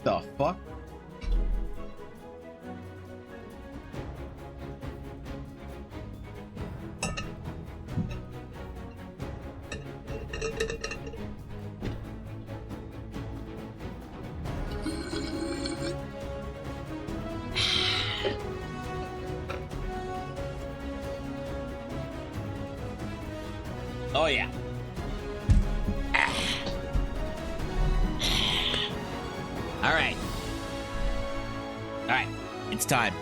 The fuck? Oh yeah. All right. All right. It's time.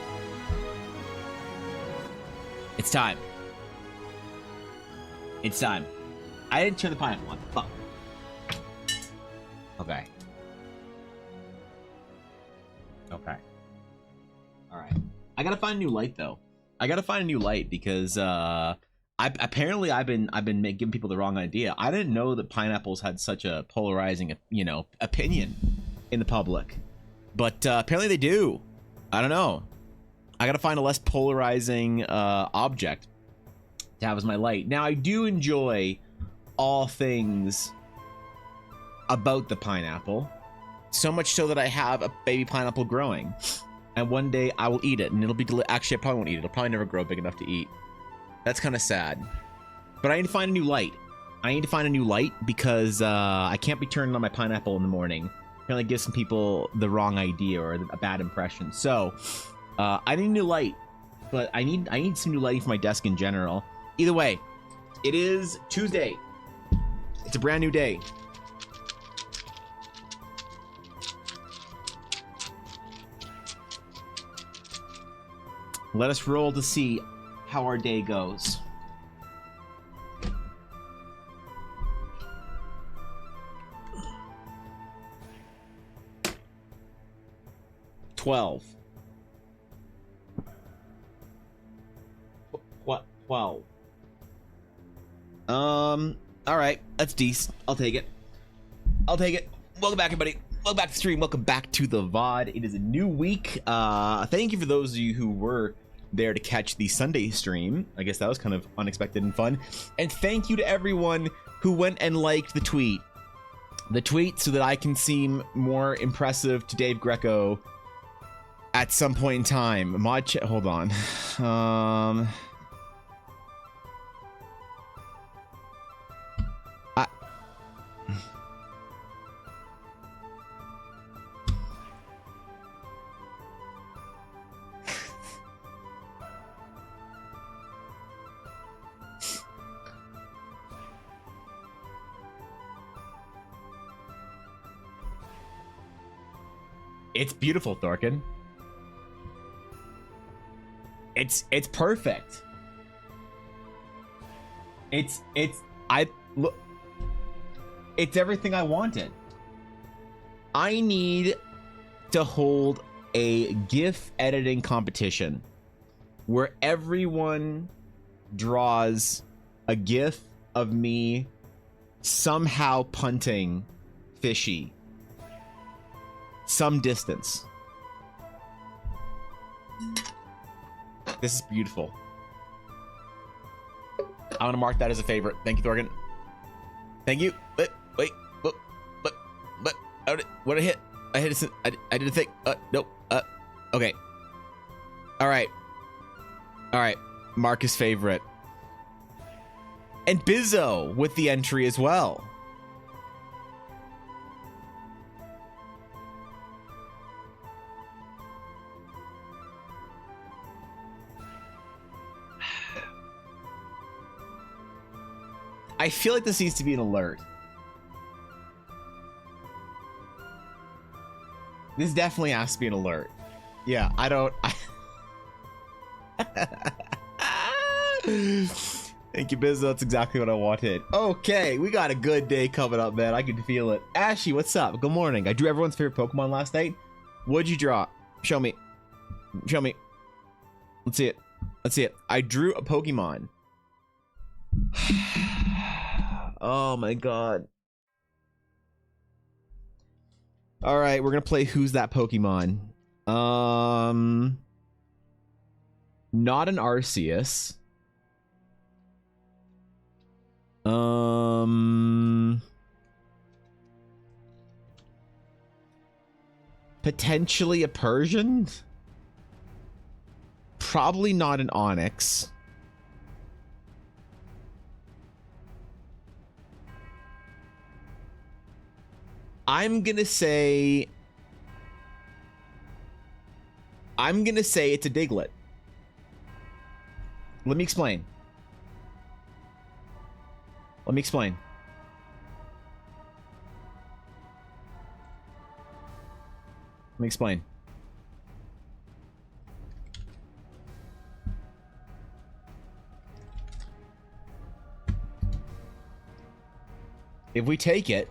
It's time. It's time. I didn't turn the pineapple on. Fuck. Okay. Okay. All right. I gotta find a new light though. I gotta find a new light because apparently I've been giving people the wrong idea. I didn't know that pineapples had such a polarizing, opinion in the public, but apparently they do. I don't know. I gotta find a less polarizing object to have as my light. Now I do enjoy all things about the pineapple, so much so that I have a baby pineapple growing, and one day I will eat it, and it'll be actually I probably won't eat it. It'll probably never grow big enough to eat. That's kind of sad. But I need to find a new light. I need to find a new light because I can't be turning on my pineapple in the morning. Apparently gives some people the wrong idea or a bad impression. So I need a new light, but I need some new lighting for my desk in general. Either way, it is Tuesday. It's a brand new day. Let us roll to see how our day goes. $12. What? 12. All right, that's decent. I'll take it. I'll take it. Welcome back, everybody. Welcome back to the stream. Welcome back to the VOD. It is a new week. Thank you for those of you who were there to catch the Sunday stream. I guess that was kind of unexpected and fun. And thank you to everyone who went and liked the tweet. The tweet so that I can seem more impressive to Dave Greco at some point in time. Hold on. It's beautiful, Thorkin. It's perfect. It's everything I wanted. I need to hold a GIF editing competition where everyone draws a GIF of me somehow punting Fishy some distance. This is beautiful. I want to mark that as a favorite. Thank you, Thorgan. Thank you. Wait. What I hit? I hit it. I did a thing. Nope. Okay. All right. Marcus favorite. And Bizzo with the entry as well. I feel like this needs to be an alert. This definitely has to be an alert. Yeah, I don't... Thank you, Biz. That's exactly what I wanted. Okay, we got a good day coming up, man. I can feel it. Ashy, what's up? Good morning. I drew everyone's favorite Pokemon last night. What'd you draw? Show me. Show me. Let's see it. Let's see it. I drew a Pokemon. Oh my god. All right, we're gonna play Who's That Pokemon. Not an Arceus. Potentially a Persian. Probably not an Onyx. I'm gonna say it's a Diglett. Let me explain. Let me explain. Let me explain. If we take it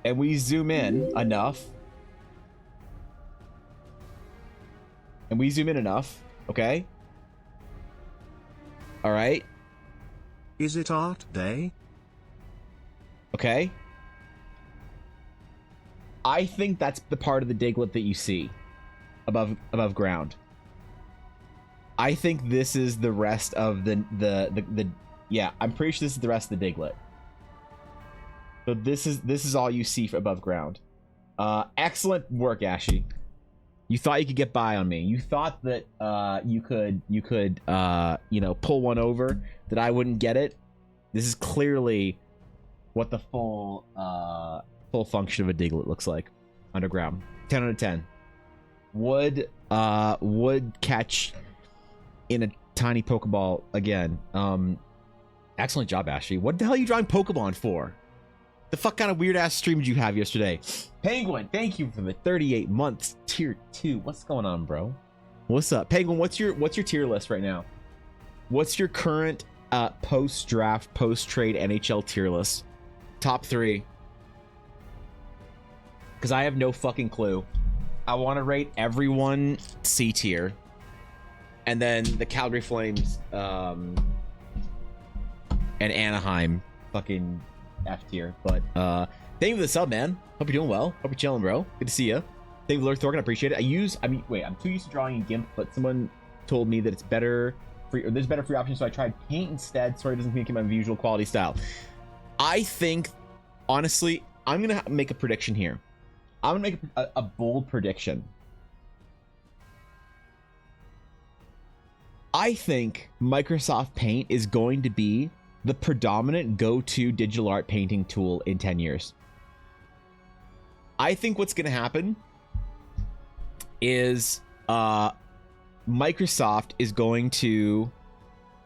and we zoom in enough, okay? All right. Is it art day? Okay. I think that's the part of the Diglett that you see above ground. I think this is the rest of the yeah, I'm pretty sure this is the rest of the Diglett. So this is all you see above ground. Excellent work, Ashy. You thought you could get by on me. You thought that you could you know, pull one over, that I wouldn't get it. This is clearly what the full function of a Diglett looks like underground. 10 out of 10. Would catch in a tiny Pokeball again. Excellent job, Ashley. What the hell are you drawing Pokemon for? The fuck kind of weird ass stream did you have yesterday? Penguin, thank you for the 38 months. Tier 2. What's going on, bro? What's up? Penguin, what's your tier list right now? What's your current post-draft, post-trade NHL tier list? Top 3. Because I have no fucking clue. I want to rate everyone C tier. And then the Calgary Flames and Anaheim fucking F tier. But thank you for the sub, man. Hope you're doing well. Hope you're chilling, bro. Good to see you. Thank you, Lord Thorgan. I appreciate it. I'm too used to drawing in GIMP, but someone told me that it's better there's better free options, so I tried paint instead. Sorry, it doesn't communicate my visual quality style. I think, honestly, I'm gonna make a prediction here. I'm gonna make a bold prediction. I think Microsoft Paint is going to be the predominant go-to digital art painting tool in 10 years. I think what's going to happen is Microsoft is going to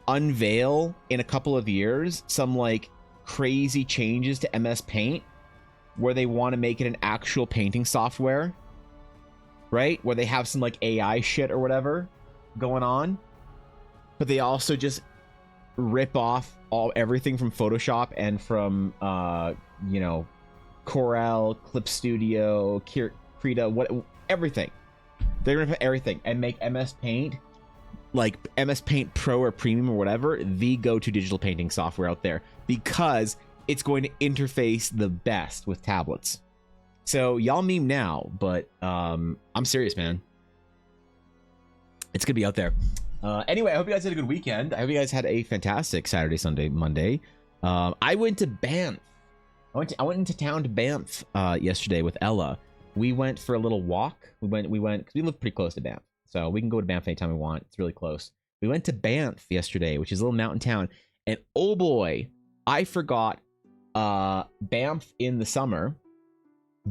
unveil in a couple of years some like crazy changes to MS Paint where they want to make it an actual painting software, right? Where they have some like AI shit or whatever going on, but they also just rip off everything from Photoshop and from you know, Corel, Clip Studio, Krita, everything. They're gonna put everything and make MS Paint, like MS Paint Pro or Premium or whatever, the go-to digital painting software out there, because it's going to interface the best with tablets. So y'all meme now, but I'm serious, man. It's gonna be out there. Anyway, I hope you guys had a good weekend. I hope you guys had a fantastic Saturday, Sunday, Monday. I went to Banff. I went into town to Banff yesterday with Ella. We went for a little walk. We went because we live pretty close to Banff, so we can go to Banff anytime we want. It's really close. We went to Banff yesterday, which is a little mountain town, and oh boy, I forgot Banff in the summer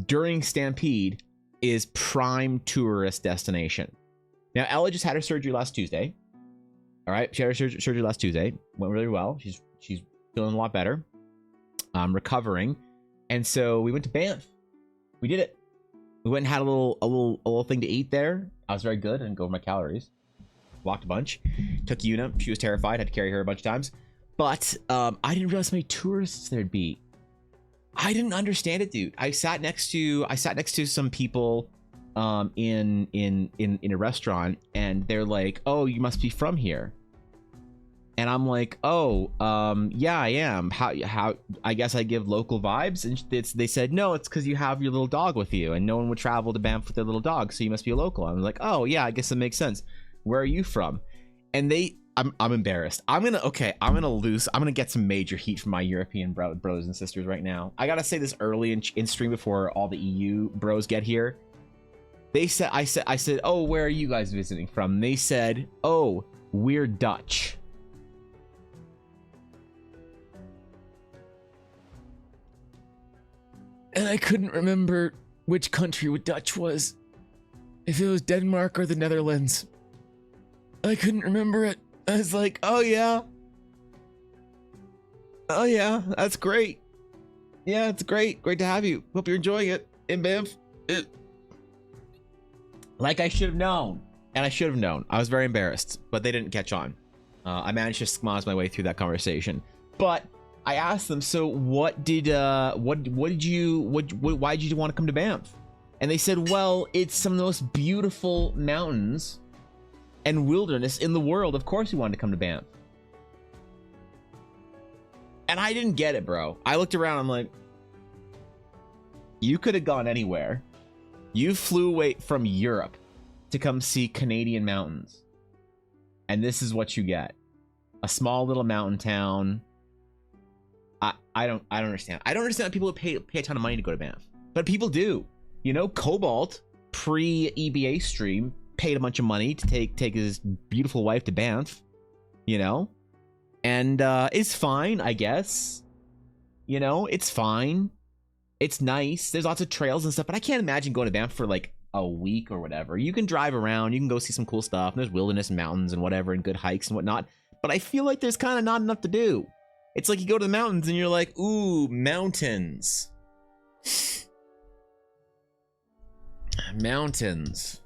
during Stampede is prime tourist destination. Now, Ella just had her surgery last Tuesday. All right, she had her surgery last Tuesday. Went really well. She's feeling a lot better. Recovering, and so we went to Banff. We did it. We went and had a little thing to eat there. I was very good. I didn't go over my calories. Walked a bunch. Took Una. She was terrified. Had to carry her a bunch of times. But I didn't realize how many tourists there'd be. I didn't understand it, dude. I sat next to some people in a restaurant, and they're like, "Oh, you must be from here." And I'm like, "Oh, yeah, I am. How? I guess I give local vibes." And they said, "No, it's because you have your little dog with you, and no one would travel to Banff with their little dog, so you must be a local." I was like, "Oh, yeah, I guess that makes sense. Where are you from?" and I'm embarrassed. I'm gonna get some major heat from my European brothers and sisters right now. I gotta say this early in stream before all the EU bros get here. I said, oh, where are you guys visiting from? They said, oh, we're Dutch. And I couldn't remember which country Dutch was. If it was Denmark or the Netherlands. I couldn't remember it. I was like, oh yeah. Oh yeah, that's great. Yeah, it's great. Great to have you. Hope you're enjoying it in Banff. Like I should have known. And I should have known. I was very embarrassed, but they didn't catch on. I managed to schmoz my way through that conversation. But I asked them, so why did you want to come to Banff? And they said, well, it's some of the most beautiful mountains and wilderness in the world. Of course we wanted to come to Banff. And I didn't get it, bro. I looked around, I'm like, you could have gone anywhere. You flew away from Europe to come see Canadian mountains. And this is what you get. A small little mountain town. I don't understand. I don't understand how people pay a ton of money to go to Banff. But people do. You know, Cobalt, pre-EBA stream, paid a bunch of money to take his beautiful wife to Banff. You know? And it's fine, I guess. You know, it's fine. It's nice. There's lots of trails and stuff, but I can't imagine going to Banff for like a week or whatever. You can drive around, you can go see some cool stuff, and there's wilderness and mountains and whatever, and good hikes and whatnot. But I feel like there's kind of not enough to do. It's like you go to the mountains and you're like, ooh, mountains. Mountains.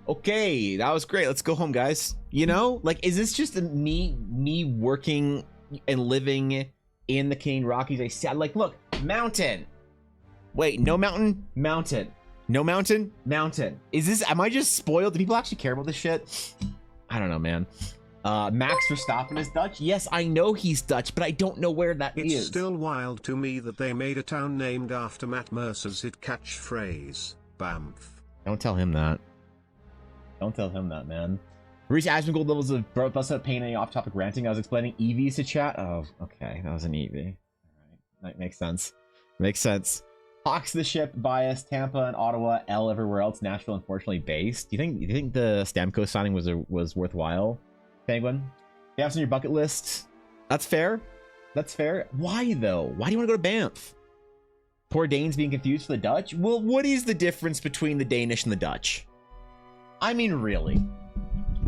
Okay, that was great. Let's go home, guys. You know, like, is this just me working and living in the Canadian Rockies? I said, like, look, mountain. Wait, no mountain, mountain. No mountain, mountain. Is this? Am I just spoiled? Do people actually care about this shit? I don't know, man. Max Verstappen is Dutch. Yes, I know he's Dutch, but I don't know where that is. It's still wild to me that they made a town named after Matt Mercer's hit catchphrase, Banff. Don't tell him that. Don't tell him that, man. Reach Ashman gold levels of bust up pain any off-topic ranting. I was explaining EVs to chat. Oh, okay, that was an EV. All right, that makes sense. Makes sense. Hawks the ship, bias, Tampa and Ottawa, L everywhere else. Nashville, unfortunately, based. Do you think the Stamkos signing was worthwhile? Penguin, you have on your bucket list. That's fair. That's fair. Why though? Why do you want to go to Banff? Poor Danes being confused for the Dutch. Well, what is the difference between the Danish and the Dutch? I mean, really.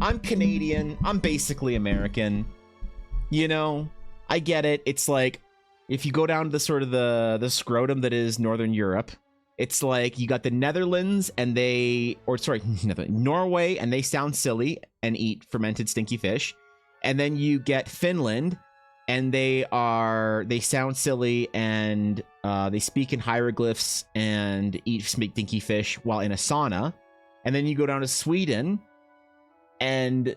I'm Canadian. I'm basically American. You know, I get it. It's like if you go down to the sort of the scrotum that is Northern Europe, it's like you got the Netherlands and Norway, and they sound silly and eat fermented stinky fish. And then you get Finland, and they sound silly and they speak in hieroglyphs and eat stinky fish while in a sauna. And then you go down to Sweden, and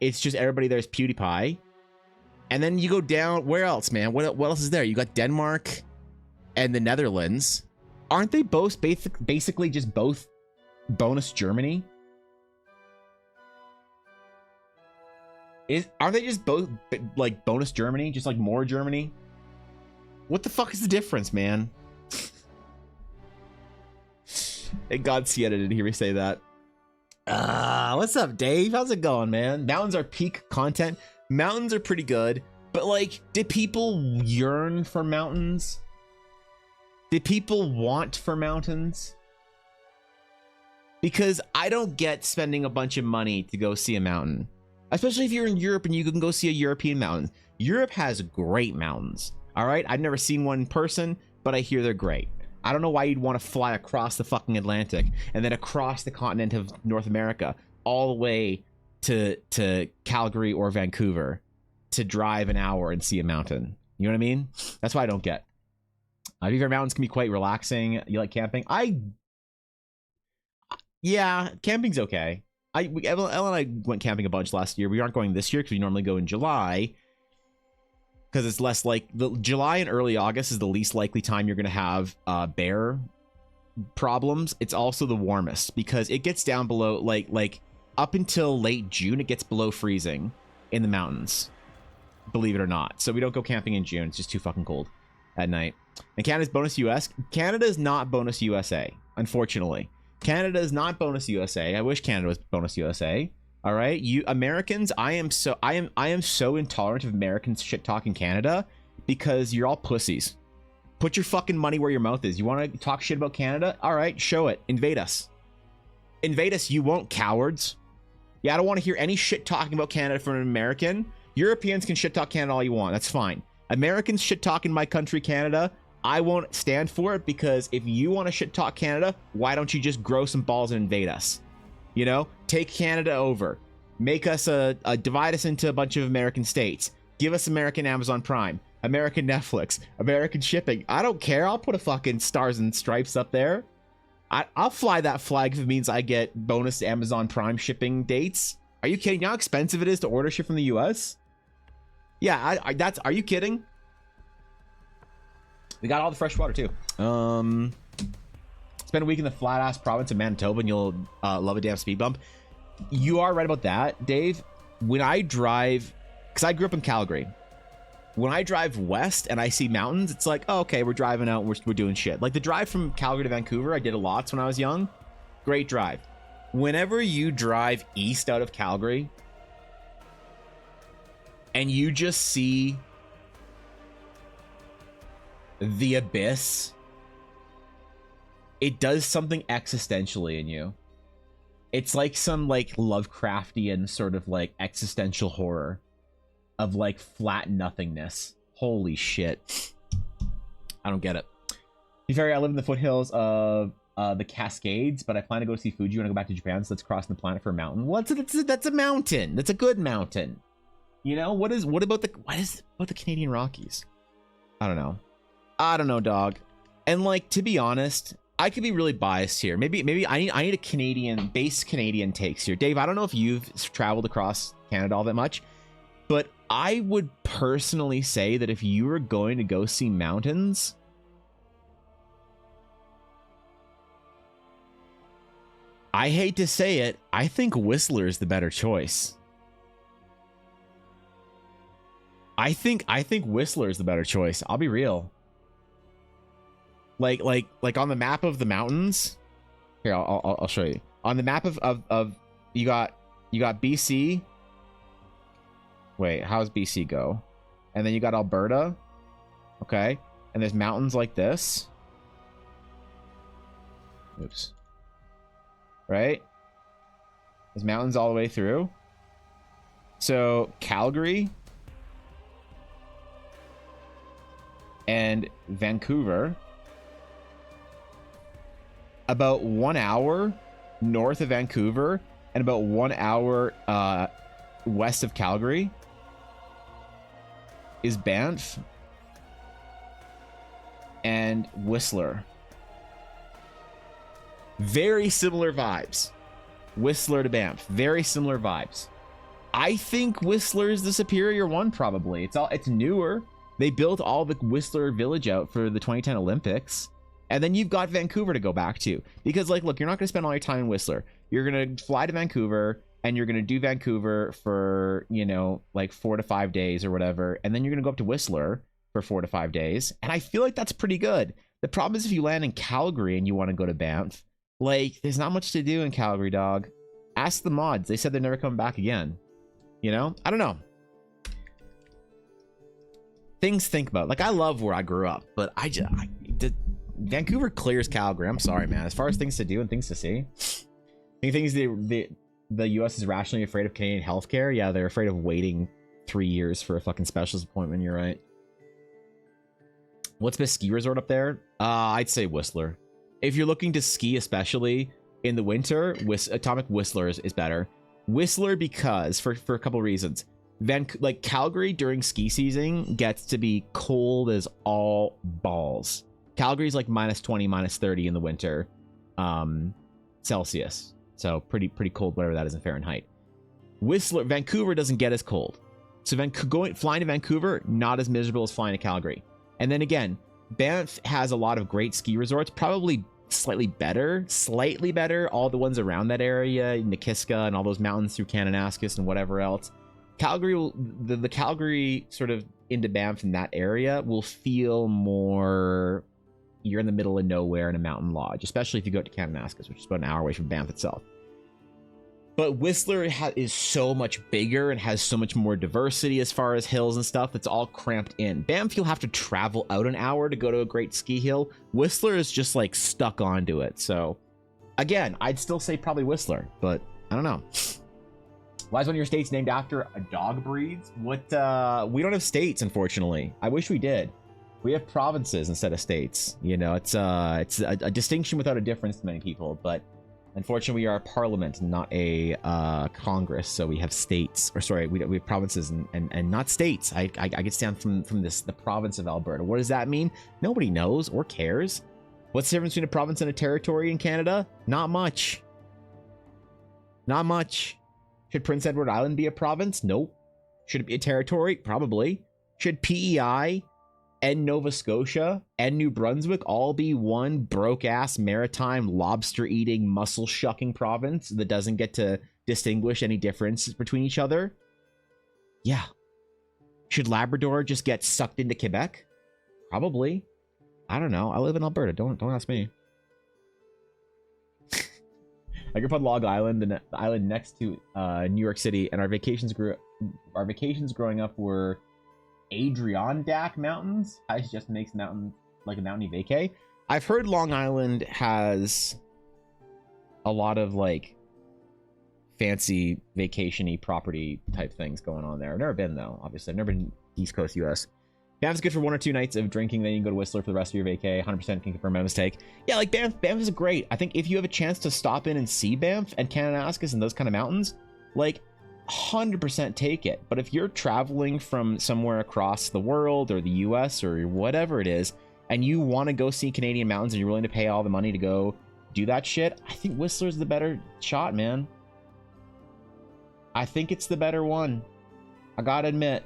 it's just everybody there's PewDiePie. And then you go down, where else, man? What else is there? You got Denmark and the Netherlands. Aren't they both basically just both bonus Germany? Aren't they just both like bonus Germany? Just like more Germany? What the fuck is the difference, man? Hey, God Sienna, did you hear me say that? What's up, Dave? How's it going, man? Mountains are peak content. Mountains are pretty good, but like, did people yearn for mountains? Did people want for mountains? Because I don't get spending a bunch of money to go see a mountain. Especially if you're in Europe and you can go see a European mountain. Europe has great mountains. All right, I've never seen one in person, but I hear they're great. I don't know why you'd want to fly across the fucking Atlantic and then across the continent of North America all the way to Calgary or Vancouver to drive an hour and see a mountain. You know what I mean? That's what I don't get. Beaver Mountains can be quite relaxing. You like camping? Yeah, camping's okay. Ella and I went camping a bunch last year. We aren't going this year because we normally go in July. Because it's less like July and early August is the least likely time you're going to have bear problems, it's also the warmest because it gets down below like up until late June, it gets below freezing in the mountains. Believe it or not. So we don't go camping in June. It's just too fucking cold at night. And Canada's bonus US. Canada is not bonus USA, unfortunately. Canada is not bonus USA. I wish Canada was bonus USA. All right, you Americans, I am so intolerant of Americans shit talking Canada because you're all pussies. Put your fucking money where your mouth is. You want to talk shit about Canada? All right, show it. Invade us. Invade us, you won't, cowards. Yeah, I don't want to hear any shit talking about Canada from an American. Europeans can shit talk Canada all you want. That's fine. Americans shit talking my country, Canada. I won't stand for it because if you want to shit talk Canada, why don't you just grow some balls and invade us? You know, take Canada over. Make us divide us into a bunch of American states. Give us American Amazon Prime, American Netflix, American shipping. I don't care. I'll put a fucking stars and stripes up there. I'll fly that flag if it means I get bonus Amazon Prime shipping dates. Are you kidding? You know how expensive it is to order shit from the US? Yeah, are you kidding? We got all the fresh water too. Spend a week in the flat ass province of Manitoba and you'll love a damn speed bump. You are right about that, Dave. When I drive, because I grew up in Calgary, when I drive west and I see mountains, it's like, oh, okay, we're driving out, we're doing shit. Like the drive from Calgary to Vancouver, I did a lot when I was young. Great drive. Whenever you drive east out of Calgary and you just see the abyss, it does something existentially in you. It's like some like Lovecraftian sort of like existential horror of like flat nothingness. Holy shit. I don't get it. To be fair, I live in the foothills of the Cascades, but I plan to go see Fuji when I go back to Japan, so let's cross the planet for a mountain. That's a mountain. That's a good mountain. You know, what about the Canadian Rockies? I don't know. I don't know, dog. And like, to be honest, I could be really biased here. Maybe I need a Canadian-based Canadian takes here. Dave, I don't know if you've traveled across Canada all that much, but I would personally say that if you were going to go see mountains, I hate to say it, I think Whistler is the better choice. I think Whistler is the better choice. I'll be real. Like on the map of the mountains. Here, I'll show you. On the map of you got BC. Wait, how's BC go? And then you got Alberta. Okay. And there's mountains like this. Oops. Right? There's mountains all the way through. So Calgary and Vancouver, about 1 hour north of Vancouver and about 1 hour west of Calgary is Banff and Whistler. Very similar vibes. Whistler to Banff, very similar vibes. I think Whistler is the superior one, probably. It's newer. They built all the Whistler Village out for the 2010 Olympics. And then you've got Vancouver to go back to. Because, like, look, you're not going to spend all your time in Whistler. You're going to fly to Vancouver, and you're going to do Vancouver for, you know, like 4 to 5 days or whatever. And then you're going to go up to Whistler for 4 to 5 days. And I feel like that's pretty good. The problem is if you land in Calgary and you want to go to Banff, like, there's not much to do in Calgary, dog. Ask the mods. They said they're never coming back again. You know? I don't know. Things to think about. Like, I love where I grew up, but Vancouver clears Calgary. I'm sorry, man. As far as things to do and things to see, you think the U.S. is rationally afraid of Canadian healthcare? Yeah, they're afraid of waiting 3 years for a fucking specialist appointment. You're right. What's the best ski resort up there? I'd say Whistler. If you're looking to ski, especially in the winter, Atomic Whistler is better. Whistler because for a couple reasons. Like Calgary during ski season gets to be cold as all balls. Calgary's like -20, -30 in the winter, Celsius. So pretty cold, whatever that is in Fahrenheit. Vancouver doesn't get as cold. So flying to Vancouver, not as miserable as flying to Calgary. And then again, Banff has a lot of great ski resorts, probably slightly better. All the ones around that area, Nikiska and all those mountains through Kananaskis and whatever else. Calgary will, the Calgary sort of into Banff in that area will feel more, you're in the middle of nowhere in a mountain lodge, especially if you go to Kananaskis, which is about an hour away from Banff itself. But Whistler is so much bigger and has so much more diversity as far as hills and stuff. It's all cramped in. Banff, you'll have to travel out an hour to go to a great ski hill. Whistler is just like stuck onto it. So again, I'd still say probably Whistler, but I don't know. Why is one of your states named after a dog breeds? What? We don't have states, unfortunately. I wish we did. We have provinces instead of states. You know, it's a distinction without a difference to many people, but unfortunately, we are a parliament, not a Congress, so we have states. Or sorry, we have provinces and not states. I get stand from the province of Alberta. What does that mean? Nobody knows or cares. What's the difference between a province and a territory in Canada? Not much. Not much. Should Prince Edward Island be a province? Nope. Should it be a territory? Probably. Should PEI and Nova Scotia and New Brunswick all be one broke-ass maritime lobster-eating, mussel-shucking province that doesn't get to distinguish any differences between each other? Yeah. Should Labrador just get sucked into Quebec? Probably. I don't know. I live in Alberta. Don't ask me. I grew up on Long Island, the island next to New York City, and our vacations growing up were Adirondack Mountains. I just makes mountain like a mountainy vacay. I've heard Long Island has a lot of like fancy vacationy property type things going on there. I've never been though, obviously. I've never been East Coast US. Banff's good for 1 or 2 nights of drinking, then you can go to Whistler for the rest of your vacay. 100% can confirm my mistake. Yeah, like Banff is great. I think if you have a chance to stop in and see Banff and Kananaskis and those kind of mountains, like 100% take it. But if you're traveling from somewhere across the world or the US or whatever it is, and you want to go see Canadian mountains and you're willing to pay all the money to go do that shit, I think Whistler's the better shot, man. I think it's the better one. I gotta admit.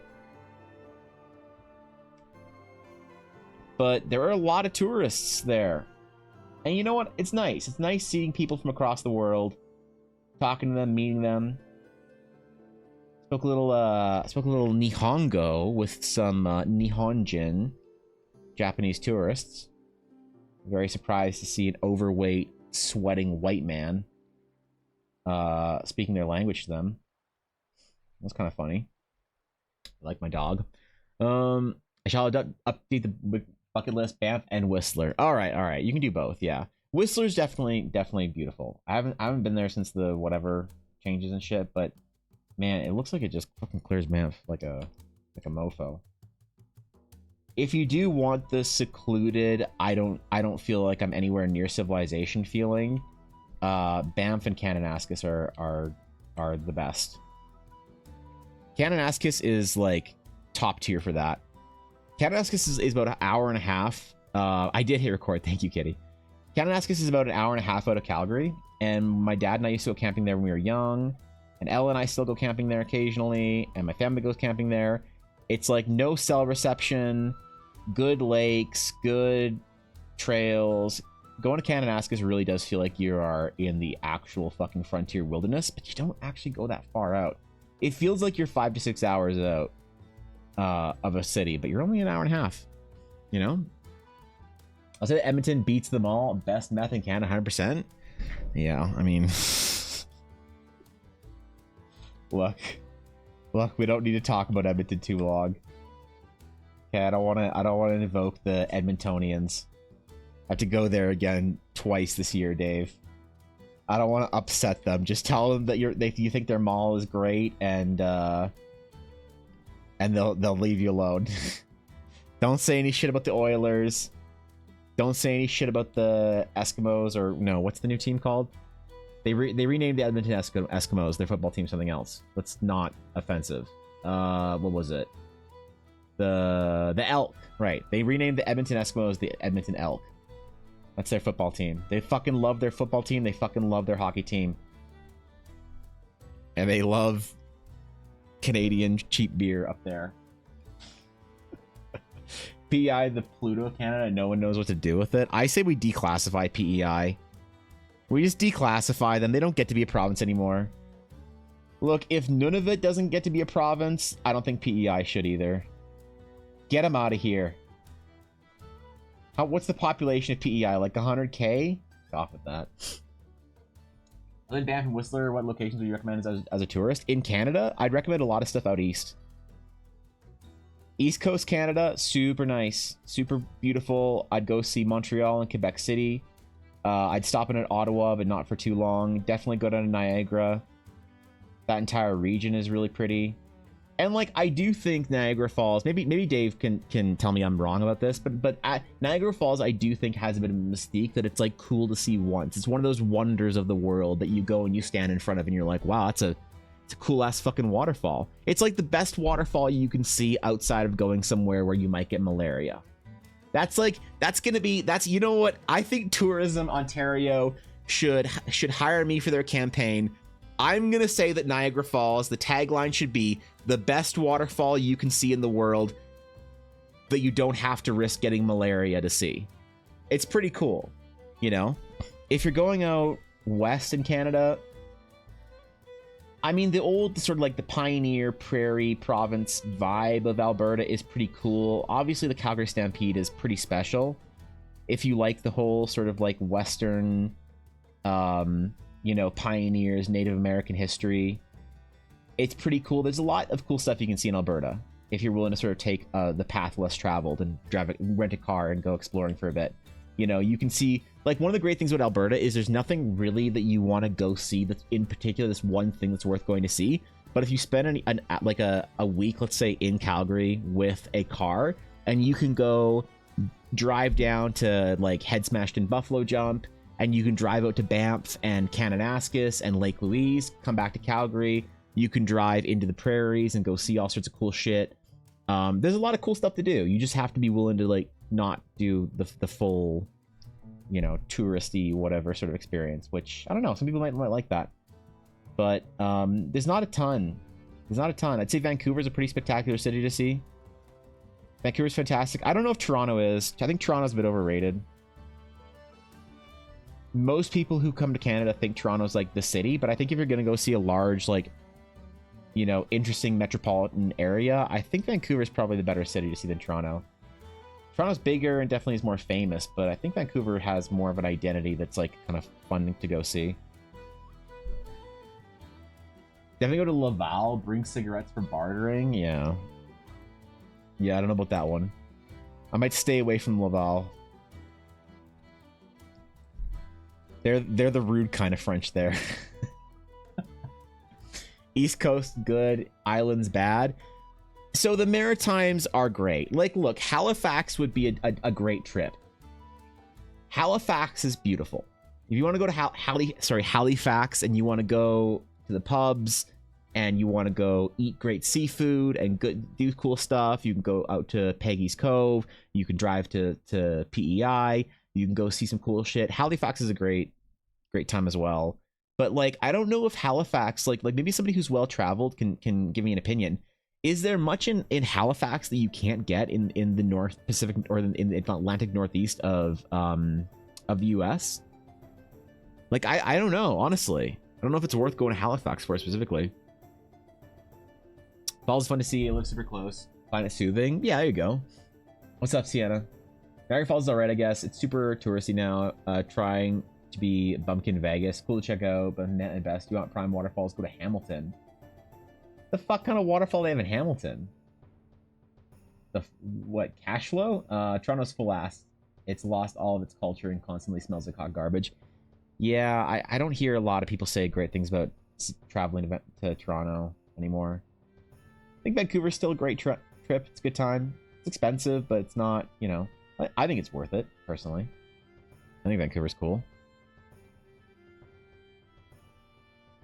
But there are a lot of tourists there. And you know what? It's nice. It's nice seeing people from across the world, talking to them, meeting them. Spoke a little Nihongo with some Nihonjin Japanese tourists. Very surprised to see an overweight, sweating white man speaking their language to them. That's kind of funny. I like my dog. I shall update the bucket list, Banff and Whistler. All right. You can do both. Yeah, Whistler's definitely beautiful. I haven't been there since the whatever changes and shit, but man, it looks like it just fucking clears Banff like a mofo. If you do want the secluded, I don't feel like I'm anywhere near civilization feeling, Banff and Kananaskis are the best. Kananaskis is like top tier for that. Kananaskis is about an hour and a half. I did hit record. Thank you, Kitty. Kananaskis is about an hour and a half out of Calgary. And my dad and I used to go camping there when we were young. And Ella and I still go camping there occasionally. And my family goes camping there. It's like no cell reception, good lakes, good trails. Going to Kananaskis really does feel like you are in the actual fucking frontier wilderness. But you don't actually go that far out. It feels like you're 5 to 6 hours out of a city, but you're only an hour and a half, you know? I'll say that Edmonton beats them all. Best meth in Canada, 100%. Yeah, I mean, look, we don't need to talk about Edmonton too long. Okay, I don't want to invoke the Edmontonians. I have to go there again twice this year, Dave. I don't want to upset them. Just tell them that you think their mall is great, and they'll leave you alone. Don't say any shit about the Oilers. Don't say any shit about the Eskimos, or no, what's the new team called? They renamed the Edmonton Eskimos, their football team, something else. That's not offensive. What was it? The Elk, right? They renamed the Edmonton Eskimos the Edmonton Elk. That's their football team. They fucking love their football team. They fucking love their hockey team. And they love Canadian cheap beer up there. PEI, the Pluto of Canada, no one knows what to do with it. I say we declassify PEI. We just declassify them. They don't get to be a province anymore. Look, if Nunavut doesn't get to be a province, I don't think PEI should either. Get them out of here. What's the population of PEI? Like 100K? Off with that. And then Banff and Whistler, what locations would you recommend as a tourist? In Canada, I'd recommend a lot of stuff out east. East Coast Canada, super nice. Super beautiful. I'd go see Montreal and Quebec City. I'd stop in at Ottawa, but not for too long. Definitely go down to Niagara. That entire region is really pretty. And like, I do think Niagara Falls, maybe Dave can tell me I'm wrong about this, but Niagara Falls, I do think has a bit of a mystique that it's like cool to see once. It's one of those wonders of the world that you go and you stand in front of and you're like, wow, it's a cool ass fucking waterfall. It's like the best waterfall you can see outside of going somewhere where you might get malaria. You know what? I think Tourism Ontario should hire me for their campaign. I'm going to say that Niagara Falls, the tagline should be the best waterfall you can see in the world that you don't have to risk getting malaria to see. It's pretty cool, you know? If you're going out west in Canada, I mean, the old sort of like the pioneer prairie province vibe of Alberta is pretty cool. Obviously, the Calgary Stampede is pretty special. If you like the whole sort of like Western, you know, pioneers, Native American history, it's pretty cool. There's a lot of cool stuff you can see in Alberta if you're willing to sort of take the path less traveled and rent a car and go exploring for a bit. You know, you can see, like, one of the great things about Alberta is there's nothing really that you want to go see that's in particular this one thing that's worth going to see. But if you spend a week, let's say, in Calgary with a car, and you can go drive down to like Head Smashed and Buffalo Jump, and you can drive out to Banff and Kananaskis and Lake Louise, come back to Calgary. You can drive into the prairies and go see all sorts of cool shit. There's a lot of cool stuff to do. You just have to be willing to like not do the full, you know, touristy whatever sort of experience, which I don't know, some people might like that, but there's not a ton. I'd say Vancouver's a pretty spectacular city to see. Vancouver's fantastic. I don't know if Toronto is. I think Toronto's a bit overrated. Most people who come to Canada think Toronto's like the city, but I think if you're gonna go see a large, like, you know, interesting metropolitan area, I think Vancouver's probably the better city to see than Toronto. Toronto's bigger and definitely is more famous, but I think Vancouver has more of an identity that's like kind of fun to go see. Definitely go to Laval, bring cigarettes for bartering. Yeah, I don't know about that one. I might stay away from Laval. They're the rude kind of French there. East Coast good, islands bad. So the Maritimes are great. Like, look, Halifax would be a great trip. Halifax is beautiful. If you want to go to Halifax, and you want to go to the pubs, and you want to go eat great seafood and do cool stuff, you can go out to Peggy's Cove. You can drive to PEI. You can go see some cool shit. Halifax is a great time as well. But like, I don't know if Halifax, like maybe somebody who's well traveled can give me an opinion. Is there much in Halifax that you can't get in the North Pacific or in the Atlantic Northeast of the US? Like, I don't know, honestly. I don't know if it's worth going to Halifax for specifically. Falls is fun to see. It looks super close. Find it soothing. Yeah, there you go. What's up, Sienna? Niagara Falls is alright, I guess. It's super touristy now. Trying to be Bumpkin Vegas. Cool to check out, but at best, you want prime waterfalls, go to Hamilton. The fuck kind of waterfall they have in Hamilton? What, cash flow? Toronto's full ass. It's lost all of its culture and constantly smells like hot garbage. Yeah, I don't hear a lot of people say great things about traveling to Toronto anymore. I think Vancouver's still a great trip. It's a good time. It's expensive, but it's not, you know, I think it's worth it, personally. I think Vancouver's cool.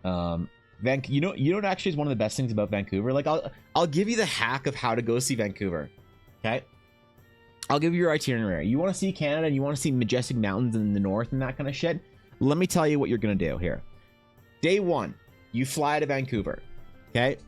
You know what actually is one of the best things about Vancouver? Like, I'll give you the hack of how to go see Vancouver. Okay? I'll give you your itinerary. You want to see Canada and you want to see majestic mountains in the north and that kind of shit? Let me tell you what you're going to do here. Day one, you fly to Vancouver. Okay?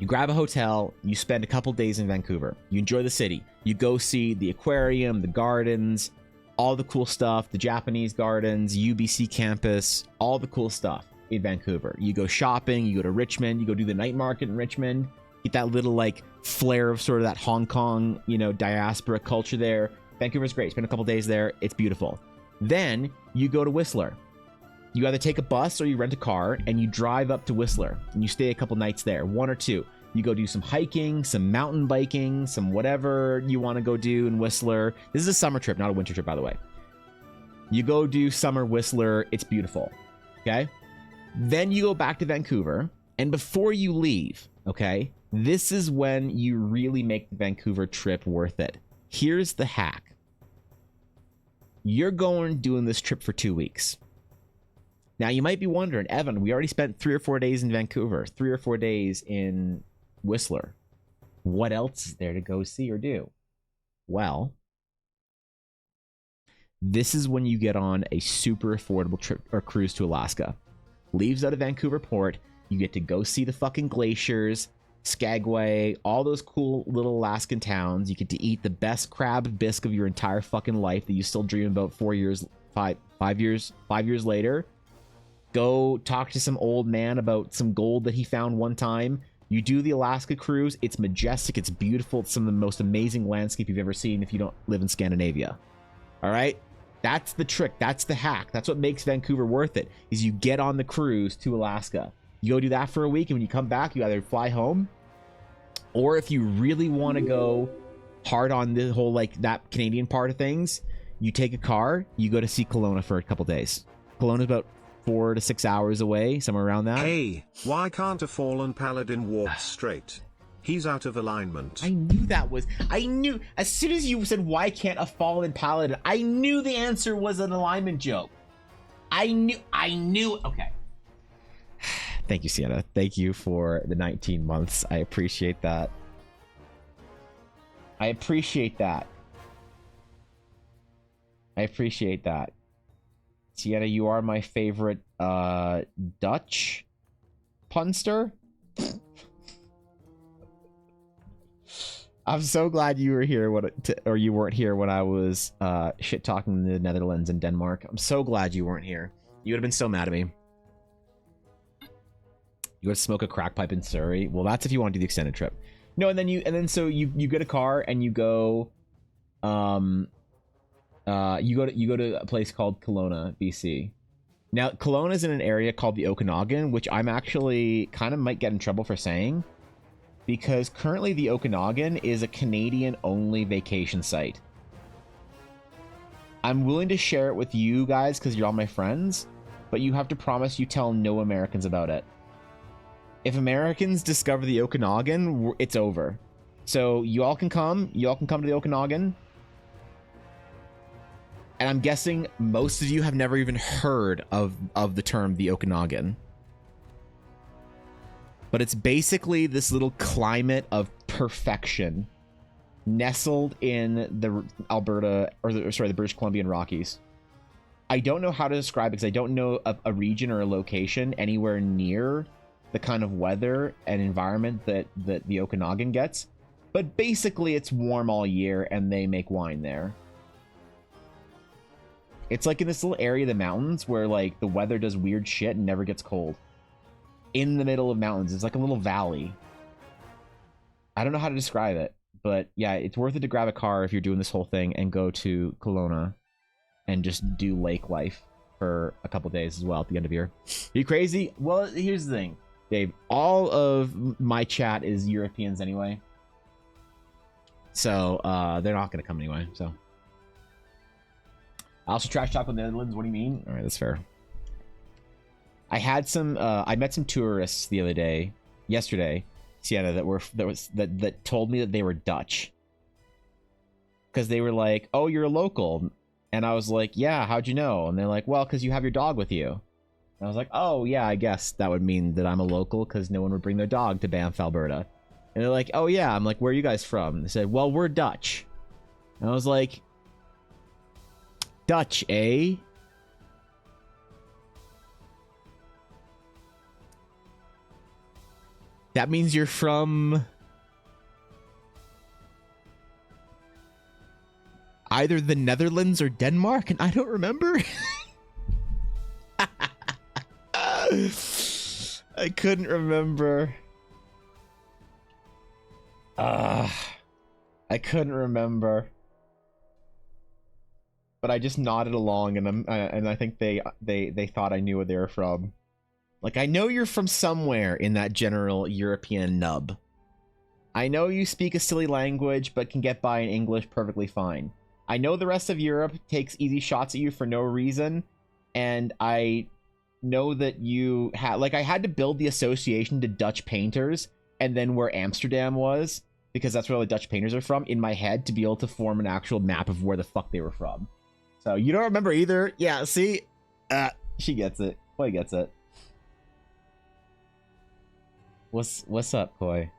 You grab a hotel, you spend a couple days in Vancouver. You enjoy the city. You go see the aquarium, the gardens, all the cool stuff, the Japanese gardens, UBC campus, all the cool stuff in Vancouver. You go shopping, you go to Richmond, you go do the night market in Richmond, get that little like flair of sort of that Hong Kong, you know, diaspora culture there. Vancouver's great. Spend a couple days there. It's beautiful. Then you go to Whistler. You either take a bus or you rent a car and you drive up to Whistler and you stay a couple nights there, 1 or 2. You go do some hiking, some mountain biking, some whatever you want to go do in Whistler. This is a summer trip, not a winter trip, by the way. You go do summer Whistler. It's beautiful. Okay. Then you go back to Vancouver. And before you leave, okay, this is when you really make the Vancouver trip worth it. Here's the hack. You're doing this trip for 2 weeks. Now, you might be wondering, Evan, we already spent 3 or 4 days in Vancouver, 3 or 4 days in Whistler. What else is there to go see or do? Well, this is when you get on a super affordable trip or cruise to Alaska. Leaves out of Vancouver Port, you get to go see the fucking glaciers, Skagway, all those cool little Alaskan towns. You get to eat the best crab bisque of your entire fucking life that you still dream about 5 years later. Go talk to some old man about some gold that he found one time. You do the Alaska cruise. It's majestic. It's beautiful. It's some of the most amazing landscape you've ever seen if you don't live in Scandinavia. All right? That's the trick. That's the hack. That's what makes Vancouver worth it, is you get on the cruise to Alaska. You go do that for a week, and when you come back, you either fly home, or if you really want to go hard on the whole, like, that Canadian part of things, you take a car, you go to see Kelowna for a couple days. Kelowna's about 4 to 6 hours away, somewhere around that. Hey, why can't a fallen paladin walk straight? He's out of alignment. I knew, as soon as you said, why can't a fallen paladin, I knew the answer was an alignment joke. I knew, okay. Thank you, Sienna. Thank you for the 19 months. I appreciate that. I appreciate that. Sienna, you are my favorite Dutch punster. I'm so glad you were here or you weren't here when I was shit talking the Netherlands and Denmark. I'm so glad you weren't here. You would have been so mad at me. You go to smoke a crack pipe in Surrey. Well, that's if you want to do the extended trip. No, and then so you get a car and you go you go to a place called Kelowna, BC. Now, Kelowna is in an area called the Okanagan, which I'm actually kind of might get in trouble for saying, because currently the Okanagan is a Canadian-only vacation site. I'm willing to share it with you guys because you're all my friends, but you have to promise you tell no Americans about it. If Americans discover the Okanagan, it's over. So you all can come to the Okanagan. And I'm guessing most of you have never even heard of the term the Okanagan. But it's basically this little climate of perfection nestled in the Alberta, the British Columbian Rockies. I don't know how to describe it because I don't know a region or a location anywhere near the kind of weather and environment that the Okanagan gets. But basically it's warm all year and they make wine there. It's like in this little area of the mountains where like the weather does weird shit and never gets cold. In the middle of mountains. It's like a little valley. I don't know how to describe it, but yeah, it's worth it to grab a car if you're doing this whole thing and go to Kelowna and just do lake life for a couple days as well at the end of year. Are you crazy? Well, here's the thing, Dave. All of my chat is Europeans anyway. So they're not going to come anyway, so. I also trash talk with the Netherlands. What do you mean? All right, that's fair. I had some. I met some tourists the other day, yesterday, Sienna, that told me that they were Dutch. Because they were like, "Oh, you're a local," and I was like, "Yeah, how'd you know?" And they're like, "Well, because you have your dog with you." And I was like, "Oh, yeah, I guess that would mean that I'm a local because no one would bring their dog to Banff, Alberta." And they're like, "Oh, yeah." I'm like, "Where are you guys from?" And they said, "Well, we're Dutch." And I was like, Dutch, eh? That means you're from either the Netherlands or Denmark, and I don't remember. I couldn't remember. I couldn't remember. But I just nodded along, and I think they thought I knew where they were from. Like, I know you're from somewhere in that general European nub. I know you speak a silly language, but can get by in English perfectly fine. I know the rest of Europe takes easy shots at you for no reason, and I know that you had, like, I had to build the association to Dutch painters, and then where Amsterdam was, because that's where all the Dutch painters are from, in my head to be able to form an actual map of where the fuck they were from. So, you don't remember either? Yeah, see? She gets it. Koi gets it. What's up, Koi?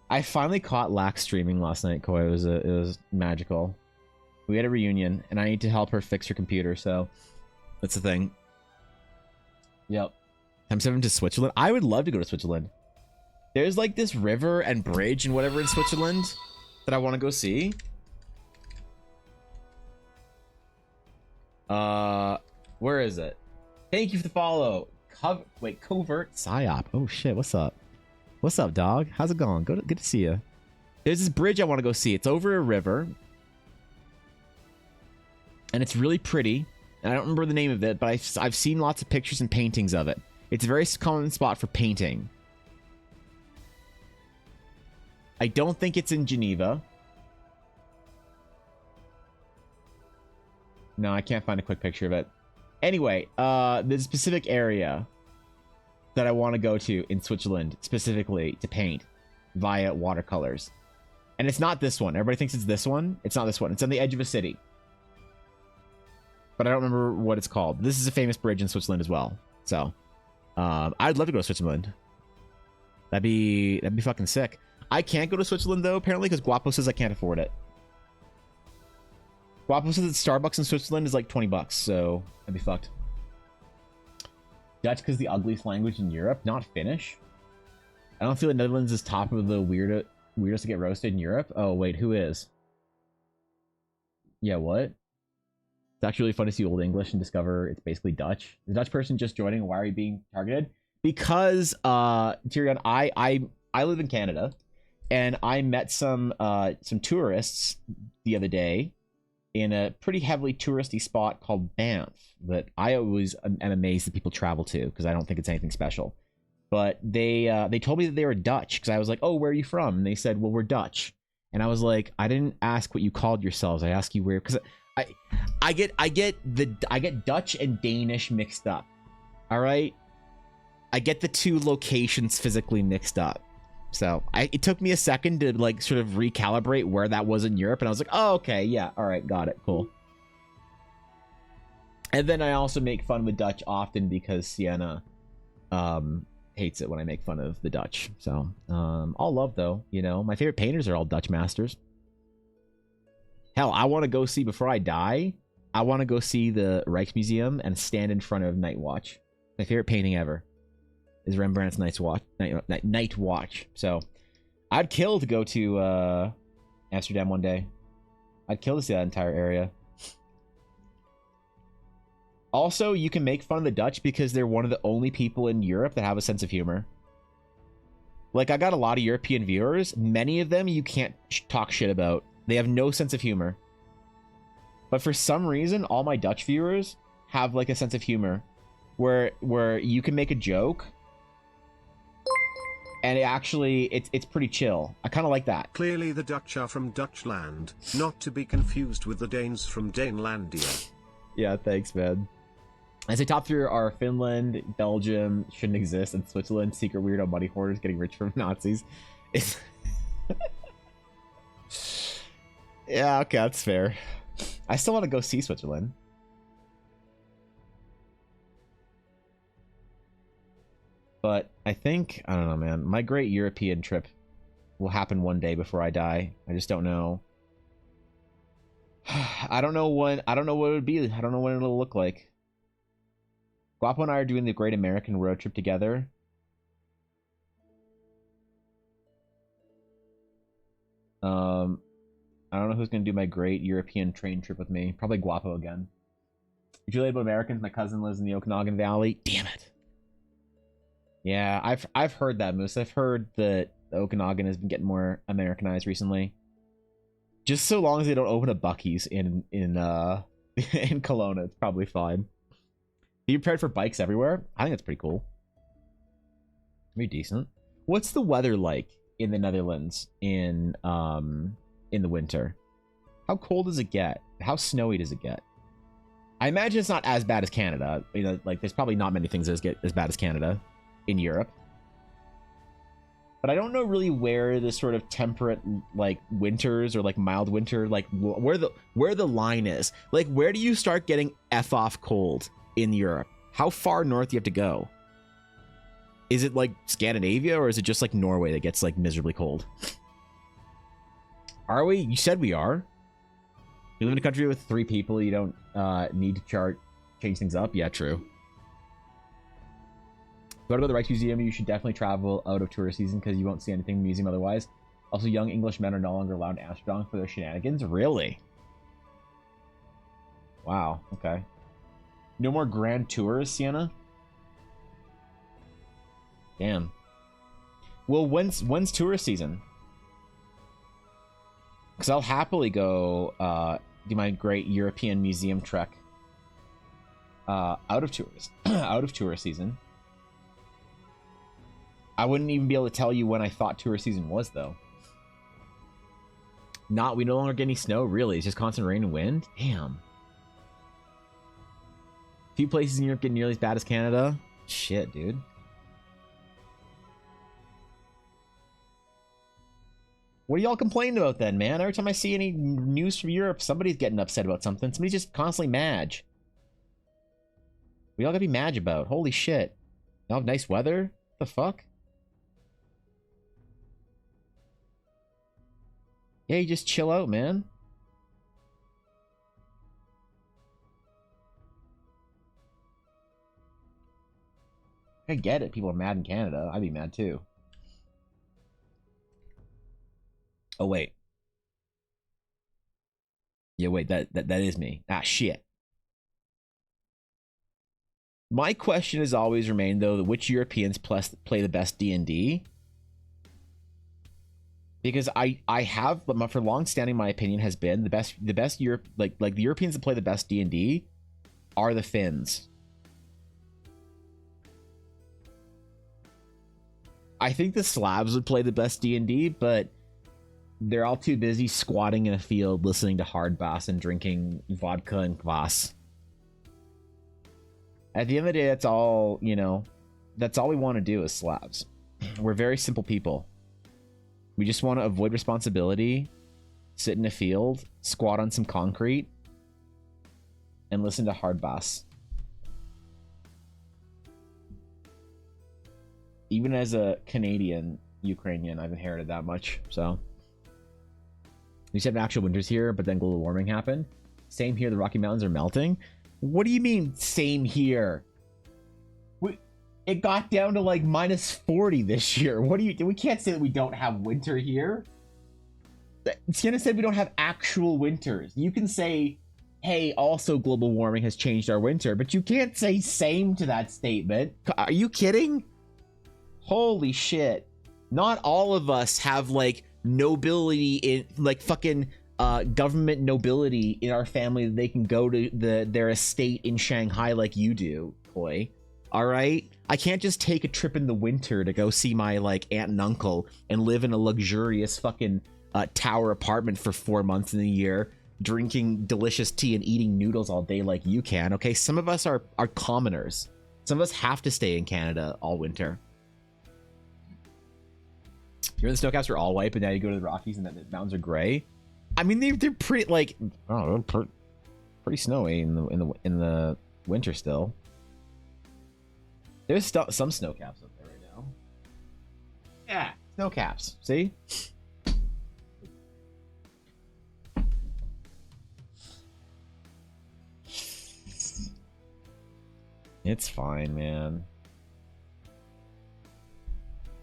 I finally caught Lax streaming last night, Koi. It was magical. We had a reunion, and I need to help her fix her computer, so that's the thing. Yep. I'm 7 to Switzerland. I would love to go to Switzerland. There's like this river and bridge and whatever in Switzerland that I want to go see. Where is it? Thank you for the follow. Covert Psyop. Oh shit, what's up? What's up, dog? How's it going? Good to see you. There's this bridge I want to go see. It's over a river. And it's really pretty. And I don't remember the name of it, but I've seen lots of pictures and paintings of it. It's a very common spot for painting. I don't think it's in Geneva. No, I can't find a quick picture of it. Anyway, there's a specific area that I want to go to in Switzerland, specifically to paint via watercolors. And it's not this one. Everybody thinks it's this one. It's not this one. It's on the edge of a city. But I don't remember what it's called. This is a famous bridge in Switzerland as well. So, I'd love to go to Switzerland. That'd be fucking sick. I can't go to Switzerland, though, apparently, because Guapo says I can't afford it. Guapo says that Starbucks in Switzerland is like 20 bucks, so I'd be fucked. Dutch because the ugliest language in Europe, not Finnish. I don't feel the Netherlands is top of the weirdest to get roasted in Europe. Oh, wait, who is? Yeah, what? It's actually really fun to see Old English and discover it's basically Dutch. The Dutch person just joining, why are you being targeted? Because, Tyrion, I live in Canada, and I met some tourists the other day in a pretty heavily touristy spot called Banff that I always am amazed that people travel to because I don't think it's anything special. But they told me that they were Dutch because I was like, oh, where are you from? And they said, well, we're Dutch. And I was like, I didn't ask what you called yourselves. I asked you where, because I get Dutch and Danish mixed up. All right, I get the two locations physically mixed up. So it took me a second to like sort of recalibrate where that was in Europe, and I was like, oh, okay, yeah, all right, got it, cool. And then I also make fun with Dutch often because Sienna hates it when I make fun of the Dutch. So all love though, you know. My favorite painters are all Dutch masters. Hell, I want to go see, before I die, I want to go see the Rijksmuseum and stand in front of Night Watch. My favorite painting ever is Rembrandt's Night Watch. So I'd kill to go to Amsterdam one day. I'd kill to see that entire area. Also, you can make fun of the Dutch because they're one of the only people in Europe that have a sense of humor. Like, I got a lot of European viewers. Many of them you can't talk shit about. They have no sense of humor. But for some reason, all my Dutch viewers have like a sense of humor where you can make a joke and it's pretty chill. I kind of like that. Clearly the Dutch are from Dutchland, not to be confused with the Danes from Danelandia. Yeah, thanks, man. I say top 3 are Finland, Belgium, shouldn't exist, and Switzerland, secret weirdo money hoarders getting rich from Nazis. Yeah, okay, that's fair. I still want to go see Switzerland. But I think, I don't know, man. My great European trip will happen one day before I die. I just don't know. I don't know what it would be. I don't know what it'll look like. Guapo and I are doing the Great American Road Trip together. I don't know who's gonna do my great European train trip with me. Probably Guapo again. Would you late about Americans? My cousin lives in the Okanagan Valley. Damn it. Yeah, I've heard that, Moose. I've heard that the Okanagan has been getting more Americanized recently. Just so long as they don't open a Buc-ee's in in Kelowna, it's probably fine. Be prepared for bikes everywhere. I think that's pretty cool. Pretty decent. What's the weather like in the Netherlands in the winter? How cold does it get? How snowy does it get? I imagine it's not as bad as Canada. You know, like there's probably not many things that get as bad as Canada in Europe. But I don't know really where the sort of temperate like winters or like mild winter, like where the line is. Like where do you start getting F off cold in Europe? How far north do you have to go? Is it like Scandinavia or is it just like Norway that gets like miserably cold? Are we? You said we are. You live in a country with 3 people. You don't need to change things up. Yeah, true. Go to the Rijksmuseum. You should definitely travel out of tourist season because you won't see anything in the museum otherwise. Also, young English men are no longer allowed in Amsterdam for their shenanigans. Really? Wow. Okay. No more grand tours, Sienna? Damn. Well, when's tourist season? Because I'll happily go do my great European museum trek out of tourist season. I wouldn't even be able to tell you when I thought tourist season was, though. We no longer get any snow, really. It's just constant rain and wind. Damn. Few places in Europe get nearly as bad as Canada. Shit, dude. What are y'all complaining about then, man? Every time I see any news from Europe, somebody's getting upset about something. Somebody's just constantly mad. What y'all gotta be mad about? Holy shit. Y'all have nice weather? What the fuck? Yeah, you just chill out, man. I get it. People are mad in Canada. I'd be mad too. Oh, wait. Yeah, wait. That is me. Ah, shit. My question has always remained, though, which Europeans play the best D&D? Because I have, but for long standing, my opinion has been the best Europe, like the Europeans that play the best D&D are the Finns. I think the Slavs would play the best D&D, but they're all too busy squatting in a field listening to hard bass and drinking vodka and kvass. At the end of the day, that's all, you know, that's all we want to do as Slavs. We're very simple people. We just want to avoid responsibility, sit in a field, squat on some concrete, and listen to hard bass. Even as a Canadian Ukrainian, I've inherited that much, so. We used to have actual winters here, but then global warming happened. Same here, the Rocky Mountains are melting. What do you mean, same here? It got down to like -40 this year. We can't say that we don't have winter here. Sienna said we don't have actual winters. You can say, hey, also global warming has changed our winter, but you can't say same to that statement. Are you kidding? Holy shit. Not all of us have like nobility in like fucking government nobility in our family that they can go to their estate in Shanghai like you do, Koi. All right, I can't just take a trip in the winter to go see my like aunt and uncle and live in a luxurious fucking tower apartment for 4 months in a year, drinking delicious tea and eating noodles all day like you can. Okay, some of us are commoners. Some of us have to stay in Canada all winter. You're the snowcaps are all white, but now you go to the Rockies and the mountains are gray. I mean, they're pretty like pretty snowy in the winter still. There's some snow caps up there right now. Yeah, snow caps. See? It's fine, man.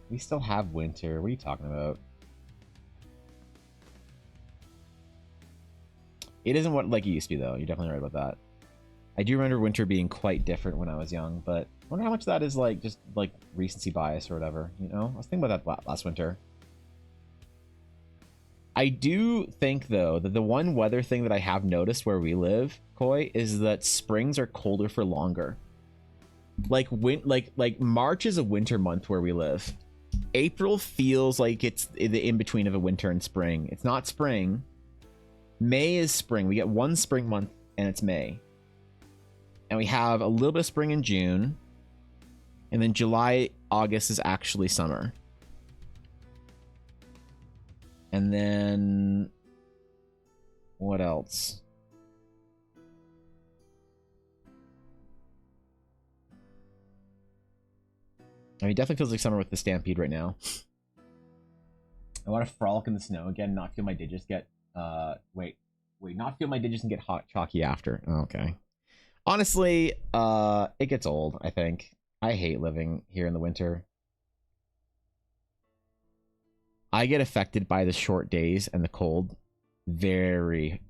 We still have winter. What are you talking about? It isn't what like it used to be though. You're definitely right about that. I do remember winter being quite different when I was young, but I wonder how much of that is like just like recency bias or whatever. You know, I was thinking about that last winter. I do think though that the one weather thing that I have noticed where we live, Koi, is that springs are colder for longer. Like March is a winter month where we live. April feels like it's the in between of a winter and spring. It's not spring. May is spring. We get one spring month and it's May. And we have a little bit of spring in June. And then July, August is actually summer. And then what else? I mean, it definitely feels like summer with the Stampede right now. I want to frolic in the snow again, not feel my digits get not feel my digits and get hot chalky after. Okay. Honestly, it gets old, I think. I hate living here in the winter. I get affected by the short days and the cold. Very,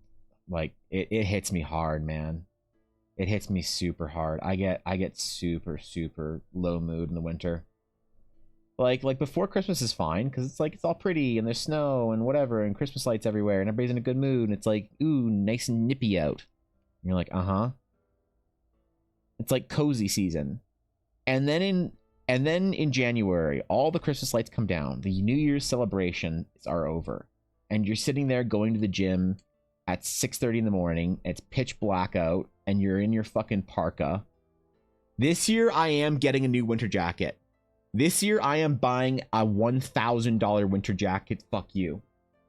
like, it hits me hard, man. It hits me super hard. I get super low mood in the winter. Like before Christmas is fine because it's like it's all pretty and there's snow and whatever and Christmas lights everywhere and everybody's in a good mood and it's like ooh nice and nippy out. And you're like It's like cozy season, and then in January all the Christmas lights come down. The New Year's celebrations are over, and you're sitting there going to the gym at 6:30 in the morning. It's pitch black out, and you're in your fucking parka. This year I am getting a new winter jacket. This year, I am buying a $1,000 winter jacket. Fuck you.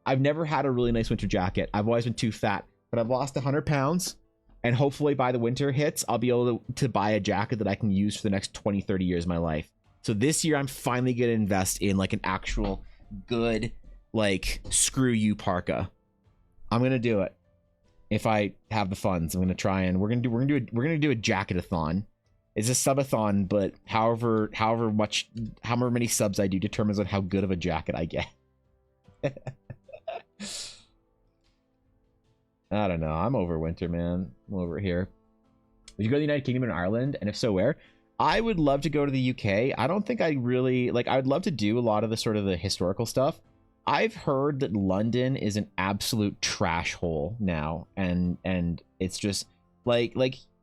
I've never had a really nice winter jacket. I've always been too fat, but I've lost 100 pounds. And hopefully by the winter hits, I'll be able to buy a jacket that I can use for the next 20, 30 years of my life. So this year, I'm finally going to invest in like an actual good, like, screw you parka. I'm going to do it. If I have the funds, I'm going to try and we're going to do a jacket-a-thon. It's a subathon, but however many subs I do determines on how good of a jacket I get. I don't know. I'm over winter, man. I'm over it here. Would you go to the United Kingdom and Ireland? And if so, where? I would love to go to the UK. I don't think I really like. I would love to do a lot of the sort of the historical stuff. I've heard that London is an absolute trash hole now, and it's just like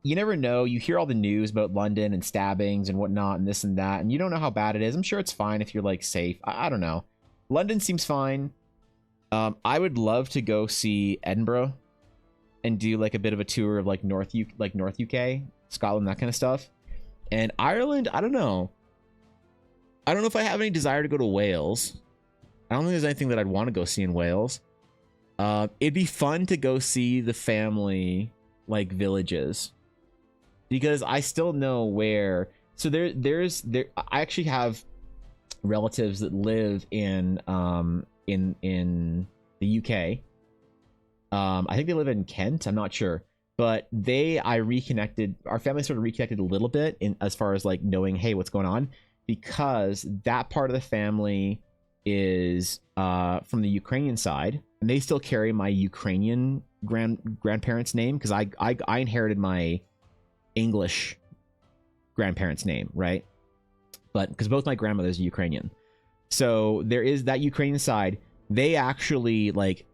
you never know. You hear all the news about London and stabbings and whatnot and this and that, and you don't know how bad it is. I'm sure it's fine if you're like safe. I don't know. London seems fine. I would love to go see Edinburgh and do like a bit of a tour of like North UK, Scotland, that kind of stuff. And Ireland, I don't know. I don't know if I have any desire to go to Wales. I don't think there's anything that I'd want to go see in Wales. It'd be fun to go see the family like villages, because I still know where. So there I actually have relatives that live in the UK. I think they live in Kent. I'm not sure, but I reconnected. Our family sort of reconnected a little bit in as far as like knowing, hey, what's going on, because that part of the family is from the Ukrainian side, and they still carry my Ukrainian grandparents' name, because I inherited my English grandparents' name, right? But because both my grandmothers are Ukrainian, so there is that Ukrainian side. They actually like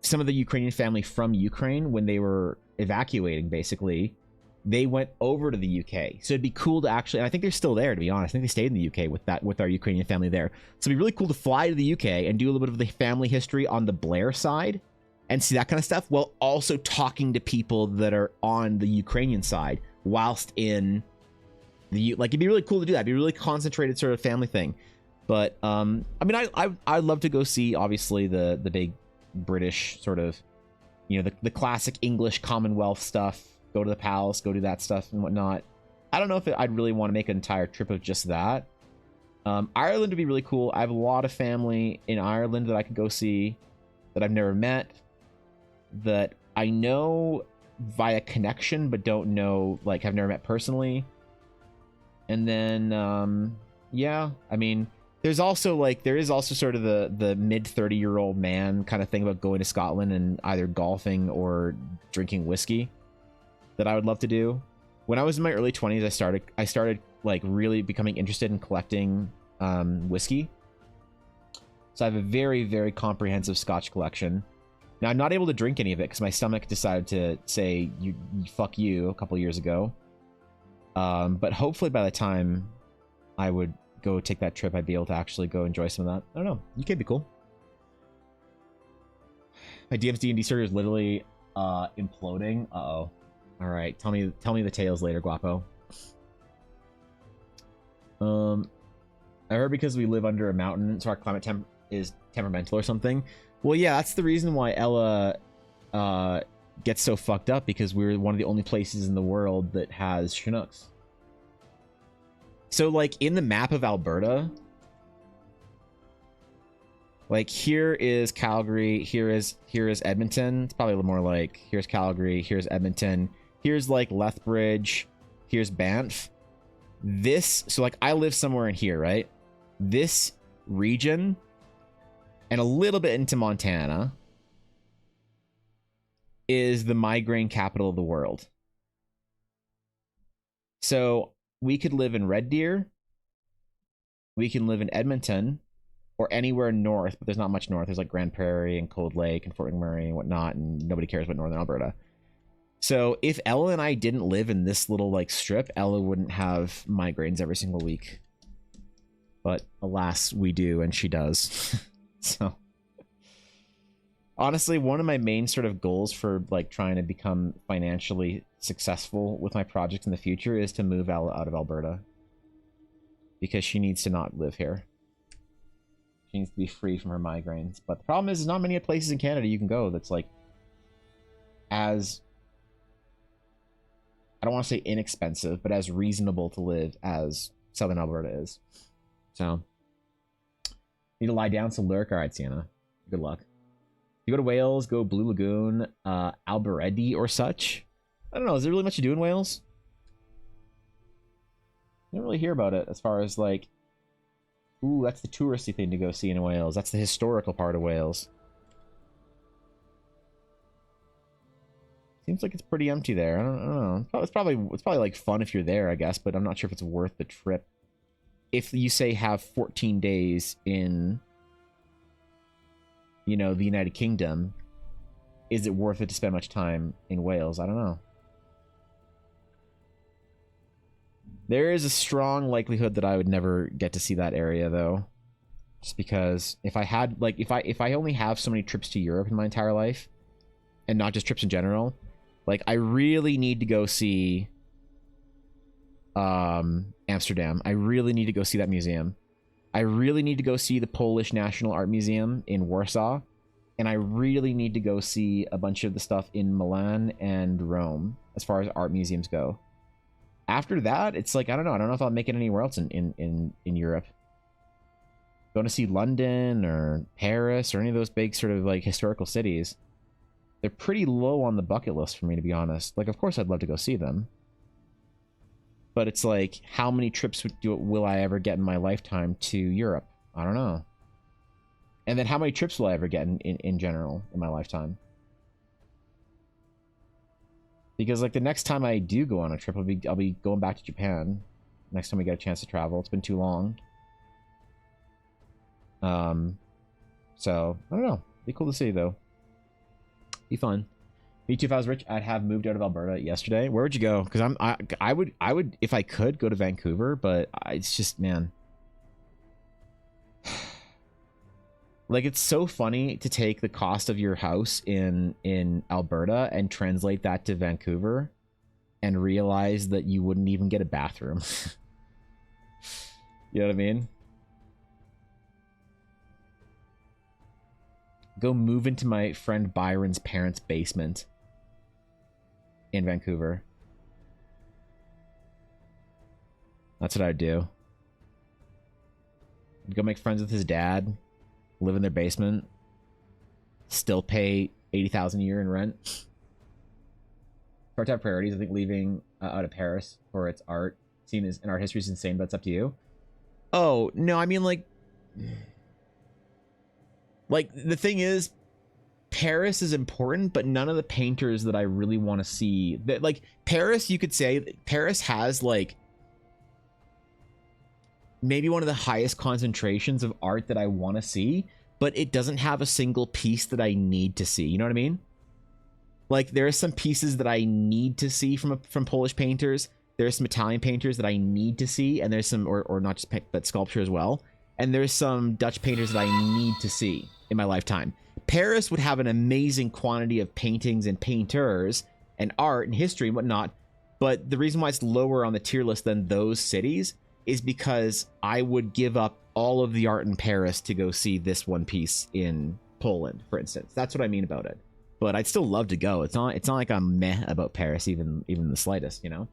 some of the Ukrainian family from Ukraine, when they were evacuating, basically, they went over to the UK. So it'd be cool to actually, and I think they're still there, to be honest. I think they stayed in the UK with our Ukrainian family there. So it'd be really cool to fly to the UK and do a little bit of the family history on the Blair side and see that kind of stuff, while also talking to people that are on the Ukrainian side whilst in the, like, it'd be really cool to do that. It'd be a really concentrated sort of family thing. But I mean, I'd love to go see, obviously, the big British sort of, you know, the classic English Commonwealth stuff. Go to the palace, go do that stuff and whatnot. I don't know if I'd really want to make an entire trip of just that. Ireland would be really cool. I have a lot of family in Ireland that I could go see that I've never met, that I know via connection but don't know, like, have never met personally. And then yeah, I mean, there's also like there is also sort of the mid 30-year-old man kind of thing about going to Scotland and either golfing or drinking whiskey that I would love to do. When I was in my early 20s, I started like really becoming interested in collecting whiskey. So I have a very, very comprehensive Scotch collection. Now I'm not able to drink any of it because my stomach decided to say you fuck you a couple years ago. But hopefully by the time I would go take that trip, I'd be able to actually go enjoy some of that. I don't know. UK would be cool. My DM's D&D server is literally imploding. Uh-oh. All right, tell me the tales later, Guapo. I heard because we live under a mountain, so our climate is temperamental or something. Well, yeah, that's the reason why Ella gets so fucked up, because we're one of the only places in the world that has Chinooks. So, like, in the map of Alberta, like, here is Calgary, here is Edmonton. It's probably a little more like, here's Calgary, here's Edmonton, here's, like, Lethbridge, here's Banff. This, so, like, I live somewhere in here, right? This region, and a little bit into Montana, is the migraine capital of the world. So we could live in Red Deer, we can live in Edmonton, or anywhere north, but there's not much north. There's like Grand Prairie and Cold Lake and Fort McMurray and whatnot, and nobody cares about Northern Alberta. So if Ella and I didn't live in this little like strip, Ella wouldn't have migraines every single week. But alas, we do, and she does. So honestly, one of my main sort of goals for like trying to become financially successful with my projects in the future is to move Ella out of Alberta, because she needs to not live here. She needs to be free from her migraines. But the problem is, there's not many places in Canada you can go that's like as, I don't want to say inexpensive, but as reasonable to live as Southern Alberta is. So need to lie down to lurk. All right, Sienna, good luck. You go to Wales, go Blue Lagoon, Alberedi or such. I don't know, is there really much to do in Wales? I don't really hear about it as far as like, ooh, that's the touristy thing to go see in Wales. That's the historical part of Wales. Seems like it's pretty empty there. I don't know. It's probably like fun if you're there, I guess, but I'm not sure if it's worth the trip. If you say have 14 days in, you know, the United Kingdom, is it worth it to spend much time in Wales? I don't know. There is a strong likelihood that I would never get to see that area, though. Just because if I had, like, if I only have so many trips to Europe in my entire life, and not just trips in general, like, I really need to go see Amsterdam. I really need to go see that museum. I really need to go see the Polish National Art Museum in Warsaw. And I really need to go see a bunch of the stuff in Milan and Rome, as far as art museums go. After that, it's like, I don't know if I'll make it anywhere else in Europe. Going to see London or Paris or any of those big sort of like historical cities, they're pretty low on the bucket list for me, to be honest. Like, of course I'd love to go see them, but it's like, how many trips will I ever get in my lifetime to Europe? I don't know. And then how many trips will I ever get in general in my lifetime? Because like the next time I do go on a trip, I'll be going back to Japan. Next time we get a chance to travel. It's been too long. So I don't know. Be cool to see though. Be fun. Me too. If I was rich, I'd have moved out of Alberta yesterday. Where would you go? Because I would if I could go to Vancouver, but it's just, man. Like, it's so funny to take the cost of your house in Alberta and translate that to Vancouver and realize that you wouldn't even get a bathroom. You know what I mean? Go move into my friend Byron's parents' basement in Vancouver. That's what I'd do. I'd go make friends with his dad. Live in their basement, still pay $80,000 a year in rent. Hard to have priorities. I think leaving out of Paris for its art scene is, and art history is insane, but it's up to you. Oh no, I mean, like, like, the thing is, Paris is important, but none of the painters that I really want to see, that, like, Paris, you could say Paris has like maybe one of the highest concentrations of art that I want to see, but it doesn't have a single piece that I need to see. You know what I mean? Like, there are some pieces that I need to see from Polish painters. There's some Italian painters that I need to see, and there's some, or not just but sculpture as well. And there's some Dutch painters that I need to see in my lifetime. Paris would have an amazing quantity of paintings and painters and art and history and whatnot, but the reason why it's lower on the tier list than those cities is because I would give up all of the art in Paris to go see this one piece in Poland, for instance. That's what I mean about it. But I'd still love to go. It's not like I'm meh about Paris, even the slightest, you know?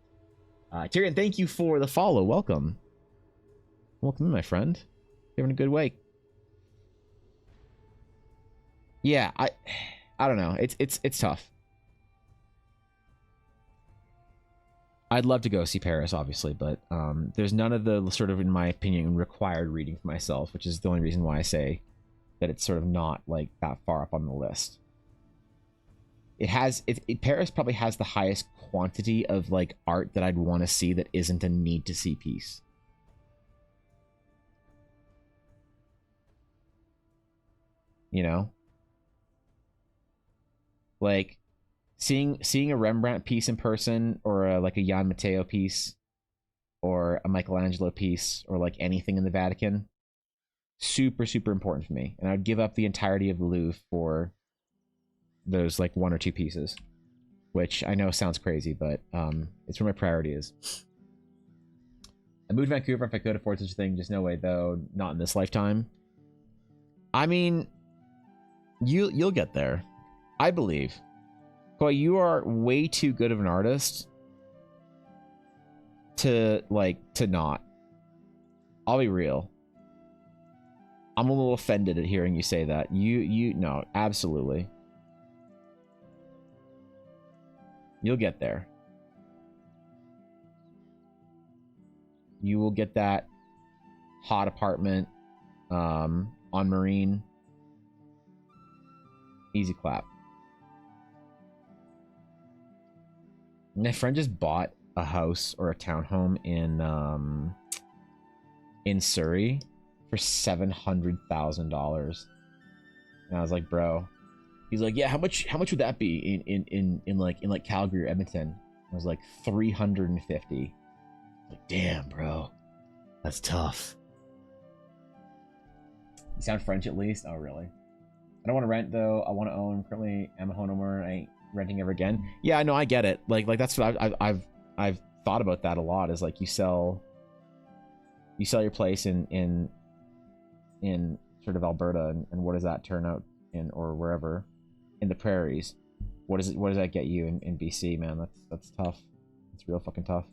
Tyrion, thank you for the follow. Welcome. Welcome, my friend. You're having a good week. Yeah, I don't know. It's tough. I'd love to go see Paris, obviously, but there's none of the sort of, in my opinion, required reading for myself, which is the only reason why I say that it's sort of not like that far up on the list. Paris probably has the highest quantity of like art that I'd want to see that isn't a need to see piece. You know? Like seeing a Rembrandt piece in person, or like a Jan Matteo piece, or a Michelangelo piece, or like anything in the Vatican, super important for me. And I'd give up the entirety of the Louvre for those like one or two pieces, which I know sounds crazy, but it's where my priority is. I moved to Vancouver if I could afford such a thing. Just no way, though. Not in this lifetime. I mean, you'll get there. I believe. Boy, you are way too good of an artist to not. I'll be real. I'm a little offended at hearing you say that. No, absolutely. You'll get there. You will get that hot apartment on Marine. Easy clap. My friend just bought a house or a townhome in Surrey for $700,000, and I was like, bro. He's like, yeah, how much would that be in like Calgary or Edmonton? I was like, 350. Like, damn, bro, that's tough. You sound French at least. Oh, really? I don't want to rent though. I want to own. Currently, I'm a homeowner. I ain't renting ever again. Yeah, I know. I get it. Like that's what I've thought about that a lot. Is like you sell your place in sort of Alberta, and what does that turn out in, or wherever in the prairies? What does that get you in BC, man? That's tough. It's real fucking tough.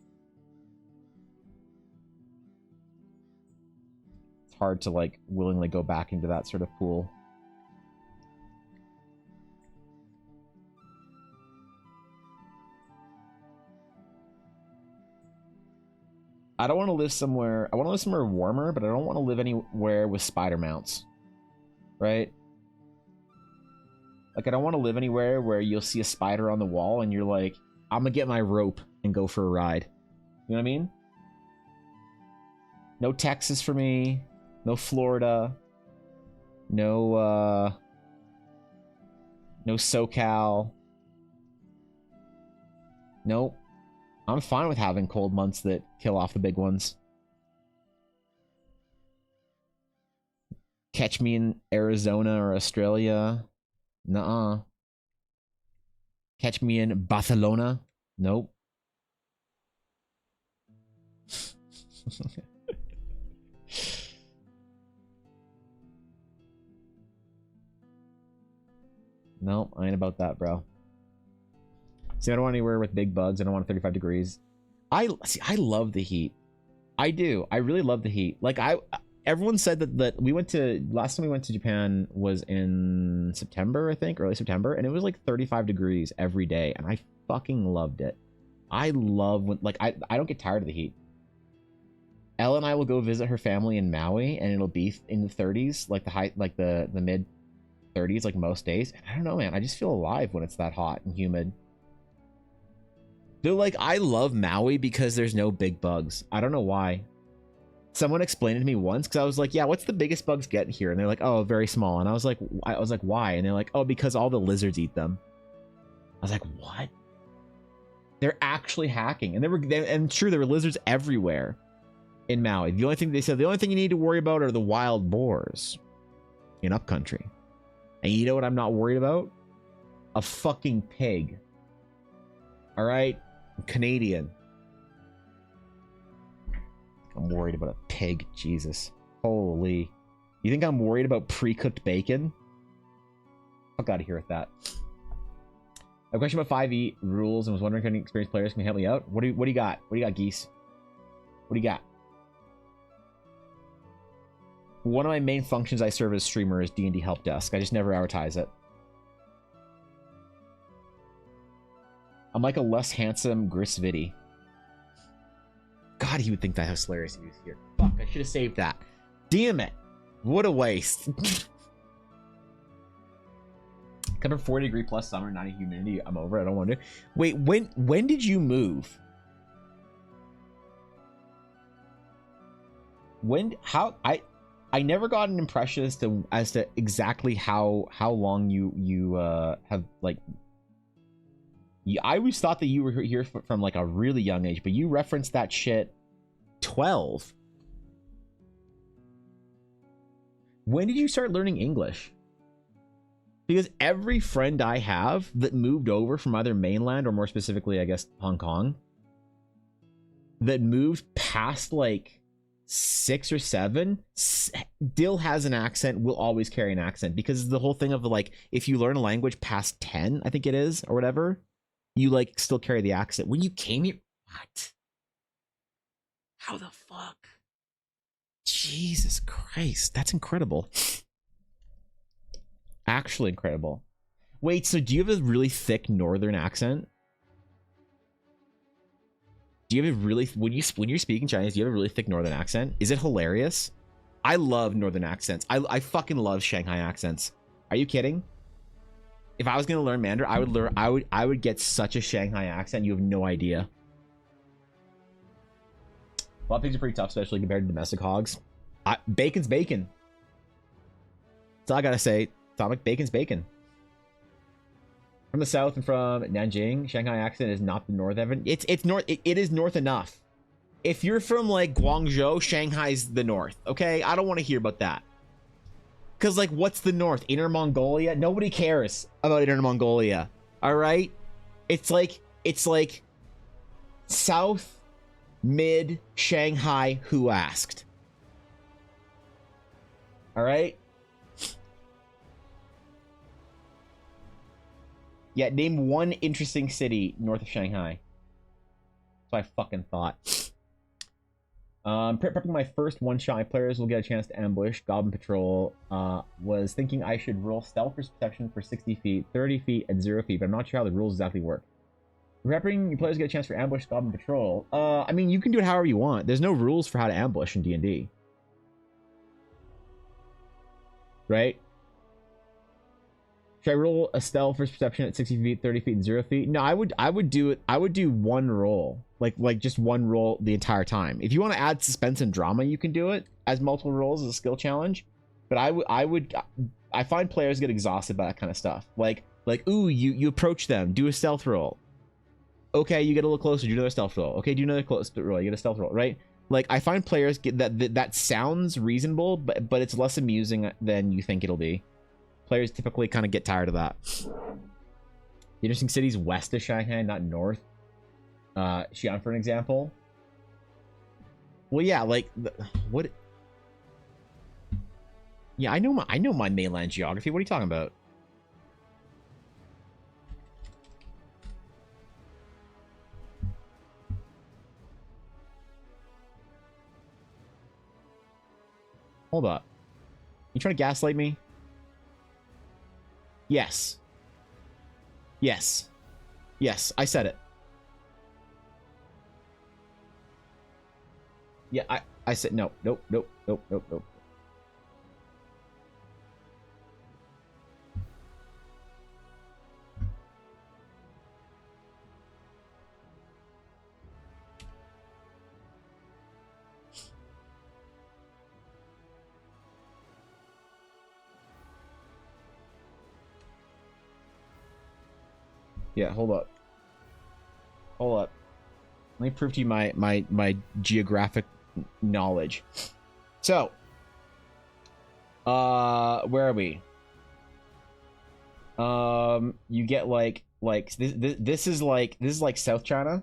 It's hard to like willingly go back into that sort of pool. I don't want to live somewhere. I want to live somewhere warmer, but I don't want to live anywhere with spider mounts. Right? Like, I don't want to live anywhere where you'll see a spider on the wall and you're like, I'm gonna get my rope and go for a ride. You know what I mean? No Texas for me. No Florida. No SoCal. Nope. I'm fine with having cold months that kill off the big ones. Catch me in Arizona or Australia. Nuh-uh. Catch me in Barcelona. Nope. Nope, I ain't about that, bro. See, I don't want anywhere with big bugs. I don't want 35 degrees. I love the heat. I do. I really love the heat. Like, everyone said that we went to, last time we went to Japan was in September, I think, early September, and it was like 35 degrees every day, and I fucking loved it. I love when, like, I don't get tired of the heat. Ella and I will go visit her family in Maui, and it'll be in the 30s, like the mid 30s, like most days. And I don't know, man. I just feel alive when it's that hot and humid. They're like, I love Maui because there's no big bugs. I don't know why. Someone explained it to me once because I was like, yeah, what's the biggest bugs get here? And they're like, oh, very small. And I was like, why? And they're like, oh, because all the lizards eat them. I was like, what? They're actually hacking. And and sure, there were lizards everywhere in Maui. The only thing they said, the only thing you need to worry about are the wild boars in upcountry. And you know what I'm not worried about? A fucking pig. All right? I'm Canadian. I'm worried about a pig. Jesus. Holy. You think I'm worried about pre-cooked bacon? Fuck out of here with that. I have a question about 5e rules and was wondering if any experienced players can help me out. What do you got? What do you got, Geese? What do you got? One of my main functions I serve as streamer is D&D help desk. I just never advertise it. I'm like a less handsome Grisvidi. God, he would think that was hilarious if he was here. Fuck, I should have saved that. Damn it. What a waste. Coming 40-degree plus summer, 90 humidity. I'm over. I don't want to. Wait, when did you move? How I never got an impression as to exactly how long you have like. I always thought that you were here from like a really young age, but you referenced that shit 12. When did you start learning English? Because every friend I have that moved over from either mainland or more specifically, I guess, Hong Kong, that moved past like 6 or 7, still has an accent, will always carry an accent. Because the whole thing of like, if you learn a language past 10, I think it is, or whatever, you like still carry the accent. When you came here, what? How the fuck? Jesus Christ, that's incredible. Actually incredible. Wait, so do you have a really thick northern accent? Do you have a really when you're speaking Chinese, do you have a really thick northern accent? Is it hilarious? I love northern accents. I fucking love Shanghai accents. Are you kidding? If I was gonna learn Mandarin, I would get such a Shanghai accent. You have no idea. A lot of pigs are pretty tough, especially compared to domestic hogs. Bacon's bacon. That's all I gotta say. Atomic bacon's bacon. From the south and from Nanjing, Shanghai accent is not the north evan. It's north. It is north enough. If you're from like Guangzhou, Shanghai's the north. Okay, I don't want to hear about that. Cause like, what's the north? Inner Mongolia? Nobody cares about Inner Mongolia. All right, it's like south, mid Shanghai. Who asked? All right. Yeah, name one interesting city north of Shanghai. That's what I fucking thought. Prepping my first one-shot. My players will get a chance to ambush. Goblin Patrol. Was thinking I should roll stealth perception for 60 feet, 30 feet, and 0 feet, but I'm not sure how the rules exactly work. Prepping your players get a chance for ambush. Goblin Patrol. I mean, you can do it however you want. There's no rules for how to ambush in D&D. Right? Should I roll a stealth first perception at 60 feet, 30 feet, and 0 feet? No, I would do it. I would do one roll, like just one roll the entire time. If you want to add suspense and drama, you can do it as multiple rolls as a skill challenge. But I find players get exhausted by that kind of stuff. Like ooh, you approach them, do a stealth roll. Okay, you get a little closer, do another stealth roll. Okay, do another close roll, you get a stealth roll, right? Like I find players get that sounds reasonable, but it's less amusing than you think it'll be. Players typically kind of get tired of that. The interesting cities west of Shanghai, not north. Xi'an, for an example. Well, yeah, like what? Yeah, I know my mainland geography. What are you talking about? Hold up. You trying to gaslight me? Yes. Yes. Yes, I said it. Yeah, I said no. Nope. Nope. Nope. Nope. Nope. Yeah, hold up. Hold up. Let me prove to you my geographic knowledge. So, where are we? You get like this is like South China.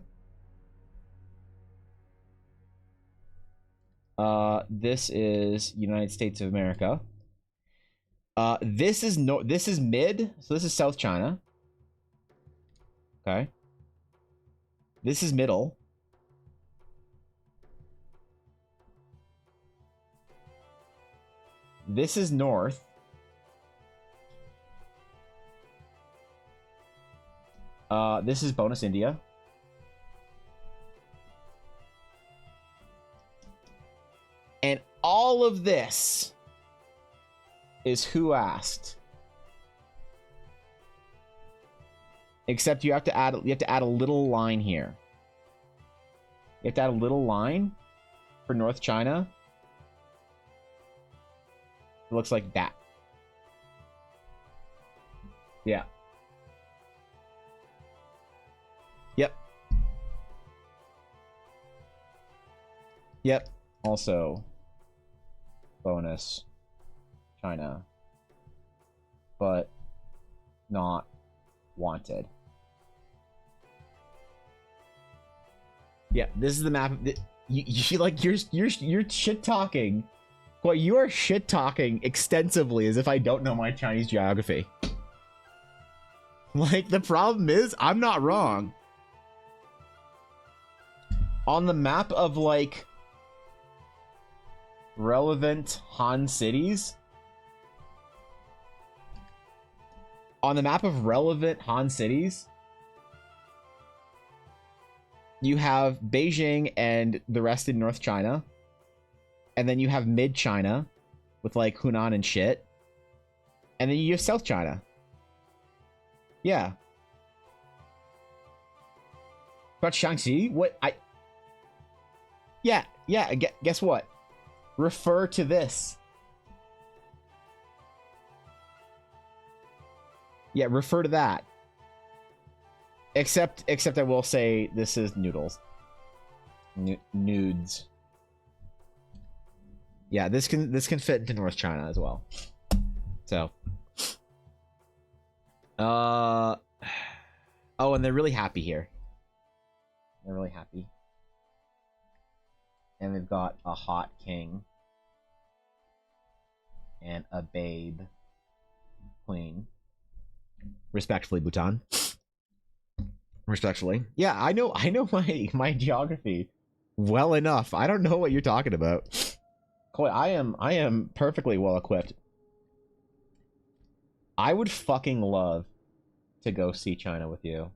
This is United States of America. This is mid, so this is South China. Okay. This is middle. This is north. This is bonus India. And all of this is who asked. Except you have to add a little line here. You have to add a little line for North China. It looks like that. Yeah. Yep. Yep. Also, bonus China, but not wanted. Yeah, this is the map. You like you're shit talking. Well, you are shit talking extensively as if I don't know my Chinese geography. Like, the problem is I'm not wrong. On the map of like relevant Han cities. On the map of relevant Han cities, you have Beijing and the rest in North China. And then you have mid China with like Hunan and shit. And then you have South China. Yeah. But Shaanxi? What? Yeah. Guess what? Refer to this. Yeah, refer to that. Except I will say this is noodles. Nudes. Yeah, this can fit into North China as well. So, oh, and they're really happy here. They're really happy, and they've got a hot king and a babe queen. Respectfully, Bhutan. Respectfully, yeah, I know my geography well enough. I don't know what you're talking about. Koi, I am perfectly well equipped. I would fucking love to go see China with you.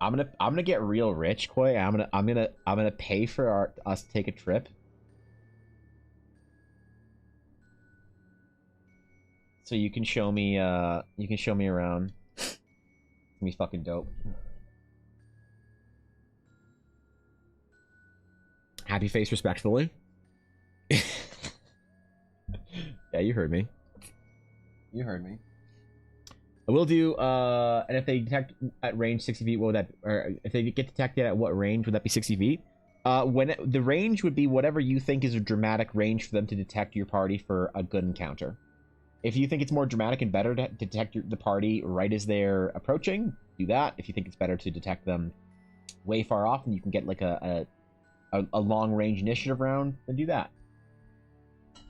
I'm gonna get real rich, Koi. I'm gonna pay for us to take a trip. So you can show me around. It's gonna be fucking dope. Happy face respectfully. Yeah, you heard me. You heard me. I will do, and if they detect at range 60 feet, what would that, or if they get detected at what range, would that be 60 feet? The range would be whatever you think is a dramatic range for them to detect your party for a good encounter. If you think it's more dramatic and better to detect the party right as they're approaching, do that. If you think it's better to detect them way far off and you can get like a long range initiative round, then do that.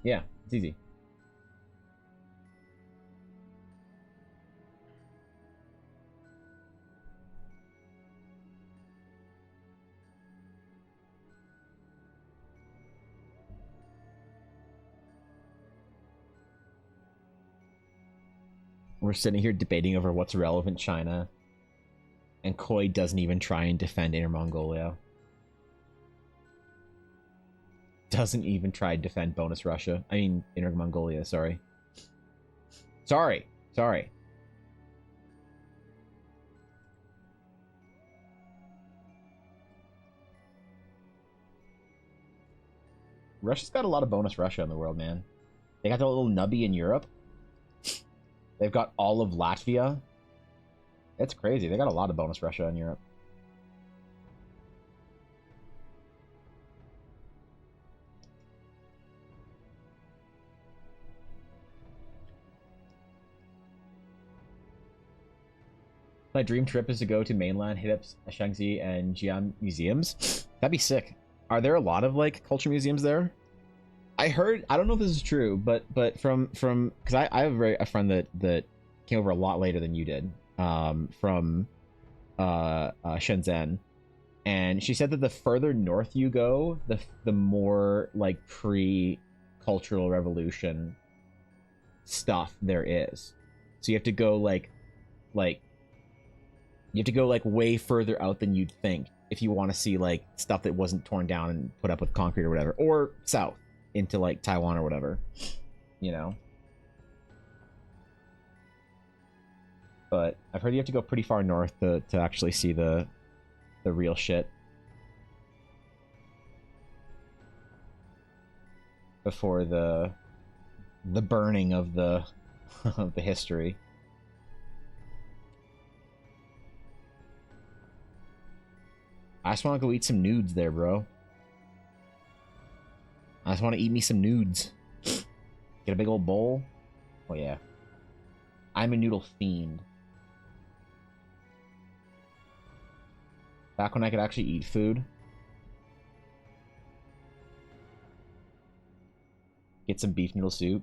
Yeah, it's easy. We're sitting here debating over what's relevant China, and Koi doesn't even try and defend Inner Mongolia. doesn't even try to defend bonus Russia. I mean, Inner Mongolia, sorry. Sorry. Russia's got a lot of bonus Russia in the world, man. They got their little nubby in Europe. They've got all of Latvia. It's crazy. They got a lot of bonus Russia in Europe. My dream trip is to go to mainland, hit up Shaanxi and Jian museums. That'd be sick. Are there a lot of like culture museums there? I heard, I don't know if this is true, but from because I have a friend that came over a lot later than you did, from Shenzhen, and she said that the further north you go, the more like pre-cultural revolution stuff there is. So you have to go like way further out than you'd think if you want to see like stuff that wasn't torn down and put up with concrete or whatever, or south into like Taiwan or whatever, you know. But I've heard you have to go pretty far north to actually see the real shit before the burning of the of the history. I just want to go eat some nudes there, bro. I just want to eat me some nudes. Get a big old bowl. Oh, yeah. I'm a noodle fiend. Back when I could actually eat food. Get some beef noodle soup.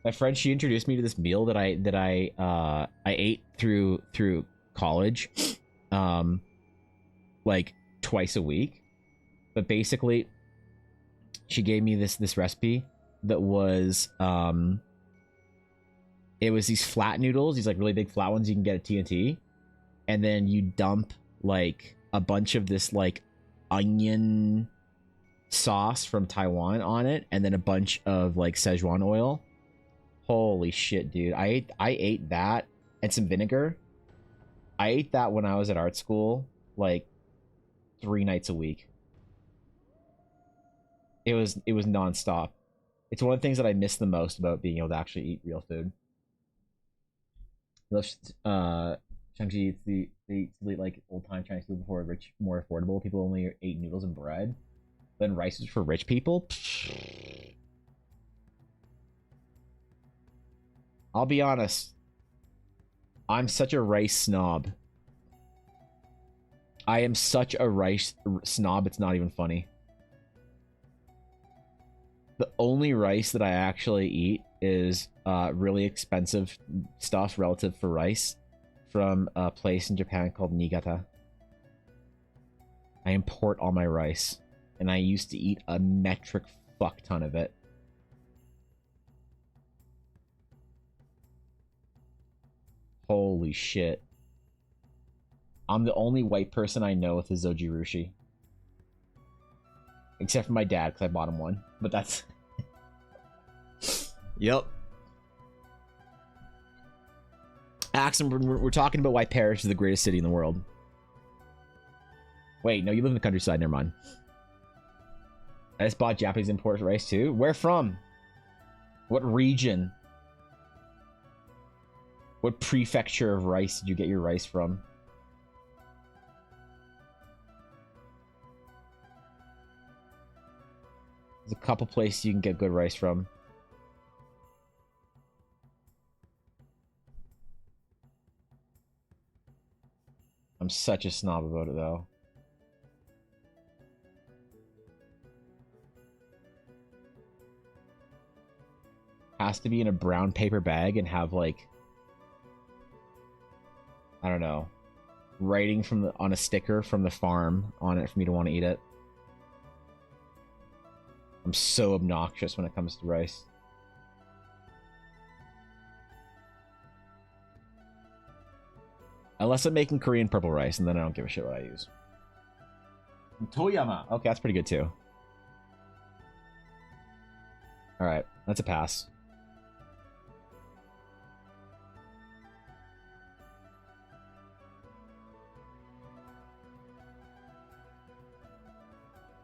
My friend, she introduced me to this meal that I ate through college, like twice a week. But basically, she gave me this recipe that was it was these flat noodles, these like really big flat ones you can get at TNT, and then you dump like a bunch of this like onion sauce from Taiwan on it, and then a bunch of like Szechuan oil. Holy shit, dude. I ate that and some vinegar. I ate that when I was at art school, like 3 nights a week. It was nonstop. It's one of the things that I miss the most about being able to actually eat real food. Shang-Chi, they like old time Chinese food before rich, more affordable. People only ate noodles and bread. Then rice is for rich people. I'll be honest. I'm such a rice snob. I am such a rice snob, it's not even funny. The only rice that I actually eat is really expensive stuff relative for rice from a place in Japan called Niigata. I import all my rice, and I used to eat a metric fuck ton of it. Holy shit. I'm the only white person I know with a Zojirushi. Except for my dad, because I bought him one. But that's... Yep. Axon, we're talking about why Paris is the greatest city in the world. Wait, no, you live in the countryside, never mind. I just bought Japanese imported rice too? Where from? What region? What prefecture of rice did you get your rice from? There's a couple places you can get good rice from. I'm such a snob about it, though. Has to be in a brown paper bag and have, like... I don't know. Writing from on a sticker from the farm on it for me to want to eat it. I'm so obnoxious when it comes to rice. Unless I'm making Korean purple rice, and then I don't give a shit what I use. Toyama. Okay, that's pretty good too. All right, that's a pass.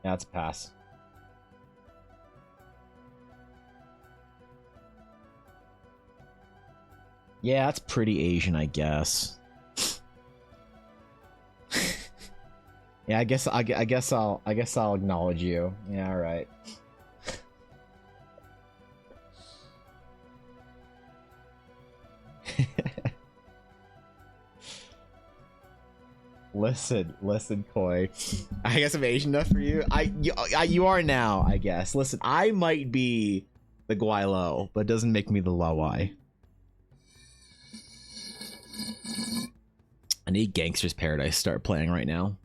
Yeah, that's a pass. Yeah, that's pretty Asian, I guess. Yeah, I guess I'll acknowledge you. Yeah, all right. Listen, Koi. I guess I'm Asian enough for you. You are now, I guess. Listen, I might be the Guaylo, but it doesn't make me the Lawai. I need Gangster's Paradise to start playing right now.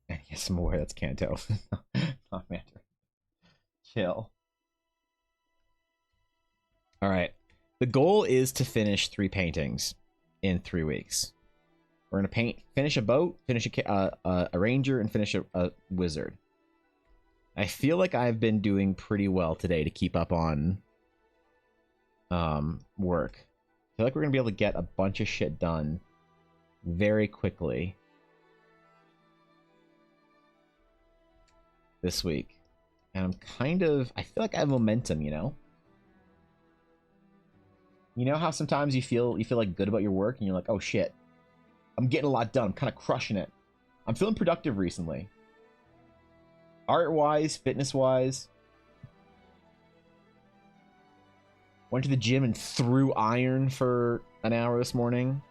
And get some more. That's Kanto. Oh, man. Chill. All right. The goal is to finish 3 paintings in 3 weeks. We're gonna finish a boat, finish a ranger, and finish a wizard. I feel like I've been doing pretty well today to keep up on work. I feel like we're gonna be able to get a bunch of shit done very quickly this week. And I feel like I have momentum, you know? You know how sometimes you feel like good about your work and you're like, oh shit, I'm getting a lot done. I'm kind of crushing it. I'm feeling productive recently. Art-wise, fitness-wise. Went to the gym and threw iron for an hour this morning.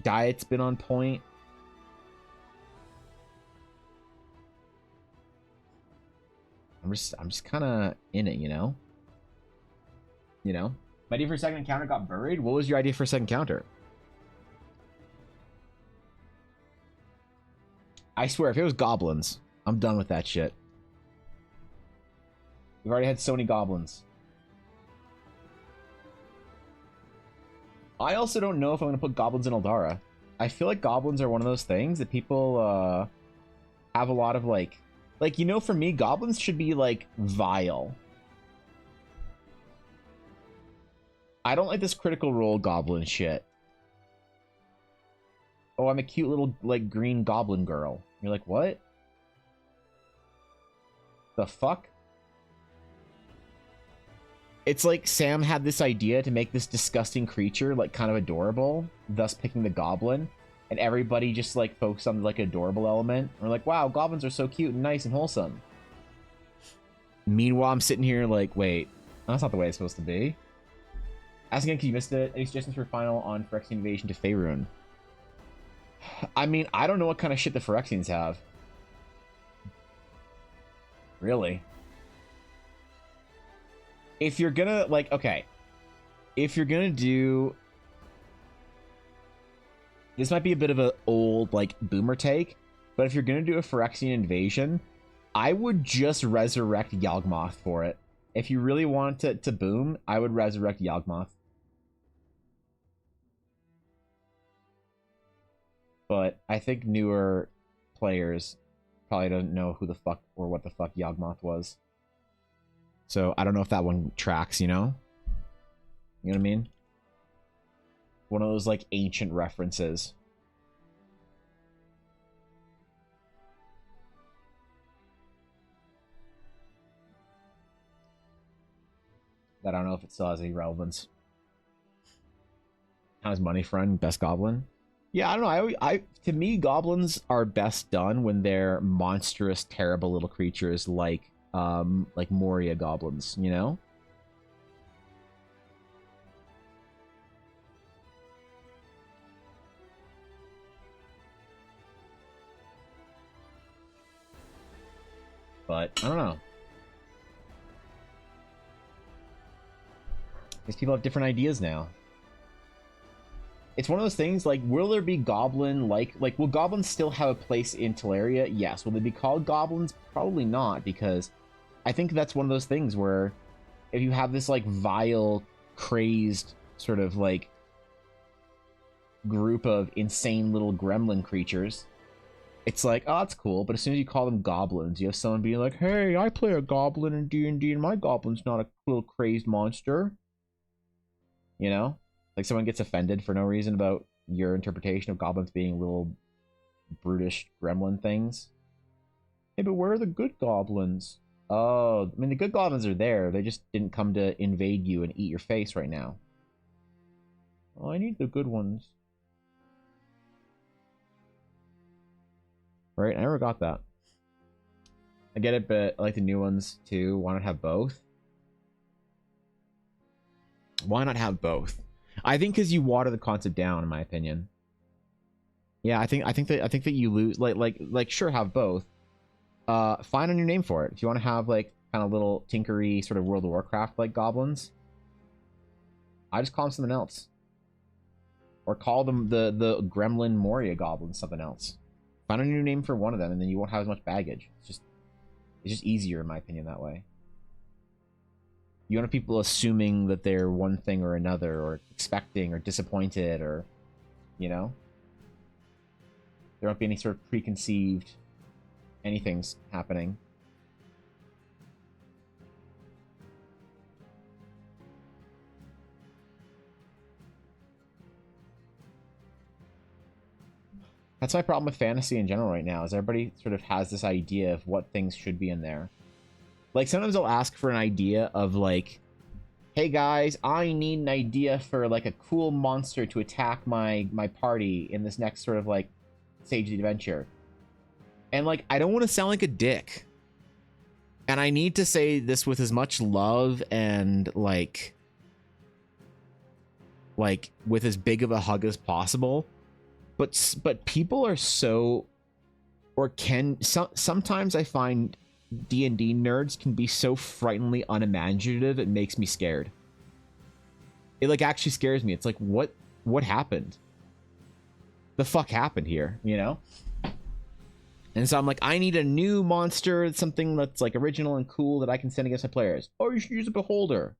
Diet's been on point. I'm just kind of in it, you know? You know? My idea for a second encounter got buried? What was your idea for a second counter? I swear, if it was goblins, I'm done with that shit. We've already had so many goblins. I also don't know if I'm going to put goblins in Eldara. I feel like goblins are one of those things that people have a lot of, like, you know, for me, goblins should be, like, vile. I don't like this critical role goblin shit. Oh, I'm a cute little, like, green goblin girl. You're like, what? The fuck? It's like Sam had this idea to make this disgusting creature, like, kind of adorable, thus picking the goblin, and everybody just, like, focused on, like, adorable element. We're like, wow, goblins are so cute and nice and wholesome. Meanwhile, I'm sitting here like, wait, that's not the way it's supposed to be. Ask again, because you missed it. Any suggestions for final on Phyrexian invasion to Faerun? I mean, I don't know what kind of shit the Phyrexians have. Really? If you're gonna, like, okay. If you're gonna do... This might be a bit of an old, like, boomer take, but if you're gonna do a Phyrexian invasion, I would just resurrect Yawgmoth for it. If you really want it to boom, I would resurrect Yawgmoth. But I think newer players probably don't know who the fuck or what the fuck Yawgmoth was. So I don't know if that one tracks, you know? You know what I mean? One of those, like, ancient references. That I don't know if it still has any relevance. How's Money Friend? Best Goblin? Yeah, I don't know. To me, goblins are best done when they're monstrous, terrible little creatures like Moria goblins, you know? But I don't know. These people have different ideas now. It's one of those things, like, will there be goblin, like, will goblins still have a place in Teleria? Yes. Will they be called goblins? Probably not, because I think that's one of those things where if you have this like vile, crazed sort of like group of insane little gremlin creatures, it's like, oh, it's cool. But as soon as you call them goblins, you have someone being like, hey, I play a goblin in D&D, and my goblin's not a little crazed monster. You know? Like someone gets offended for no reason about your interpretation of goblins being little brutish gremlin things. Hey, but where are the good goblins? Oh, I mean, the good goblins are there. They just didn't come to invade you and eat your face right now. Oh, I need the good ones. Right? I never got that. I get it, but I like the new ones too. Why not have both? Why not have both? I think because you water the concept down, in my opinion. Yeah, I think that you lose. Like sure, have both. Find a new name for it. If you want to have like kind of little tinkery sort of World of Warcraft like goblins, I just call them something else. Or call them the Gremlin Moria goblins something else. Find a new name for one of them, and then you won't have as much baggage. It's just easier, in my opinion, that way. You don't have people assuming that they're one thing or another, or expecting, or disappointed, or, you know? There won't be any sort of preconceived anything's happening. That's my problem with fantasy in general right now, is everybody sort of has this idea of what things should be in there. Like, sometimes I'll ask for an idea of, like, hey guys, I need an idea for, like, a cool monster to attack my party in this next sort of, like, stage of the adventure. And, like, I don't want to sound like a dick. And I need to say this with as much love and, like with as big of a hug as possible. But people are so, or can, sometimes I find D&D nerds can be so frighteningly unimaginative, it makes me scared. It, like, actually scares me. It's like, what happened? The fuck happened here, you know? And so I'm like, I need a new monster, something that's, like, original and cool that I can send against my players. Oh, you should use a beholder.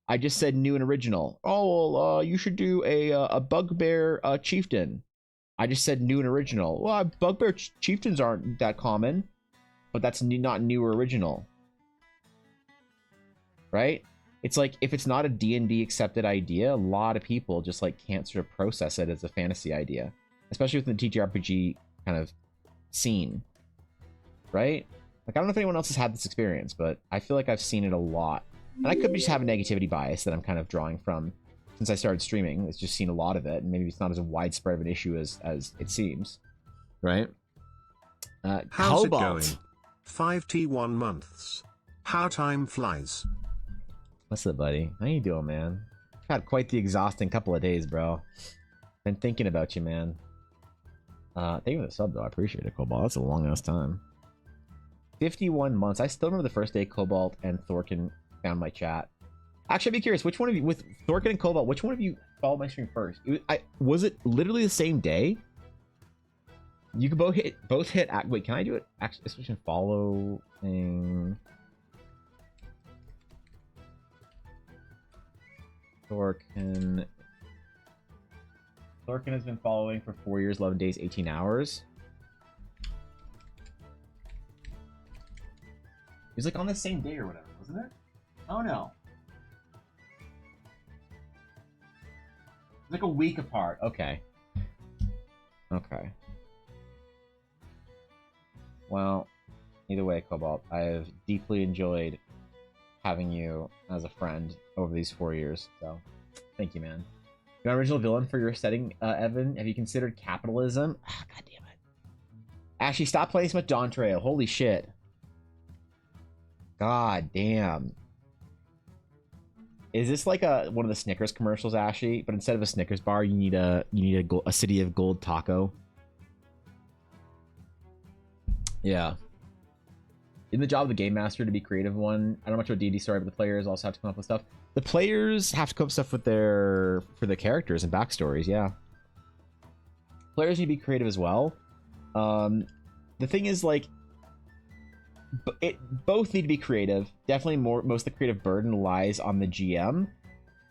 I just said new and original. Oh, well, you should do a bugbear chieftain. I just said new and original. Well, bugbear chieftains aren't that common, but that's not new or original, right? It's like, if it's not a D&D accepted idea, a lot of people just like can't sort of process it as a fantasy idea, especially within the TTRPG kind of scene, right? Like, I don't know if anyone else has had this experience, but I feel like I've seen it a lot, and I could just have a negativity bias that I'm kind of drawing from. Since I started streaming, it's just seen a lot of it, and maybe it's not as widespread of an issue as it seems, right? How's Cobalt. it going? 5T1 months. How time flies. What's up, buddy? How you doing, man? Had quite the exhausting couple of days, bro. Been thinking about you, man. Thank you for the sub, though. I appreciate it, Cobalt. That's a long-ass time. 51 months. I still remember the first day Cobalt and Thorkin found my chat. Actually, I'd be curious, which one of you, with Thorkin and Cobalt, which one of you followed my stream first? Was it literally the same day? You could both hit, wait, can I do it? Actually, switch following. Thorkin has been following for 4 years, 11 days, 18 hours. It was like on the same day or whatever, wasn't it? Oh no. Like a week apart. Okay. Okay. Well, either way, Cobalt, I have deeply enjoyed having you as a friend over these 4 years. So, thank you, man. Your original villain for your setting, Evan. Have you considered capitalism? Ah, God damn it. Actually, stop playing so much Dawn Trail. Holy shit. God damn. Is this like one of the Snickers commercials, Ashley? But instead of a Snickers bar, you need a City of Gold taco. Yeah. In the job of the game master to be creative one. I don't know much about D&D story, but the players also have to come up with stuff. The players have to come up with stuff with for the characters and backstories. Yeah. Players need to be creative as well. The thing is, like, both need to be creative. Definitely most of the creative burden lies on the GM.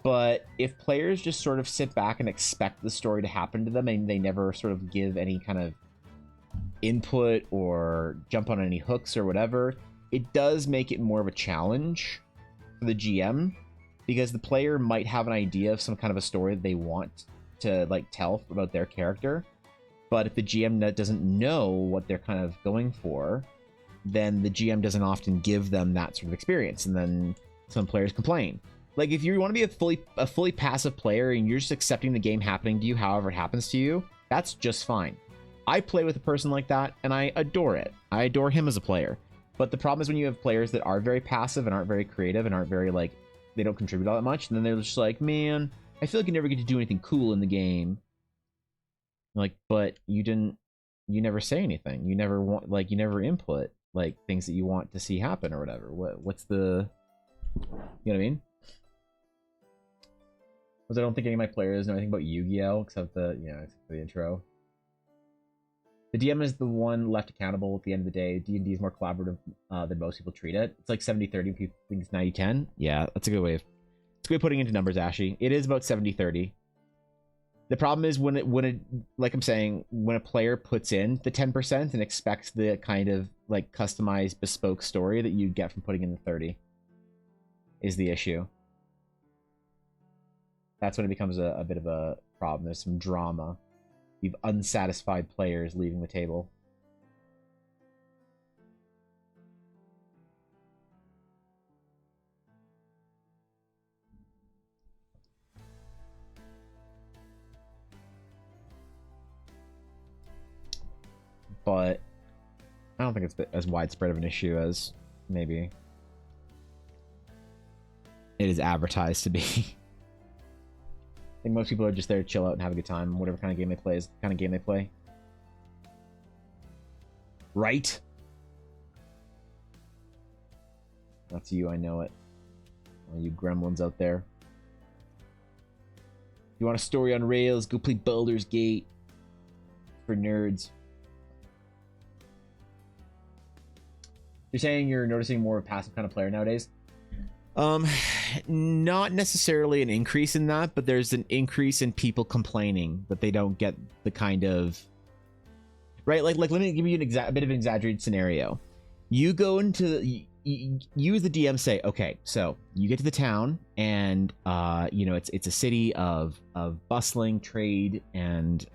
But if players just sort of sit back and expect the story to happen to them and they never sort of give any kind of input or jump on any hooks or whatever, it does make it more of a challenge for the GM, because the player might have an idea of some kind of a story that they want to like tell about their character. But if the GM doesn't know what they're kind of going for, then the GM doesn't often give them that sort of experience, and then some players complain. Like, if you want to be a fully passive player and you're just accepting the game happening to you however it happens to you, that's just fine. I play with a person like that, and I adore it. I adore him as a player. But the problem is when you have players that are very passive and aren't very creative and aren't very, like, they don't contribute all that much, and then they're just like, man, I feel like you never get to do anything cool in the game. Like, but you never say anything. You never want, like, you never input, like, things that you want to see happen or whatever. What's the, you know what I mean? Because I don't think any of my players know anything about Yu-Gi-Oh! Except the intro. The DM is the one left accountable at the end of the day. D&D is more collaborative than most people treat it. It's like 70-30, people think it's 90-10. Yeah, that's a good way of putting it into numbers, Ashy. It is about 70-30. The problem is when it, like I'm saying, when a player puts in the 10% and expects the kind of like customized bespoke story that you get from putting in the 30 is the issue. That's when it becomes a bit of a problem. There's some drama. You've unsatisfied players leaving the table. But I don't think it's as widespread of an issue as maybe it is advertised to be. I think most people are just there to chill out and have a good time. Whatever kind of game they play is the kind of game they play. Right? That's you, I know it. All you gremlins out there. If you want a story on rails, go play Baldur's Gate. For nerds. You're saying you're noticing more of a passive kind of player nowadays? Not necessarily an increase in that, but there's an increase in people complaining that they don't get the kind of, right? Like let me give you a bit of an exaggerated scenario. You go into you as the DM say, okay, so you get to the town, and it's a city of bustling trade and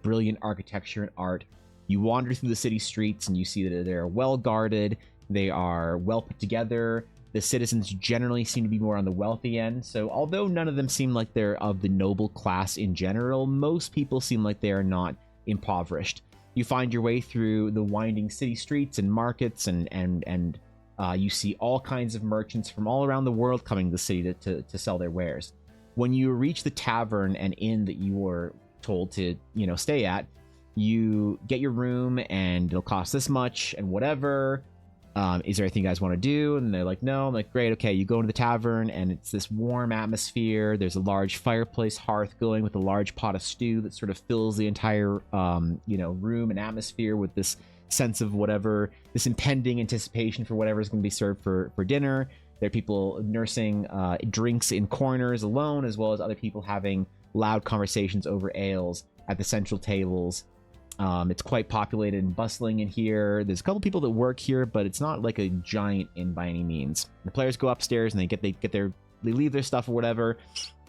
brilliant architecture and art. You wander through the city streets and you see that they're well guarded, they are well put together. The citizens generally seem to be more on the wealthy end. So although none of them seem like they're of the noble class in general, most people seem like they are not impoverished. You find your way through the winding city streets and markets, and you see all kinds of merchants from all around the world coming to the city to sell their wares. When you reach the tavern and inn that you were told to stay at, you get your room and it'll cost this much and whatever. Is there anything you guys want to do? And they're like, no. I'm like, great, okay. You go into the tavern and it's this warm atmosphere. There's a large fireplace hearth going with a large pot of stew that sort of fills the entire room and atmosphere with this sense of whatever, this impending anticipation for whatever is going to be served for dinner. There are people nursing drinks in corners alone, as well as other people having loud conversations over ales at the central tables. It's quite populated and bustling in here. There's a couple people that work here, but it's not like a giant inn by any means. The players go upstairs and they leave their stuff or whatever.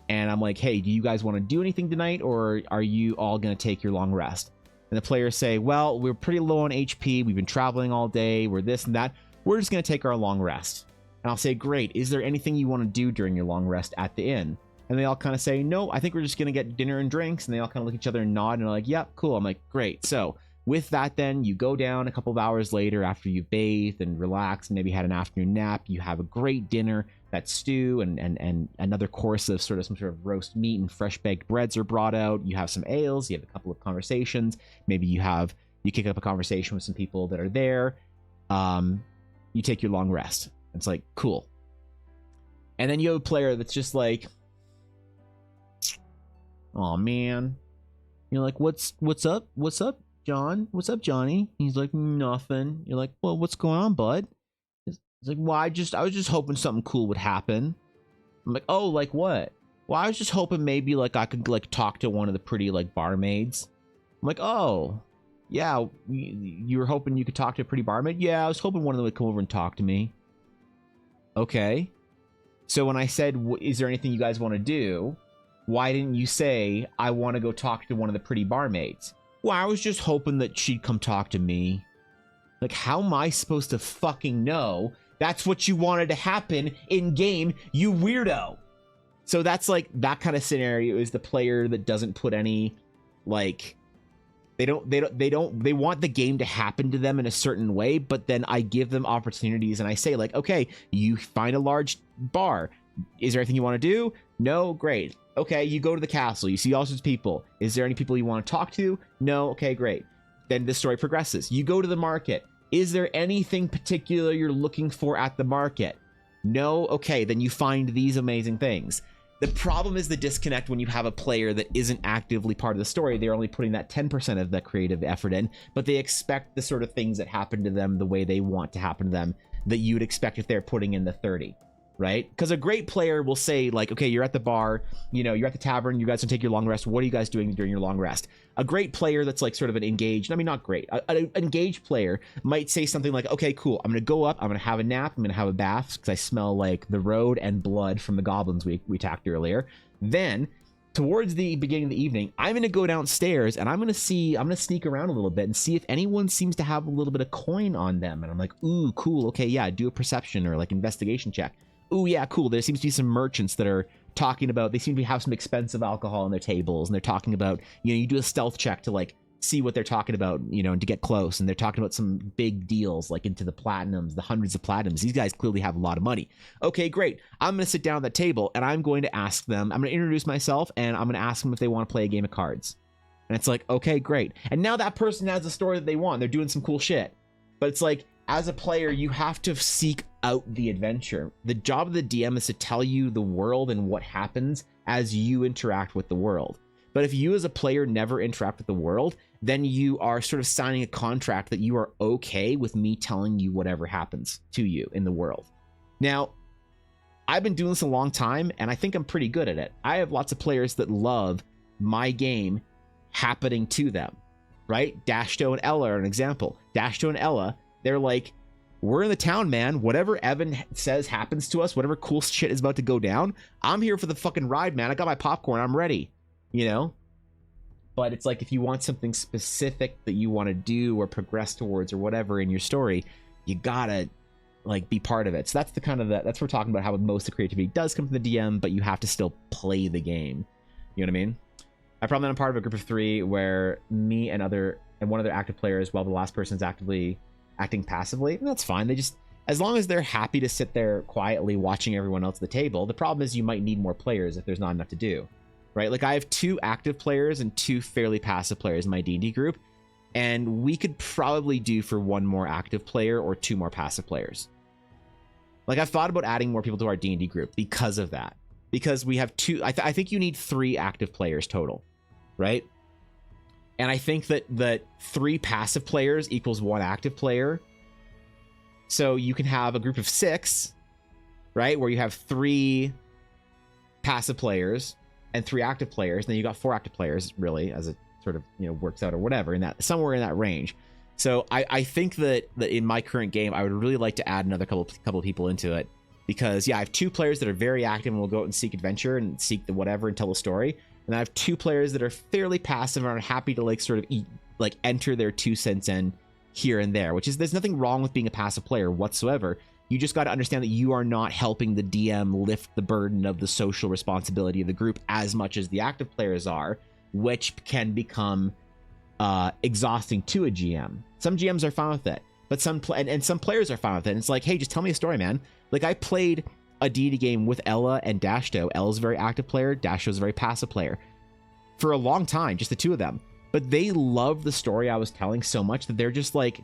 And I'm like, hey, do you guys want to do anything tonight, or are you all going to take your long rest? And the players say, well, we're pretty low on HP. We've been traveling all day. We're this and that. We're just going to take our long rest. And I'll say, great. Is there anything you want to do during your long rest at the inn? And they all kind of say, no, I think we're just going to get dinner and drinks. And they all kind of look at each other and nod and are like, yep, cool. I'm like, great. So with that, then you go down a couple of hours later after you've bathed and relaxed and maybe had an afternoon nap. You have a great dinner. That stew and another course of some sort of roast meat and fresh baked breads are brought out. You have some ales. You have a couple of conversations. Maybe you kick up a conversation with some people that are there. You take your long rest. It's like, cool. And then you have a player that's just like, oh man, you're like, what's up, John? What's up, Johnny? He's like, nothing. You're like, well, what's going on, bud? He's like, well, I was just hoping something cool would happen. I'm like, oh, like what? Well, I was just hoping maybe like I could like talk to one of the pretty like barmaids. I'm like, oh, yeah, you were hoping you could talk to a pretty barmaid? Yeah, I was hoping one of them would come over and talk to me. Okay. So when I said, is there anything you guys want to do? Why didn't you say, I want to go talk to one of the pretty barmaids? Well, I was just hoping that she'd come talk to me. Like, how am I supposed to fucking know that's what you wanted to happen in game, you weirdo? So that's like, that kind of scenario is the player that doesn't put any, like, they want the game to happen to them in a certain way, but then I give them opportunities and I say like, okay, you find a large bar. Is there anything you want to do? No? Great. Okay, you go to the castle. You see all sorts of people. Is there any people you want to talk to? No? Okay, great. Then the story progresses. You go to the market. Is there anything particular you're looking for at the market? No? Okay, then you find these amazing things. The problem is the disconnect when you have a player that isn't actively part of the story. They're only putting that 10% of the creative effort in, but they expect the sort of things that happen to them the way they want to happen to them that you would expect if they're putting in the 30, right? Because a great player will say like, okay, you're at the bar, you know, you're at the tavern, you guys can take your long rest. What are you guys doing during your long rest? A great player that's like sort of an engaged, I mean, not great, an engaged player might say something like, okay, cool, I'm going to go up, I'm going to have a nap, I'm going to have a bath because I smell like the road and blood from the goblins we attacked earlier. Then towards the beginning of the evening, I'm going to go downstairs and I'm going to sneak around a little bit and see if anyone seems to have a little bit of coin on them. And I'm like, ooh, cool. Okay, yeah, do a perception or like investigation check. Ooh, yeah, cool. There seems to be some merchants that are talking about, they seem to have some expensive alcohol on their tables and they're talking about, you know, you do a stealth check to like see what they're talking about, you know, and to get close. And they're talking about some big deals like into the platinums, the hundreds of platinums. These guys clearly have a lot of money. Okay, great. I'm going to sit down at that table and I'm going to ask them, I'm going to introduce myself and I'm going to ask them if they want to play a game of cards. And it's like, okay, great. And now that person has a story that they want. They're doing some cool shit. But it's like, as a player, you have to seek out the adventure. The job of the DM is to tell you the world and what happens as you interact with the world. But if you as a player never interact with the world, then you are sort of signing a contract that you are okay with me telling you whatever happens to you in the world. Now, I've been doing this a long time, and I think I'm pretty good at it. I have lots of players that love my game happening to them, right? Dashto and Ella are an example. Dashto and Ella, they're like, we're in the town, man. Whatever Evan says happens to us, whatever cool shit is about to go down, I'm here for the fucking ride, man. I got my popcorn. I'm ready, you know? But it's like if you want something specific that you want to do or progress towards or whatever in your story, you gotta like be part of it. So that's the kind of that's what we're talking about, how most of the creativity does come from the DM, but you have to still play the game. You know what I mean? I probably am part of a group of 3 where me and one other active players, while the last person's actively acting passively, and that's fine. They just, as long as they're happy to sit there quietly watching everyone else at the table. The problem is you might need more players if there's not enough to do, right? Like I have 2 active players and 2 fairly passive players in my D&D group, and we could probably do for 1 more active player or 2 more passive players. Like I've thought about adding more people to our D&D group because of that, because we have 2, I think you need 3 active players total, right? And I think that 3 passive players equals 1 active player. So you can have a group of 6, right? Where you have 3 passive players and 3 active players. And then you got 4 active players, really, as it sort of, you know, works out or whatever, in that somewhere in that range. So I think that in my current game, I would really like to add another couple of people into it. Because yeah, I have 2 players that are very active and will go out and seek adventure and seek the whatever and tell the story. And I have 2 players that are fairly passive and are happy to like sort of enter their 2 cents in here and there, which is, there's nothing wrong with being a passive player whatsoever. You just got to understand that you are not helping the DM lift the burden of the social responsibility of the group as much as the active players are, which can become exhausting to a GM. Some GMs are fine with it, but some players are fine with it. And it's like, hey, just tell me a story, man. Like I played a D&D game with Ella and Dashto. Ella's a very active player. Dashto's a very passive player for a long time, just the 2 of them. But they loved the story I was telling so much that they're just like,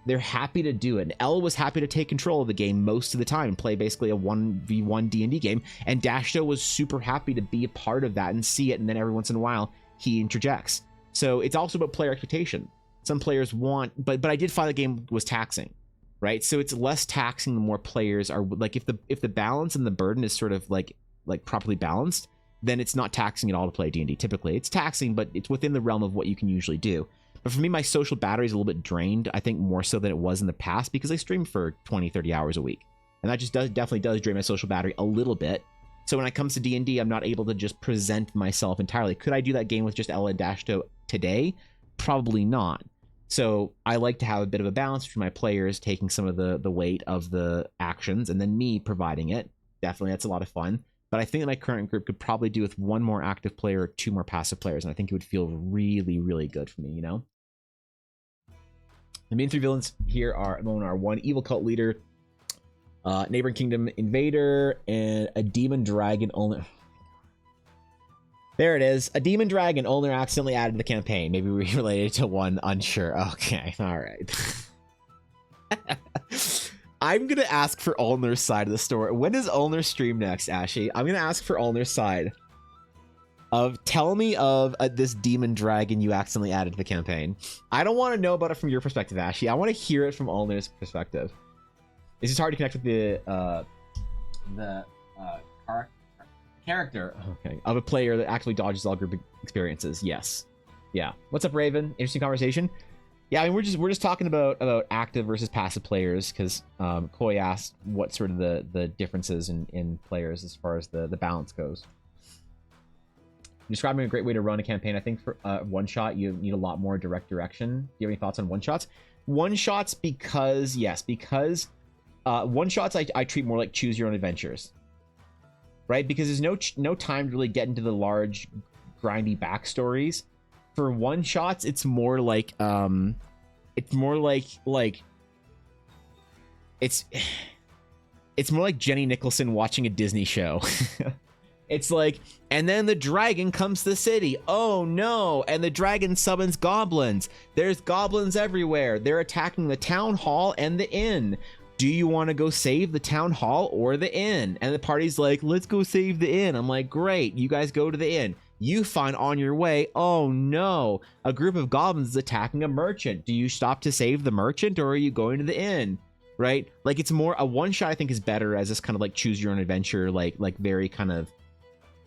they're happy to do it. And Ella was happy to take control of the game most of the time and play basically a 1v1 D&D game. And Dashto was super happy to be a part of that and see it. And then every once in a while he interjects. So it's also about player expectation. Some players want, but I did find the game was taxing, right? So it's less taxing the more players are like, if the balance and the burden is sort of like properly balanced, then it's not taxing at all to play D&D. Typically it's taxing, but it's within the realm of what you can usually do. But for me, my social battery is a little bit drained, I think more so than it was in the past, because I stream for 20-30 hours a week, and that just definitely does drain my social battery a little bit. So when it comes to D&D, I'm not able to just present myself entirely. Could I do that game with just Ella and Dashto today? Probably not. So I like to have a bit of a balance between my players taking some of the weight of the actions and then me providing it. Definitely, that's a lot of fun. But I think that my current group could probably do with one more active player or two more passive players, and I think it would feel really, really good for me, you know? The main three villains here are one evil cult leader, neighboring kingdom invader, and a demon dragon owner. There it is. A demon dragon owner accidentally added to the campaign. Maybe we related to one, unsure. Okay, all right. I'm going to ask for Ulner's side of the story. When does Ulner stream next, Ashy? I'm going to ask for Ulner's side of, tell me of this demon dragon you accidentally added to the campaign. I don't want to know about it from your perspective, Ashy. I want to hear it from Ulner's perspective. It's just hard to connect with the character, okay, of a player that actually dodges all group experiences. Yes. Yeah. What's up, Raven? Interesting conversation. Yeah, I mean, we're just talking about active versus passive players, because Koi asked what sort of the differences in players as far as the balance goes. Describing a great way to run a campaign. I think for one shot you need a lot more direct direction. Do you have any thoughts on one shots? One shots, because one shots I treat more like choose your own adventures, right? Because there's no time to really get into the large grindy backstories. For one shots, it's more like it's more like Jenny Nicholson watching a Disney show. It's like, and then the dragon comes to the city. Oh no! And the dragon summons goblins. There's goblins everywhere. They're attacking the town hall and the inn. Do you want to go save the town hall or the inn? And the party's like, let's go save the inn. I'm like, great. You guys go to the inn. You find on your way, oh no, a group of goblins is attacking a merchant. Do you stop to save the merchant, or are you going to the inn? Right? Like, it's more a one shot, I think, is better as this kind of like choose your own adventure, like very kind of,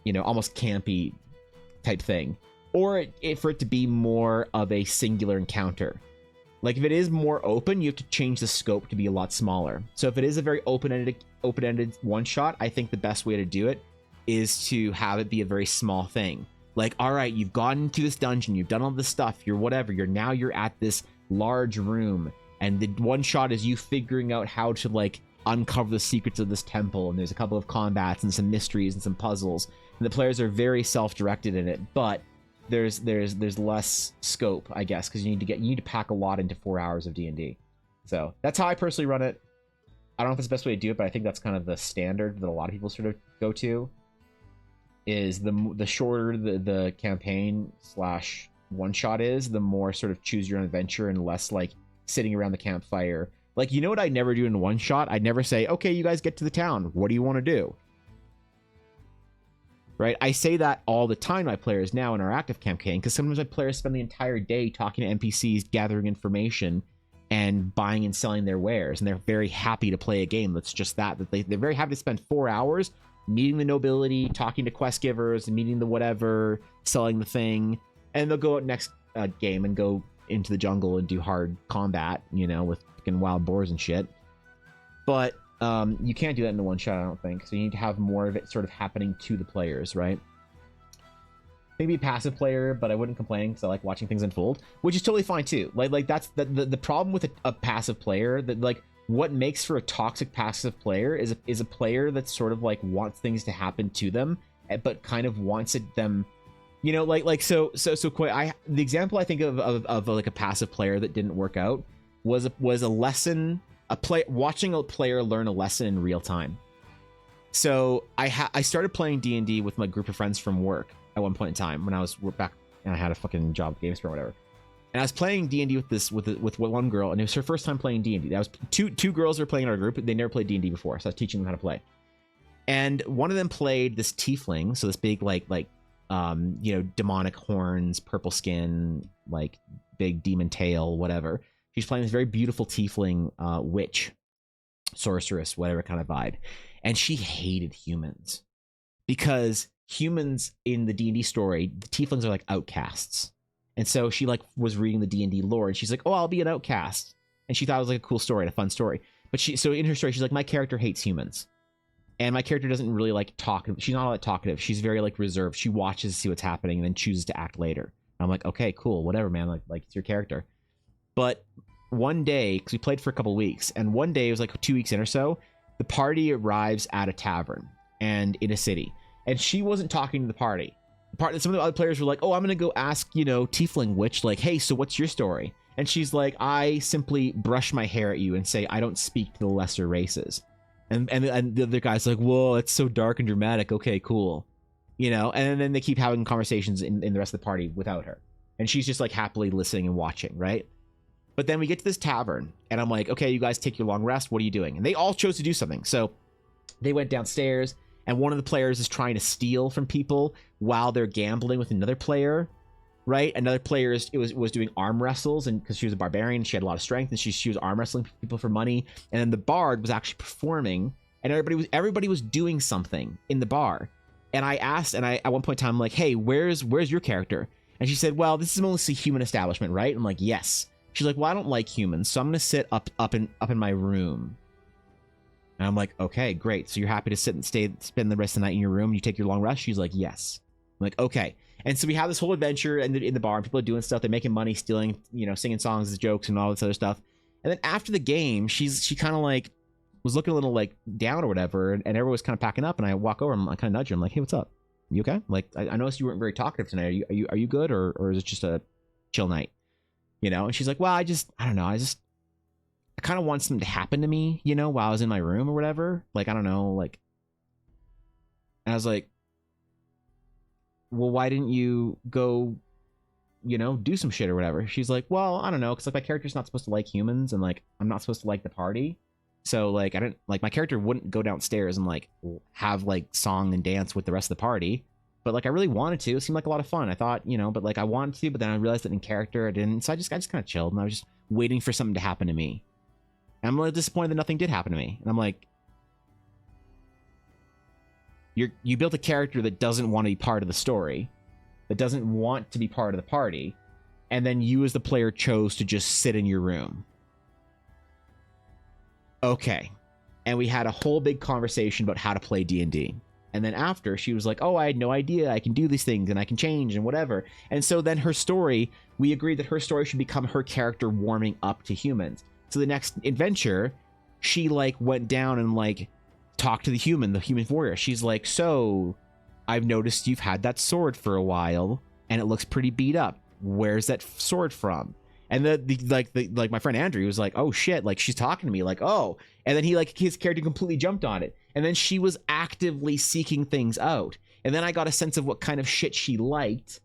you know, almost campy type thing. Or for it to be more of a singular encounter. Like, if it is more open, you have to change the scope to be a lot smaller. So if it is a very open-ended one shot, I think the best way to do it is to have it be a very small thing. Like, all right, you've gotten into this dungeon, you've done all this stuff, you're whatever, you're at this large room, and the one shot is you figuring out how to like uncover the secrets of this temple, and there's a couple of combats and some mysteries and some puzzles, and the players are very self-directed in it, but there's less scope, I guess, because you need to pack a lot into 4 hours of D&D. So that's how I personally run it. I don't know if it's the best way to do it, but I think that's kind of the standard that a lot of people sort of go to. Is the shorter the campaign / one shot is, the more sort of choose your own adventure and less like sitting around the campfire. Like, you know what I never do in one shot? I'd never say, okay, you guys get to the town. What do you want to do? Right? I say that all the time to my players now in our active campaign, because sometimes my players spend the entire day talking to NPCs, gathering information, and buying and selling their wares, and they're very happy to play a game that's just that they're very happy to spend 4 hours meeting the nobility, talking to quest givers, meeting the whatever, selling the thing, and they'll go out next game and go into the jungle and do hard combat, you know, with fucking wild boars and shit. But you can't do that in the one shot, I don't think. So you need to have more of it sort of happening to the players, right? Maybe a passive player, but I wouldn't complain because I like watching things unfold, which is totally fine too. Like that's the problem with a passive player, that like what makes for a toxic passive player is a player that sort of like wants things to happen to them, but kind of wants them, you know, so quite. The example I think of like a passive player that didn't work out was a lesson, watching a player learn a lesson in real time. So I started playing D&D with my group of friends from work at one point in time when I was back and I had a fucking job at GameSpot or whatever. And I was playing D&D with one girl, and it was her first time playing D&D. That was two girls were playing in our group. They never played D&D before, so I was teaching them how to play. And one of them played this tiefling, so this big like you know, demonic horns, purple skin, like big demon tail, whatever. She's playing this very beautiful tiefling witch, sorceress, whatever kind of vibe, and she hated humans because humans in the D&D story, the tieflings are like outcasts. And so she like was reading the D&D lore, and she's like, oh, I'll be an outcast. And she thought it was like a cool story and a fun story. But so in her story, she's like, my character hates humans. And my character doesn't really like talk. She's not all that talkative. She's very like reserved. She watches to see what's happening and then chooses to act later. And I'm like, okay, cool, whatever, man. Like it's your character. But one day, because we played for a couple weeks, and one day, it was like 2 weeks in or so, the party arrives at a tavern and in a city. And she wasn't talking to the party. Some of the other players were like, oh, I'm going to go ask, Tiefling Witch, like, hey, so what's your story? And she's like, I simply brush my hair at you and say, I don't speak to the lesser races. And the other guy's like, whoa, it's so dark and dramatic. Okay, cool. And then they keep having conversations in the rest of the party without her. And she's just like happily listening and watching, right? But then we get to this tavern, and I'm like, okay, you guys take your long rest. What are you doing? And they all chose to do something. So they went downstairs, and one of the players is trying to steal from people while they're gambling with another player, right? Another player was doing arm wrestles, and because she was a barbarian, she had a lot of strength, and she was arm wrestling people for money. And then the bard was actually performing, and everybody was doing something in the bar. And I asked, and I at one point in time, I'm like, hey, where's your character? And she said, well, this is mostly human establishment, right? I'm like, yes. She's like, well, I don't like humans, so I'm gonna sit up in my room. And I'm like, okay, great. So you're happy to sit and spend the rest of the night in your room and you take your long rest? She's like, yes. I'm like, okay. And so we have this whole adventure in the bar, and people are doing stuff, they're making money, stealing, singing songs, jokes, and all this other stuff. And then after the game, she kind of like was looking a little like down or whatever, and everyone was kind of packing up, and I walk over and I kind of nudge her. I'm like, hey, what's up? You okay? Like, I noticed you weren't very talkative tonight. Are you good, or is it just a chill night? And she's like, well, I don't know. I kind of want something to happen to me, while I was in my room or whatever. Like, I don't know, like, and I was like, well, why didn't you go, do some shit or whatever? She's like, well, I don't know, because like my character's not supposed to like humans, and like I'm not supposed to like the party. So like I didn't like my character wouldn't go downstairs and like have like song and dance with the rest of the party. But like I really wanted to. It seemed like a lot of fun. I thought, but like I wanted to, but then I realized that in character I didn't. So I just kind of chilled, and I was just waiting for something to happen to me. And I'm really disappointed that nothing did happen to me. And I'm like, you built a character that doesn't want to be part of the story, that doesn't want to be part of the party, and then you as the player chose to just sit in your room. Okay. And we had a whole big conversation about how to play D&D. And then after, she was like, oh, I had no idea. I can do these things and I can change and whatever. And so then her story, we agreed that her story should become her character warming up to humans. So the next adventure, she like went down and like talked to the human warrior. She's like, so I've noticed you've had that sword for a while and it looks pretty beat up. Where's that sword from? And like my friend Andrew was like, oh shit, like she's talking to me, like, oh. And then his character completely jumped on it. And then she was actively seeking things out. And then I got a sense of what kind of shit she liked.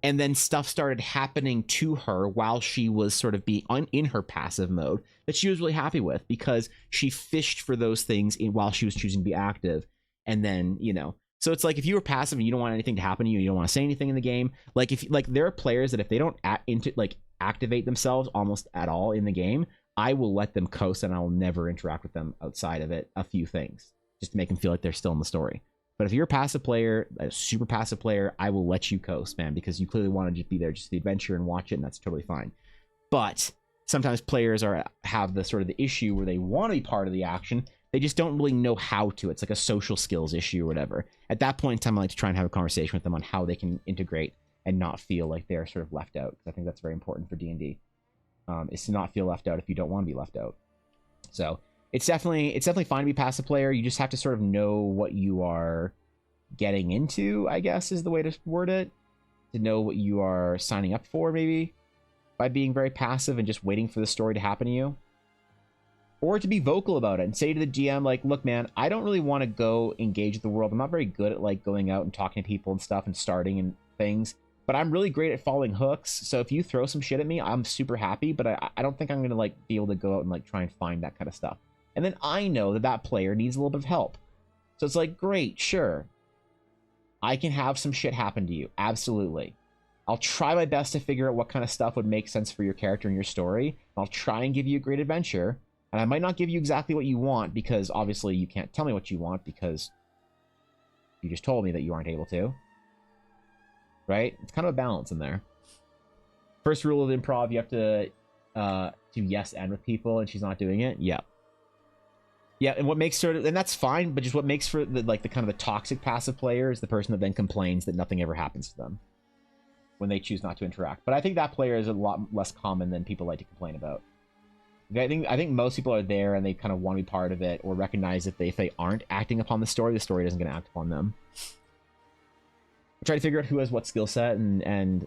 And then stuff started happening to her while she was sort of being in her passive mode that she was really happy with, because she fished for those things while she was choosing to be active. And then, so it's like if you were passive and you don't want anything to happen to you, you don't want to say anything in the game. Like there are players that if they don't activate themselves almost at all in the game, I will let them coast and I will never interact with them outside of it. A few things just to make them feel like they're still in the story. But if you're a passive player, a super passive player, I will let you coast, man, because you clearly want to just be there, just the adventure and watch it, and that's totally fine. But sometimes players have the sort of the issue where they want to be part of the action. They just don't really know how to. It's like a social skills issue or whatever. At that point in time, I like to try and have a conversation with them on how they can integrate and not feel like they're sort of left out. I think that's very important for D&D. Is to not feel left out if you don't want to be left out. So it's definitely fine to be a passive player. You just have to sort of know what you are getting into, I guess is the way to word it. To know what you are signing up for, maybe, by being very passive and just waiting for the story to happen to you. Or to be vocal about it and say to the GM, like, look, man, I don't really want to go engage with the world. I'm not very good at like going out and talking to people and stuff and starting and things. But I'm really great at following hooks. So if you throw some shit at me, I'm super happy. But I don't think I'm going to like be able to go out and like try and find that kind of stuff. And then I know that player needs a little bit of help. So it's like, great, sure. I can have some shit happen to you. Absolutely. I'll try my best to figure out what kind of stuff would make sense for your character and your story. I'll try and give you a great adventure. And I might not give you exactly what you want, because obviously you can't tell me what you want because you just told me that you aren't able to. Right? It's kind of a balance in there. First rule of improv, you have to do yes and with people, and she's not doing it. Yeah. Yeah, and what makes sort of, and that's fine, but just what makes for the like the kind of the toxic passive player is the person that then complains that nothing ever happens to them when they choose not to interact. But I think that player is a lot less common than people like to complain about. I think most people are there and they kind of want to be part of it, or recognize that if they aren't acting upon the story doesn't going to act upon them. I try to figure out who has what skill set and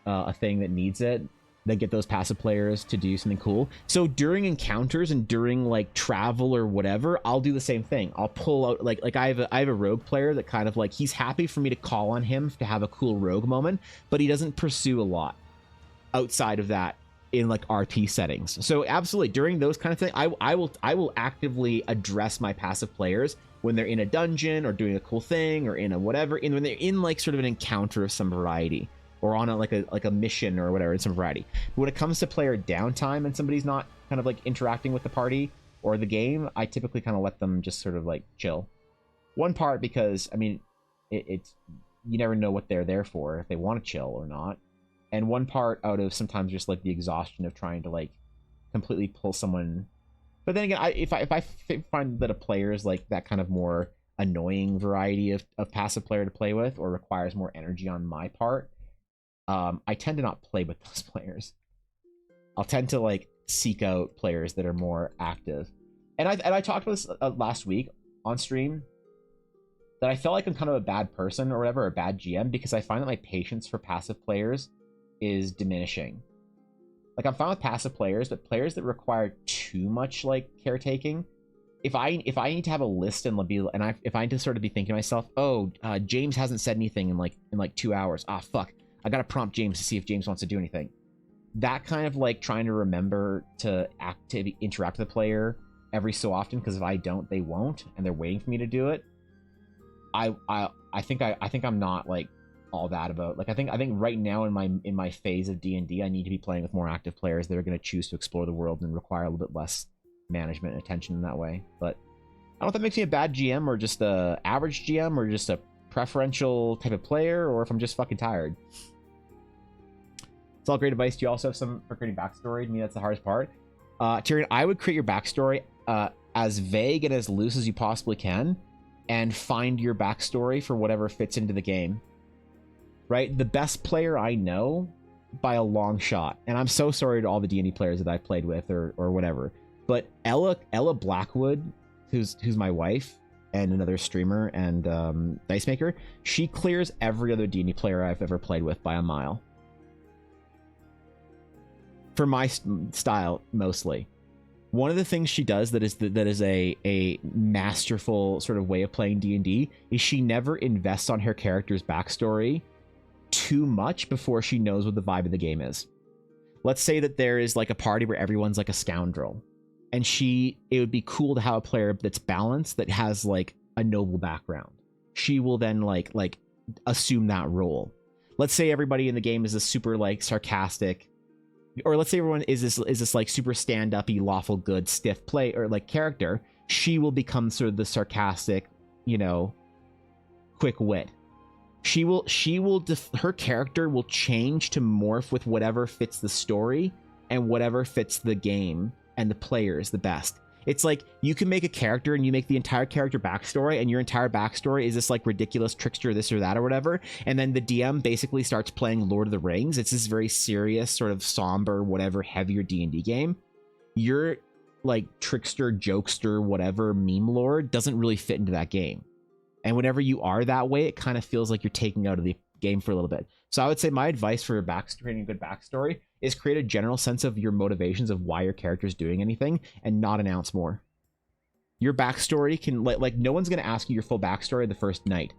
a thing that needs it, then get those passive players to do something cool. So during encounters and during like travel or whatever, I'll do the same thing. I'll pull out like I have a rogue player that kind of like, he's happy for me to call on him to have a cool rogue moment, but he doesn't pursue a lot outside of that in like RP settings. So absolutely during those kind of things, I will actively address my passive players when they're in a dungeon or doing a cool thing or in a whatever, and when they're in like sort of an encounter of some variety, or on like a mission or whatever, in some variety. But when it comes to player downtime and somebody's not kind of like interacting with the party or the game, I typically kind of let them just sort of like chill. One part because, I mean, it's you never know what they're there for, if they want to chill or not. And one part out of sometimes just like the exhaustion of trying to like completely pull someone. But then again, if I find that a player is like that kind of more annoying variety of passive player to play with, or requires more energy on my part, I tend to not play with those players. I'll tend to like seek out players that are more active. And I talked about this last week on stream, that I felt like I'm kind of a bad person or whatever, or a bad GM, because I find that my patience for passive players is diminishing. Like, I'm fine with passive players, but players that require too much like caretaking, if I need to have a list and if I need to sort of be thinking to myself, oh, James hasn't said anything in like 2 hours. Ah, fuck. I gotta prompt James to see if James wants to do anything. That kind of like trying to remember to interact with the player every so often, because if I don't, they won't, and they're waiting for me to do it. I think I'm not like all that about, like, I think right now in my phase of D&D, I need to be playing with more active players that are going to choose to explore the world and require a little bit less management and attention in that way. But I don't know if that makes me a bad GM, or just a average GM, or just a preferential type of player, or if I'm just fucking tired. It's all great advice. Do you also have some for creating backstory? To me, that's the hardest part. Tyrion, I would create your backstory as vague and as loose as you possibly can, and find your backstory for whatever fits into the game. Right? The best player I know by a long shot, and I'm so sorry to all the D&D players that I've played with or whatever, but Ella Blackwood, who's my wife and another streamer and dice maker, she clears every other D&D player I've ever played with by a mile. For my style, mostly. One of the things she does that is a masterful sort of way of playing D&D is she never invests on her character's backstory too much before she knows what the vibe of the game is. Let's say that there is like a party where everyone's like a scoundrel, and it would be cool to have a player that's balanced, that has like a noble background. She will then like assume that role. Let's say everybody in the game is a super like sarcastic, or let's say everyone is this like super stand-up-y, lawful good, stiff play or like character. She will become sort of the sarcastic, quick wit. Her character will change to morph with whatever fits the story and whatever fits the game and the players the best. It's like you can make a character and you make the entire character backstory, and your entire backstory is this like ridiculous trickster, this or that or whatever, and then the DM basically starts playing Lord of the Rings. It's this very serious, sort of somber, whatever, heavier D&D game. Your like trickster, jokester, whatever meme lord doesn't really fit into that game. And whenever you are that way, it kind of feels like you're taking out of the game for a little bit. So I would say my advice for creating a good backstory is create a general sense of your motivations of why your character is doing anything, and not announce more. Your backstory can, like no one's going to ask you your full backstory the first night.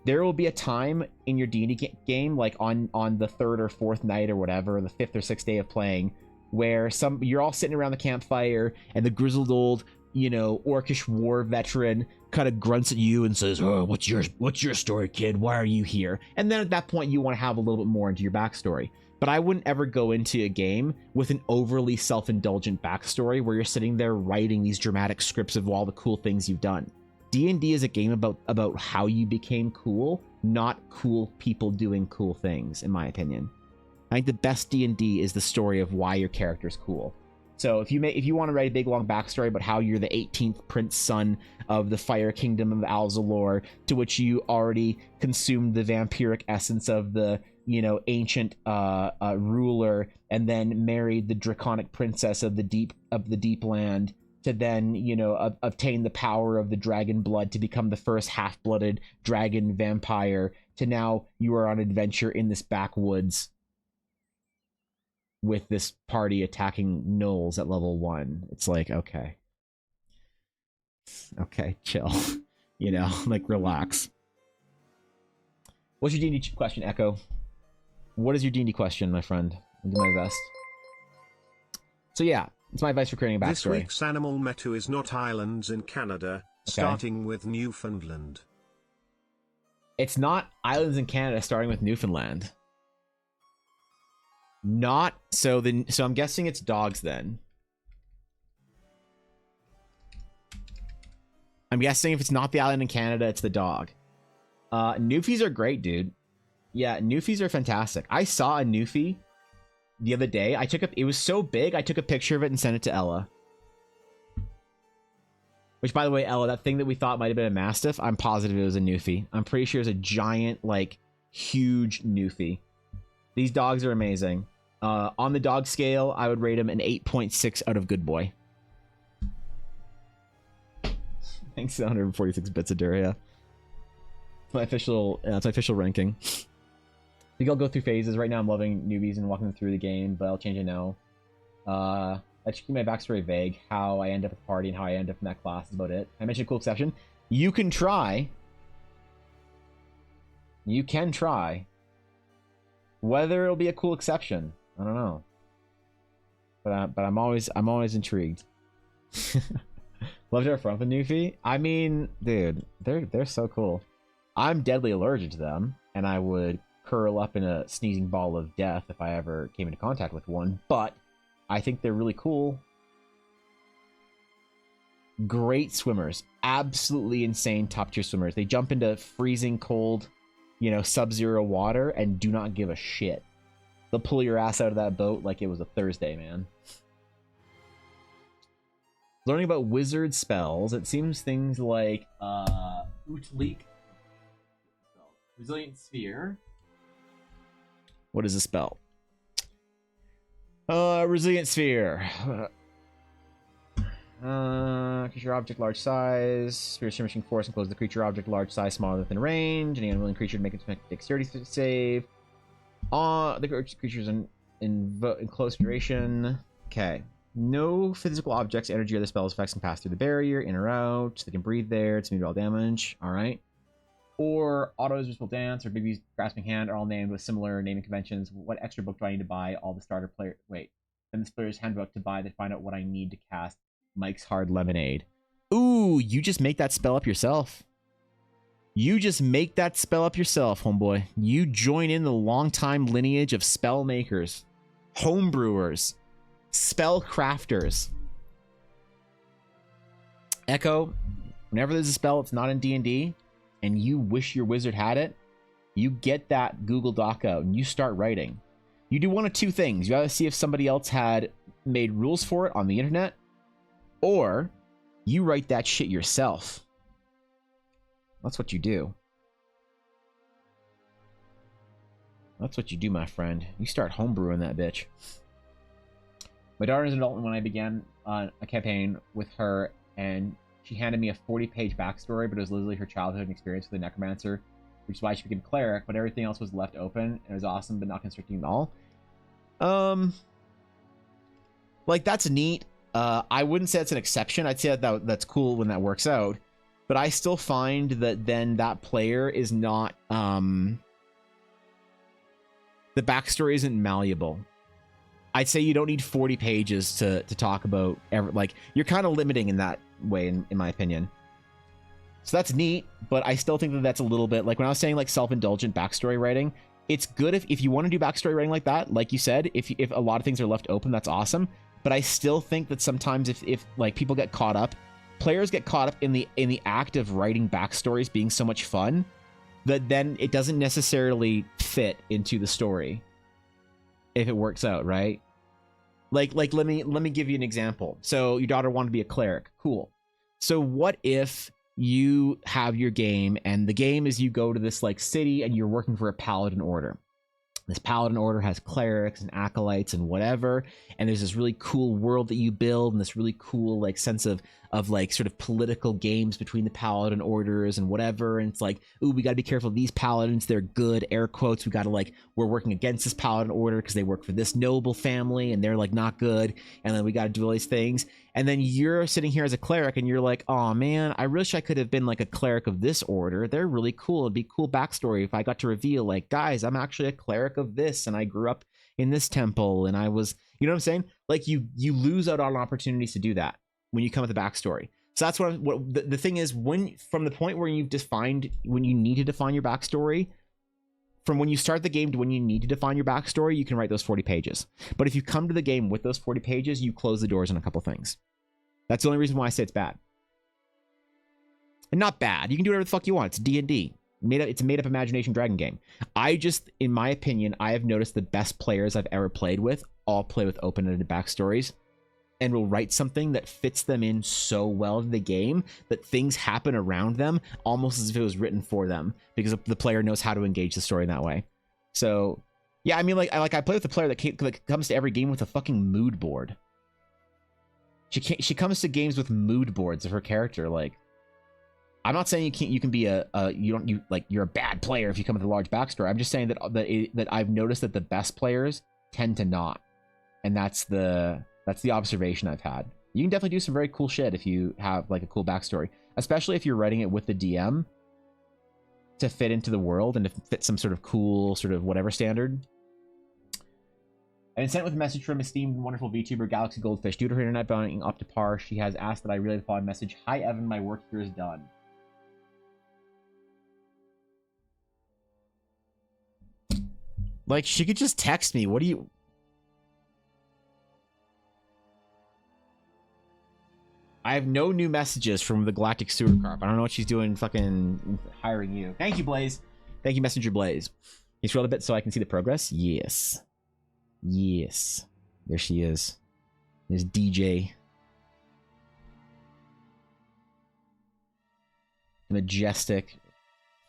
There will be a time in your D&D game, like on the third or fourth night or whatever, the fifth or sixth day of playing, where you're all sitting around the campfire, and the grizzled old you know, orcish war veteran kind of grunts at you and says, "Oh, what's your story, kid? Why are you here?" And then at that point, you want to have a little bit more into your backstory. But I wouldn't ever go into a game with an overly self-indulgent backstory where you're sitting there writing these dramatic scripts of all the cool things you've done. D&D is a game about how you became cool, not cool people doing cool things, in my opinion. I think the best D&D is the story of why your character's cool. So if you want to write a big long backstory about how you're the 18th prince son of the Fire Kingdom of Alzalor, to which you already consumed the vampiric essence of the, you know, ancient ruler, and then married the draconic princess of the deep land, to then, you know, obtain the power of the dragon blood to become the first half-blooded dragon vampire, to now you are on adventure in this backwoods with this party attacking gnolls at level 1. It's like, okay, chill. You know, like, relax. What's your D&D question, Echo? What is your D&D question, my friend? I'll do my best. So yeah, it's my advice for creating a backstory. This week's animal meta is not islands in Canada, starting with Newfoundland. It's not islands in Canada, starting with Newfoundland. Not so. So I'm guessing it's dogs then. I'm guessing if it's not the island in Canada, it's the dog. Newfies are great, dude. Yeah, Newfies are fantastic. I saw a Newfie the other day. It was so big, I took a picture of it and sent it to Ella. Which, by the way, Ella, that thing that we thought might have been a Mastiff, I'm positive it was a Newfie. I'm pretty sure it was a giant, like, huge Newfie. These dogs are amazing. On the dog scale, I would rate him an 8.6 out of good boy. Thanks to 146 bits of Duria. It's my official ranking. I think I'll go through phases. Right now I'm loving newbies and walking them through the game, but I'll change it now. I should keep my backstory vague. How I end up at the party and how I end up in that class is about it. I mentioned a cool exception. You can try. You can try. Whether it'll be a cool exception, I don't know. But I'm always intrigued. Love to have fun with a Newfie. I mean, dude, they're so cool. I'm deadly allergic to them, and I would curl up in a sneezing ball of death if I ever came into contact with one, but I think they're really cool. Great swimmers. Absolutely insane top-tier swimmers. They jump into freezing cold, you know, sub-zero water and do not give a shit. They'll pull your ass out of that boat like it was a Thursday, man. Learning about wizard spells, it seems things like Utleek, Resilient Sphere. What is a spell? Resilient Sphere. Creature object large size. Sphere skirmishing force encloses the creature object large size smaller than range. Any unwilling creature to make a dexterity save. The creature's in close duration. Okay. No physical objects, energy, or the spell's effects can pass through the barrier, in or out. They can breathe there. It's immune to all damage. Alright. Or Otto's Visible Dance or Bibby's Grasping Hand are all named with similar naming conventions. What extra book do I need to buy? All the starter player. Wait. Then this player's handbook to buy to find out what I need to cast Mike's Hard Lemonade. Ooh, you just make that spell up yourself. You just make that spell up yourself, homeboy. You join in the long-time lineage of spell makers, homebrewers, spell crafters. Echo, whenever there's a spell that's not in D&D and you wish your wizard had it, you get that Google Doc out and you start writing. You do one of two things. You either see if somebody else had made rules for it on the internet, or you write that shit yourself. That's what you do. That's what you do, my friend. You start homebrewing that bitch. My daughter is an adult when I began a campaign with her, and she handed me a 40-page backstory, but it was literally her childhood and experience with a necromancer, which is why she became a cleric, but everything else was left open. It was awesome, but not constricting at all. Like, that's neat. I wouldn't say that's an exception. I'd say that's cool when that works out. But I still find that then that player is not... the backstory isn't malleable. I'd say you don't need 40 pages to talk about... like, you're kind of limiting in that way, in my opinion. So that's neat, but I still think that that's a little bit like when I was saying like self-indulgent backstory writing. It's good if you want to do backstory writing like that, like you said, if a lot of things are left open, that's awesome. But I still think that sometimes if like people get caught up, players get caught up in the act of writing backstories being so much fun that then it doesn't necessarily fit into the story if it works out, right? Like let me give you an example. So your daughter wanted to be a cleric. Cool. So what if you have your game and the game is you go to this like city and you're working for a paladin order. This paladin order has clerics and acolytes and whatever, and there's this really cool world that you build and this really cool like sense of like sort of political games between the paladin orders and whatever. And it's like, ooh, we got to be careful of these paladins, they're good, air quotes. We got to like, we're working against this paladin order because they work for this noble family and they're like not good, and then we got to do all these things. And then you're sitting here as a cleric and you're like, oh man, I wish I could have been like a cleric of this order. They're really cool. It'd be cool backstory if I got to reveal like, guys, I'm actually a cleric of this and I grew up in this temple and I was, you know what I'm saying? Like you lose out on opportunities to do that when you come with a backstory. So that's what the thing is, when from the point where you've defined when you need to define your backstory, from when you start the game to when you need to define your backstory, you can write those 40 pages. But if you come to the game with those 40 pages, you close the doors on a couple things. That's the only reason why I say it's bad. And not bad. You can do whatever the fuck you want. It's D&D. It's a made-up imagination dragon game. I just, in my opinion, I have noticed the best players I've ever played with all play with open-ended backstories and will write something that fits them in so well to the game that things happen around them almost as if it was written for them because the player knows how to engage the story in that way. So, yeah, I mean, I play with a player that comes to every game with a fucking mood board. She comes to games with mood boards of her character. Like, I'm not saying you can be you're a bad player if you come with a large backstory. I'm just saying that I've noticed that the best players tend to not, and that's the observation I've had. You can definitely do some very cool shit if you have like a cool backstory, especially if you're writing it with the DM to fit into the world and to fit some sort of cool sort of whatever standard. And sent with a message from esteemed wonderful VTuber Galaxy Goldfish. Due to her internet being up to par, she has asked that I relay the following message. Hi Evan, my work here is done. Like, she could just text me. What do you... I have no new messages from the Galactic Sewer Carp. I don't know what she's doing fucking hiring you. Thank you, Blaze. Thank you, Messenger Blaze. Can you scroll a bit so I can see the progress? Yes. Yes. There she is. There's DJ. Majestic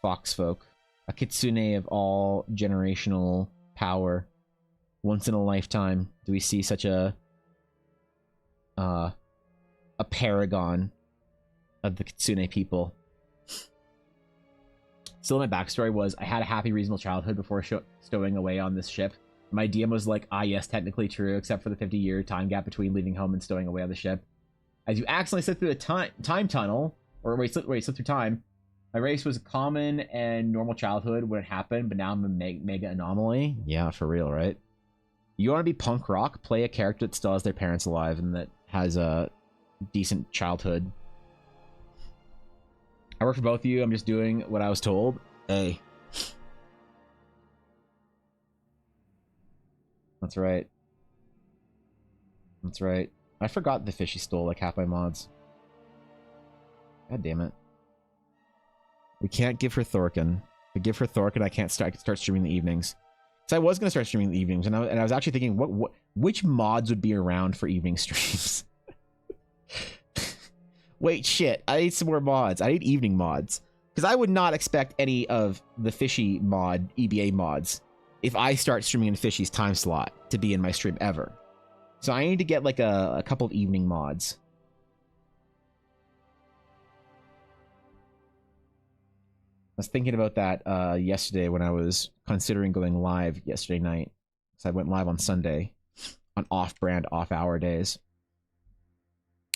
foxfolk. A kitsune of all generational power. Once in a lifetime do we see such a paragon of the kitsune people. Still, my backstory was I had a happy, reasonable childhood before stowing away on this ship. My DM was like, yes, technically true, except for the 50-year time gap between leaving home and stowing away on the ship. As you accidentally slip through the time tunnel, or slip through time, my race was a common and normal childhood when it happened, but now I'm a mega anomaly. Yeah, for real, right? You want to be punk rock? Play a character that still has their parents alive and that has a decent childhood. I work for both of you. I'm just doing what I was told. Hey. That's right. That's right. I forgot the fishy stole like half my mods. God damn it. We can't give her Thorkin. If we give her Thorkin, I can start streaming in the evenings. So I was going to start streaming in the evenings, and I was actually thinking, which mods would be around for evening streams? Wait, shit. I need some more mods. I need evening mods. Because I would not expect any of the fishy mod, EBA mods, if I start streaming in Fishy's time slot to be in my stream ever. So I need to get like a couple of evening mods. I was thinking about that yesterday when I was considering going live yesterday night. So I went live on Sunday on off-brand, off-hour days.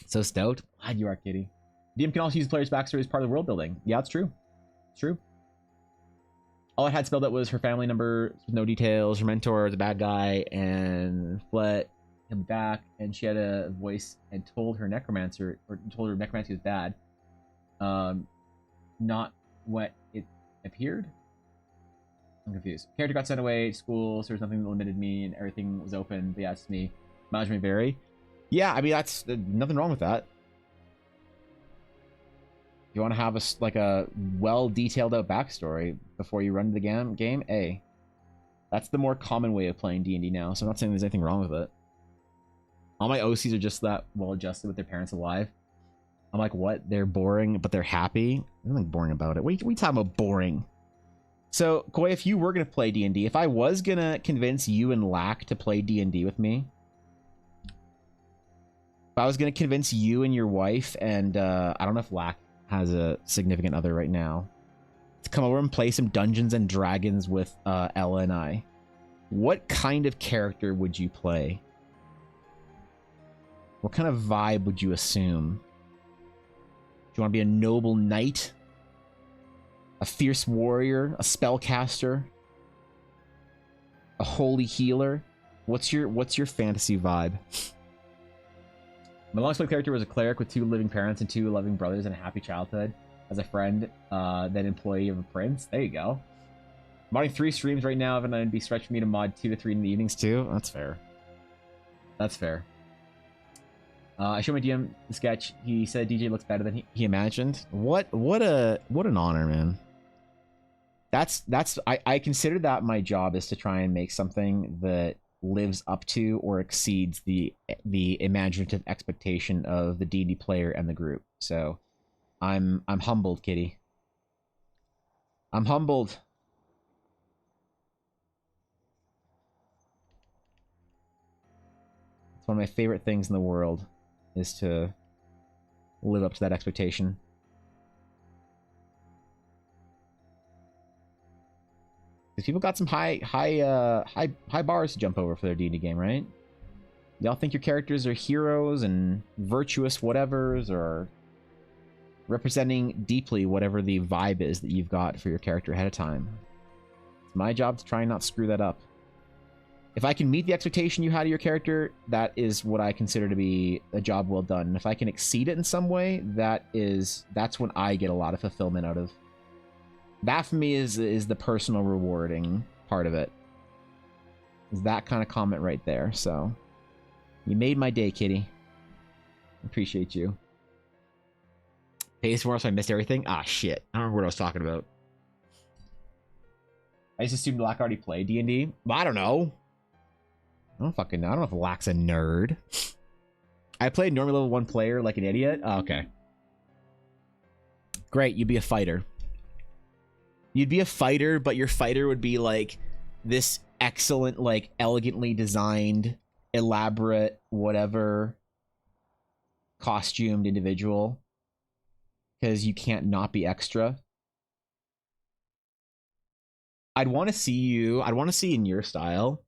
So stout. Glad you are, Kitty. DM can also use the player's backstory as part of the world building. Yeah, it's true. It's true. All I had spelled out was her family number, no details, her mentor is a bad guy, and Flet he'll be back, and she had a voice and told her necromancer was bad. Not what it appeared. I'm confused. Character got sent away to school, so there's nothing that limited me, and everything was open. But yeah, it's me. Mileage may vary. Yeah, I mean that's nothing wrong with that. You want to have a well detailed out backstory before you run the game. Hey, that's the more common way of playing D&D now. So I'm not saying there's anything wrong with it. All my OCs are just that well adjusted with their parents alive. I'm like, what? They're boring, but they're happy. There's nothing boring about it. What are you talking about boring? So, Koi, if you were going to play D&D, if I was going to convince you and Lack to play D&D with me, if I was going to convince you and your wife, and I don't know if Lack has a significant other right now, to come over and play some Dungeons and Dragons with Ella and I, what kind of character would you play? What kind of vibe would you assume? Do you want to be a noble knight? A fierce warrior? A spellcaster? A holy healer? What's your fantasy vibe? My longest played character was a cleric with 2 living parents and 2 loving brothers and a happy childhood. As a friend, then employee of a prince. There you go. Modding 3 streams right now, and it'd be stretch for me to mod 2 to 3 in the evenings too. That's fair. That's fair. I showed my DM the sketch. He said DJ looks better than he imagined. What an honor, man. I consider that my job is to try and make something that lives up to or exceeds the imaginative expectation of the D&D player and the group. So I'm humbled, kitty. I'm humbled. It's one of my favorite things in the world is to live up to that expectation. Because people got some high bars to jump over for their D&D game, right? Y'all think your characters are heroes and virtuous whatevers, or representing deeply whatever the vibe is that you've got for your character ahead of time. It's my job to try and not screw that up. If I can meet the expectation you had of your character, that is what I consider to be a job well done. And if I can exceed it in some way, that's when I get a lot of fulfillment out of. That for me is the personal rewarding part of it. Is that kind of comment right there. So you made my day, kitty. Appreciate you. Pace for us, so I missed everything. Ah, shit. I don't remember what I was talking about. I just assumed Lack already played D&D. Well, I don't know. I don't fucking know. I don't know if Lack's a nerd. I played normal level 1 player like an idiot. Oh, okay. Great, you'd be a fighter. You'd be a fighter, but your fighter would be like this excellent, like elegantly designed, elaborate, whatever costumed individual. Because you can't not be extra. I'd want to see you. I'd want to see in your style.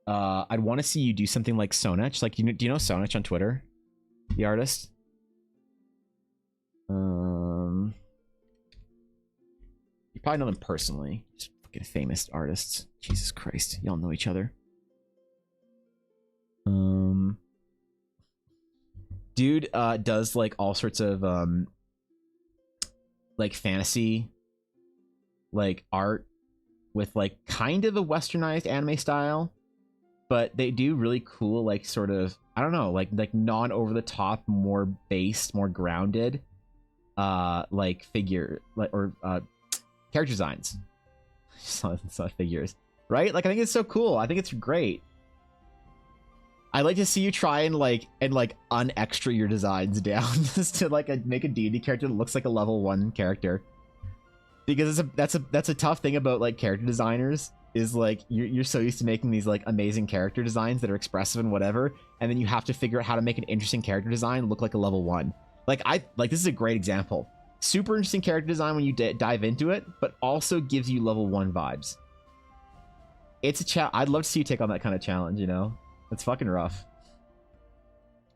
I'd want to see you do something like Sonech. Like, do you know Sonech on Twitter? The artist? You probably know them personally. Just fucking famous artists. Jesus Christ. Y'all know each other. Dude does like all sorts of like fantasy like art with like kind of a westernized anime style, but they do really cool like sort of, I don't know, like non over the top, more based, more grounded like figure like or character designs. It's not figures, right? Like I think it's so cool. I think it's great. I'd like to see you try and unextra your designs down just to make a D&D character that looks like a level 1 character. Because that's a tough thing about like character designers is like you're so used to making these like amazing character designs that are expressive and whatever, and then you have to figure out how to make an interesting character design look like a level 1. This is a great example. Super interesting character design when you dive into it, but also gives you level 1 vibes. It's a challenge. I'd love to see you take on that kind of challenge, you know? It's fucking rough.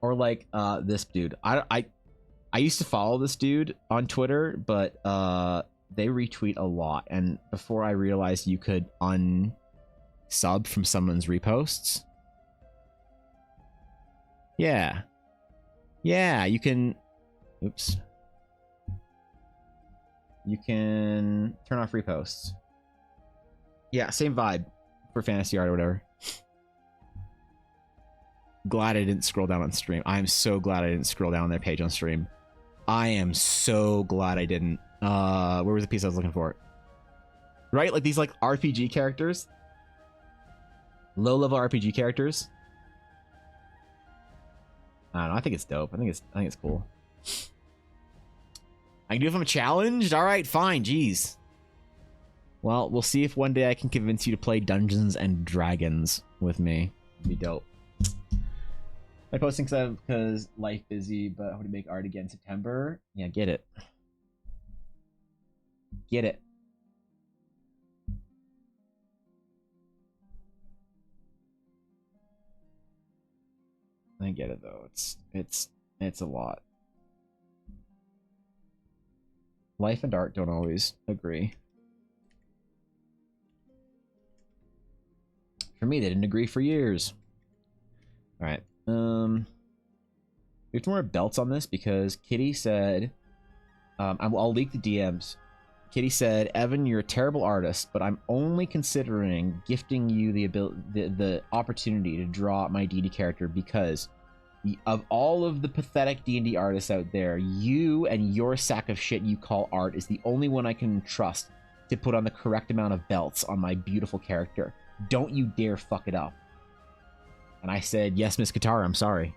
Or like this dude. I used to follow this dude on Twitter, but they retweet a lot, and before I realized you could unsub from someone's reposts, Yeah. Yeah, you can... Oops. You can turn off reposts. Yeah, same vibe for fantasy art or whatever. Glad I didn't scroll down on stream. I am so glad I didn't scroll down their page on stream. I am so glad I didn't. Where was the piece I was looking for? Right? Like these like RPG characters. Low-level RPG characters. I don't know. I think it's dope. I think it's cool. I can do it if I'm challenged? Alright, fine, jeez. Well, we'll see if one day I can convince you to play Dungeons and Dragons with me. It'd be dope. I posting because life busy, but I hope to make art again in September. Yeah, get it. Get it. I get it though. It's a lot. Life and art don't always agree. For me, they didn't agree for years. All right. We have more belts on this because Kitty said, I'll leak the DMs. Kitty said, Evan, you're a terrible artist, but I'm only considering gifting you the opportunity to draw my D&D character because of all of the pathetic D&D artists out there, you and your sack of shit you call art is the only one I can trust to put on the correct amount of belts on my beautiful character. Don't you dare fuck it up. And I said, yes, Miss Katara, I'm sorry.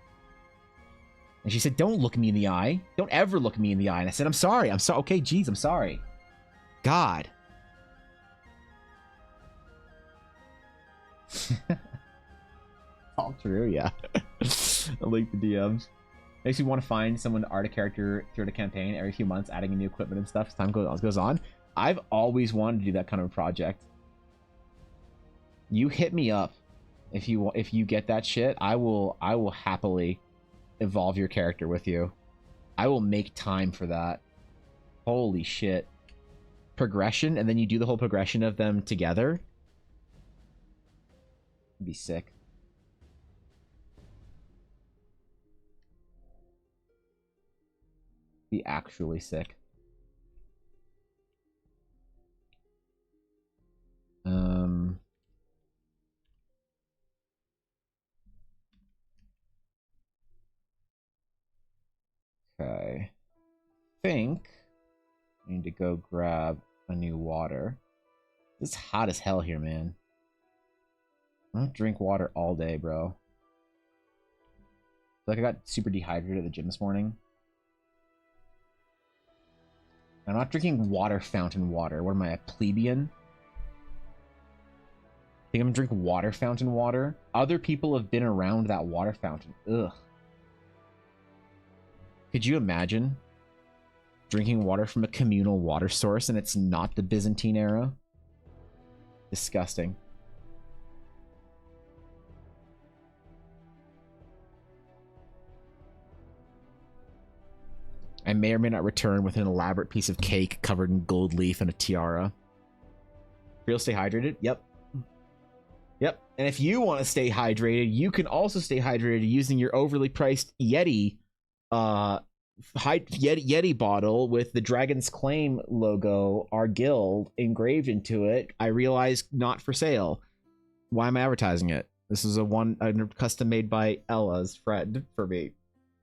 And she said, don't look me in the eye. Don't ever look me in the eye. And I said, I'm sorry. I'm sorry. Okay, geez, I'm sorry. God. All true, yeah. I like the DMs. Makes me want to find someone to art a character through the campaign every few months, adding in new equipment and stuff as time goes on. I've always wanted to do that kind of a project. You hit me up if you get that shit. I will happily evolve your character with you. I will make time for that. Holy shit. Progression, and then you do the whole progression of them together. It'd be sick. Be actually sick. Okay. Think I need to go grab a new water. It's hot as hell here, man. I don't drink water all day, bro. Like I got super dehydrated at the gym this morning. I'm not drinking water fountain water. What am I, a plebeian? I think I'm gonna drink water fountain water. Other people have been around that water fountain. Ugh. Could you imagine drinking water from a communal water source and it's not the Byzantine era? Disgusting. I may or may not return with an elaborate piece of cake covered in gold leaf and a tiara. Real stay hydrated? Yep. Yep. And if you want to stay hydrated, you can also stay hydrated using your overly priced Yeti Yeti bottle with the Dragon's Claim logo, our guild, engraved into it. I realize not for sale. Why am I advertising it? This is a custom made by Ella's friend for me.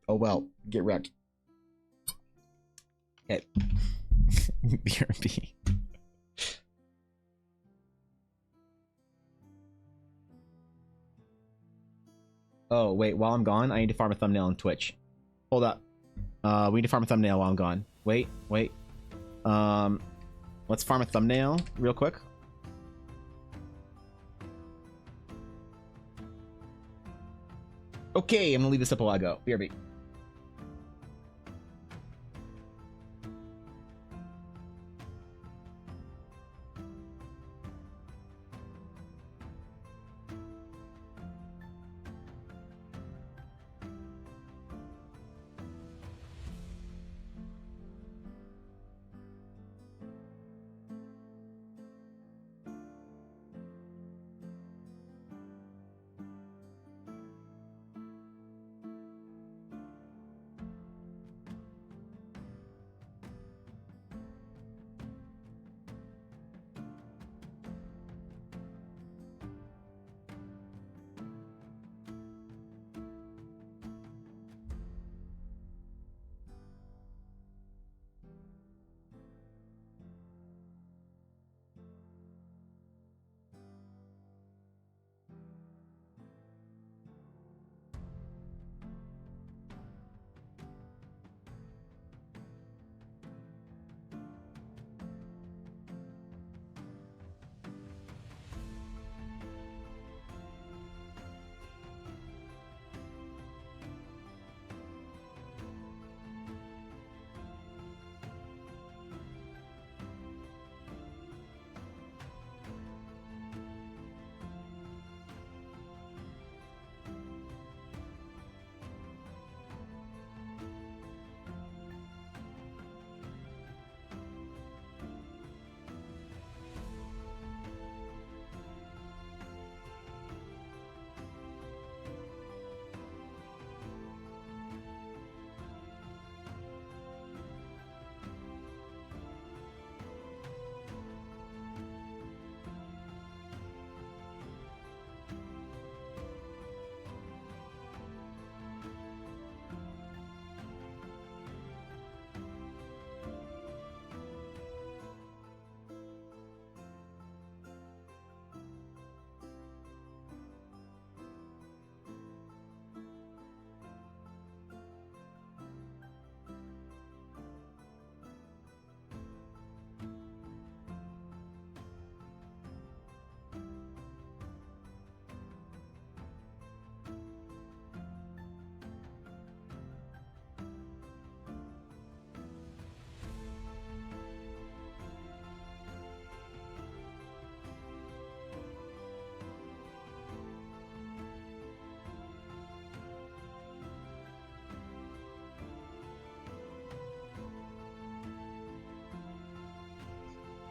Oh well, get wrecked. Okay. BRB. Oh, wait, while I'm gone, I need to farm a thumbnail on Twitch. Hold up. We need to farm a thumbnail while I'm gone. Wait. Let's farm a thumbnail real quick. Okay, I'm gonna leave this up a while ago. BRB.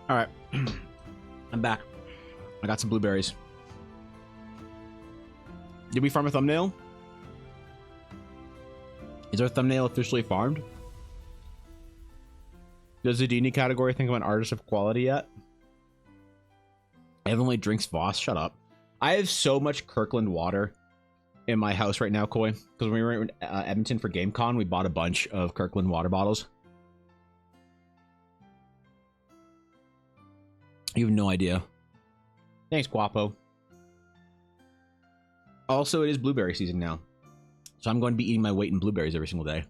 All right. I'm back. I got some blueberries. Did we farm a thumbnail? Is our thumbnail officially farmed? Does the Dini category think I'm an artist of quality yet? Evan only drinks Voss. Shut up. I have so much Kirkland water in my house right now, Koi. Because when we were in Edmonton for GameCon, we bought a bunch of Kirkland water bottles. You have no idea. Thanks, Guapo. Also, it is blueberry season now. So I'm going to be eating my weight in blueberries every single day.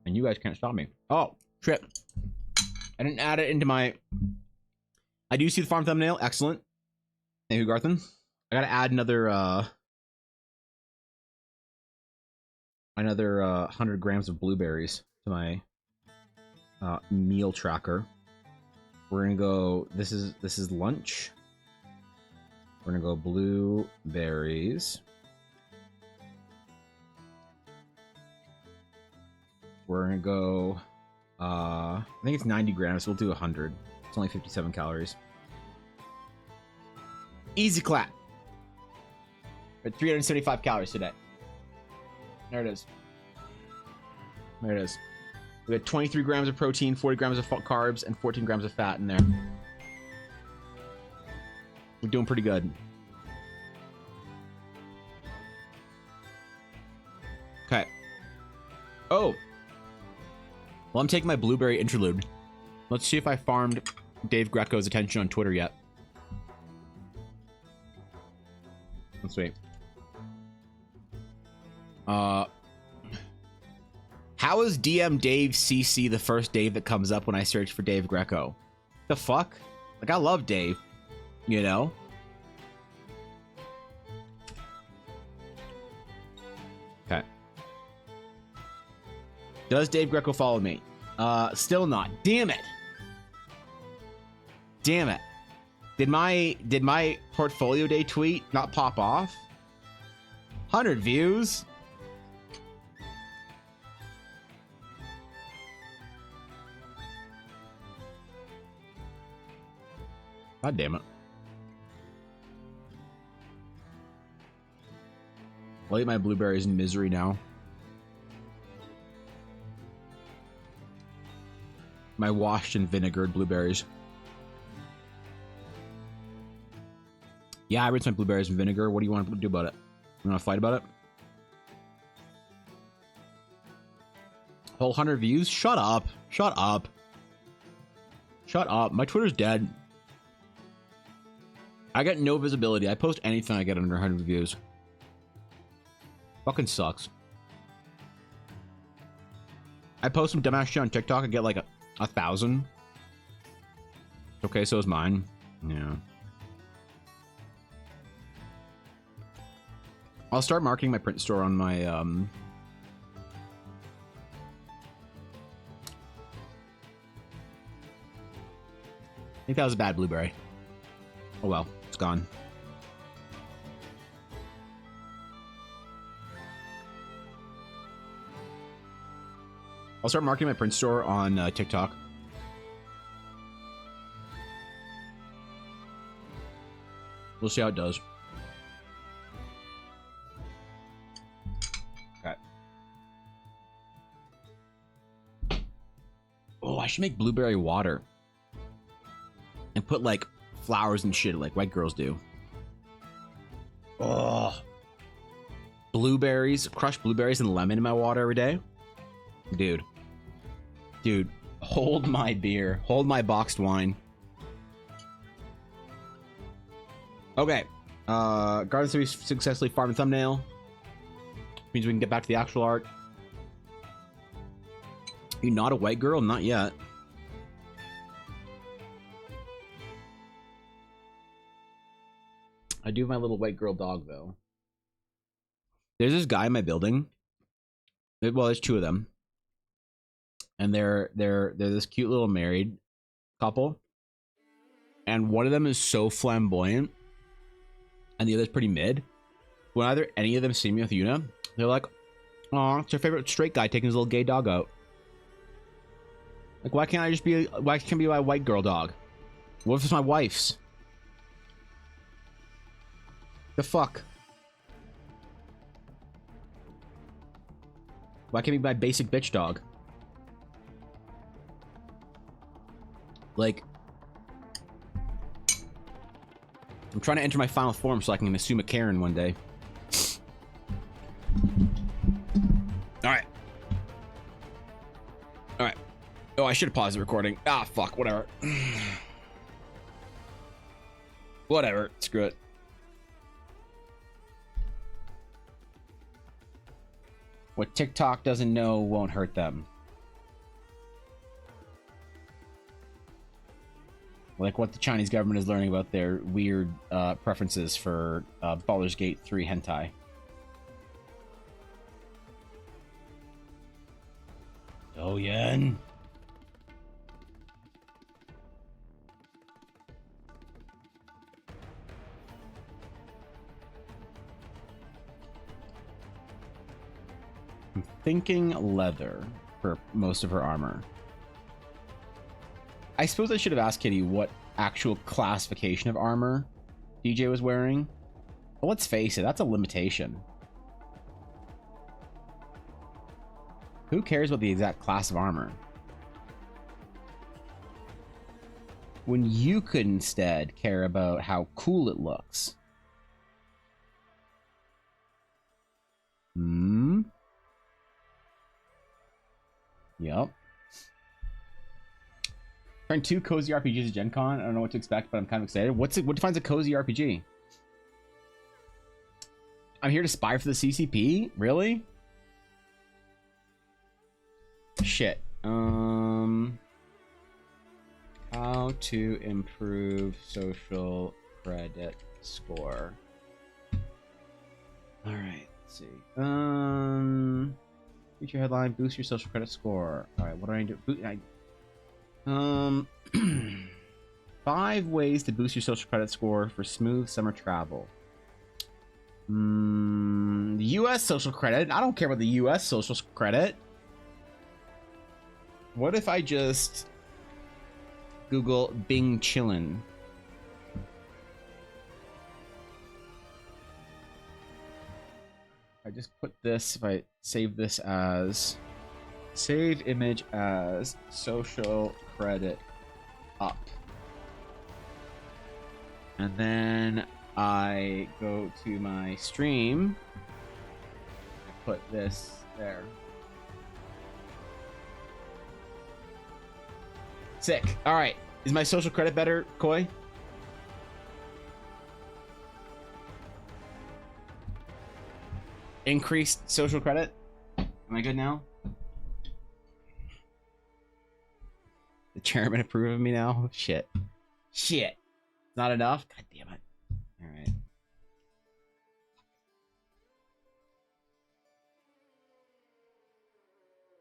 And you guys can't stop me. Oh, shit. I didn't add it into my... I do see the farm thumbnail. Excellent. Thank you, Garthen. I gotta add another 100 grams of blueberries to my meal tracker. We're gonna go... This is lunch. We're gonna go blueberries. We're gonna go, I think it's 90 grams, so we'll do 100. It's only 57 calories. Easy clap. We're at 375 calories today. There it is. There it is. We got 23 grams of protein, 40 grams of carbs, and 14 grams of fat in there. We're doing pretty good. Okay. Oh! Well, I'm taking my blueberry interlude. Let's see if I farmed Dave Greco's attention on Twitter yet. Let's wait. How is DM Dave CC the first Dave that comes up when I search for Dave Greco? The fuck? Like, I love Dave. You know? Okay. Does Dave Greco follow me? Still not. Damn it. Damn it. Did my portfolio day tweet not pop off? 100 views? God damn it. I'll eat my blueberries in misery now. My washed and vinegared blueberries. Yeah, I rinsed my blueberries in vinegar. What do you want to do about it? You want to fight about it? Whole 100 views? Shut up. Shut up. Shut up. My Twitter's dead. I get no visibility. I post anything I get under 100 views. Fucking sucks. I post some dumbass shit on TikTok and get like 1,000. Okay, so is mine. Yeah. I'll start marketing my print store on my I think that was a bad blueberry. Oh well, it's gone. I'll start marketing my print store on TikTok. We'll see how it does. Okay. Oh, I should make blueberry water. And put, like, flowers and shit like white girls do. Oh. Blueberries, crushed blueberries and lemon in my water every day. Dude. Dude, hold my beer. Hold my boxed wine. Okay. Garden 3 successfully farmed thumbnail. Means we can get back to the actual art. You not a white girl? Not yet. I do have my little white girl dog, though. There's this guy in my building. Well, there's two of them. And they're this cute little married couple. And one of them is so flamboyant. And the other's pretty mid. When either any of them see me with Yuna, they're like, "Aw, it's your favorite straight guy taking his little gay dog out." Like, why can't I be my white girl dog? What if it's my wife's? The fuck? Why can't it be my basic bitch dog? Like, I'm trying to enter my final form so I can assume a Karen one day. Alright. Alright. Oh, I should have paused the recording. Ah, fuck, whatever. Whatever, screw it. What TikTok doesn't know won't hurt them. Like what the Chinese government is learning about their weird preferences for Baldur's Gate 3 hentai. Oh, Yen. I'm thinking leather for most of her armor. I suppose I should have asked Kitty what actual classification of armor DJ was wearing. But let's face it, that's a limitation. Who cares about the exact class of armor? When you could instead care about how cool it looks. Hmm? Yep. Trying 2 cozy RPGs at Gen Con. I don't know what to expect, but I'm kind of excited. What defines a cozy RPG? I'm here to spy for the CCP? Really? Shit. How to improve social credit score. Alright, let's see. Feature headline, boost your social credit score. Alright, what do I do? 5 ways to boost your social credit score for smooth summer travel. The US social credit. I don't care about the US social credit. What if I just Google Bing Chillin'? I just put this, if I save this as save image as social credit up, and then I go to my stream, I put this there. Sick. All right, is my social credit better, Koi? Increased social credit. Am I good now? The chairman approve of me now? Shit. Shit. Not enough? God damn it. Alright.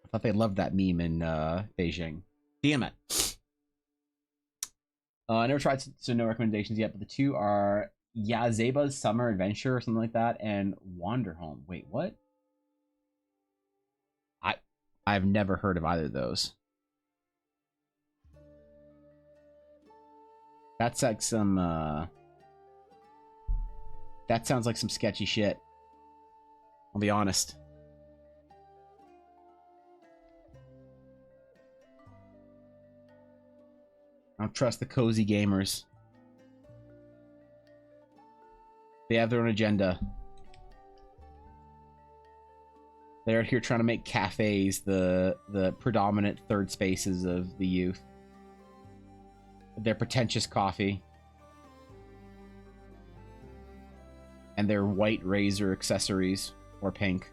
I thought they loved that meme in Beijing. Damn it. I never tried, so no recommendations yet, but the 2 are Yazeba's Summer Adventure or something like that, and Wanderhome. Wait, what? I've never heard of either of those. That's like some that sounds like some sketchy shit. I'll be honest. I don't trust the cozy gamers. They have their own agenda. They're here trying to make cafes the predominant third spaces of the youth. Their pretentious coffee. And their white razor accessories. Or pink.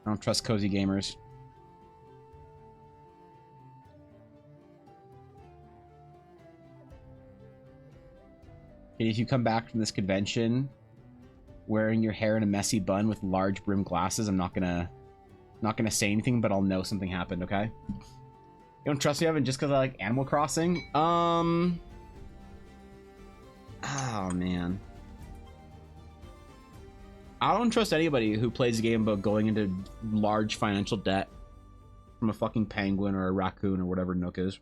I don't trust cozy gamers. If you come back from this convention wearing your hair in a messy bun with large brim glasses, I'm not gonna say anything, but I'll know something happened, okay? You don't trust me, Evan, just because I like Animal Crossing? Oh, man. I don't trust anybody who plays a game about going into large financial debt. from a fucking penguin or a raccoon or whatever Nook is.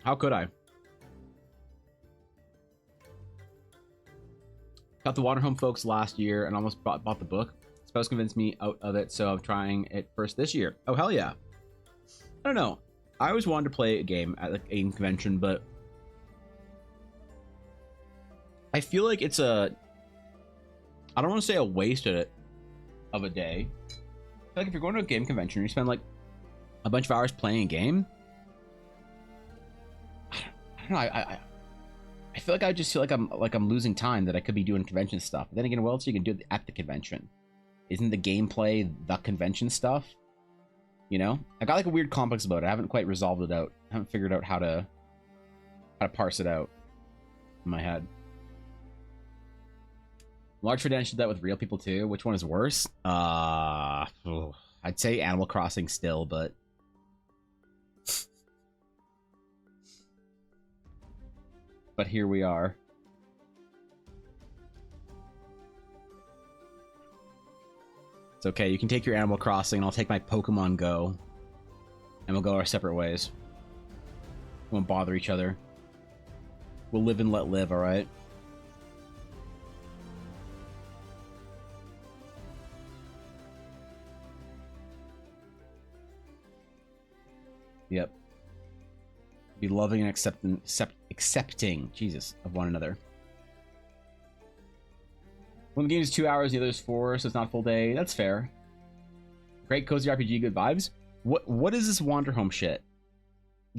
How could I? Got the Waterhome folks last year and almost bought the book. Spouse convinced me out of it, so I'm trying it first this year. Oh, hell yeah. I don't know. I always wanted to play a game at like, a convention, but I feel like it's a... I don't want to say a waste of a day. I feel like if you're going to a game convention, you spend like a bunch of hours playing a game. I don't know. I feel like I just feel like I'm losing time that I could be doing convention stuff. But then again, what else you can do at the convention? Isn't the gameplay the convention stuff? You know, I got like a weird complex about it. I haven't quite resolved it out. I haven't figured out how to parse it out in my head. Large Redemption did that with real people too. Which one is worse? I'd say Animal Crossing still, but here we are. It's okay. You can take your Animal Crossing, and I'll take my Pokemon Go, and we'll go our separate ways. We won't bother each other. We'll live and let live. All right. Yep. Be loving and accepting, Jesus, of one another. One game is 2 hours, the other is 4, so it's not a full day. That's fair. Great cozy RPG, good vibes. What is this Wander Home shit?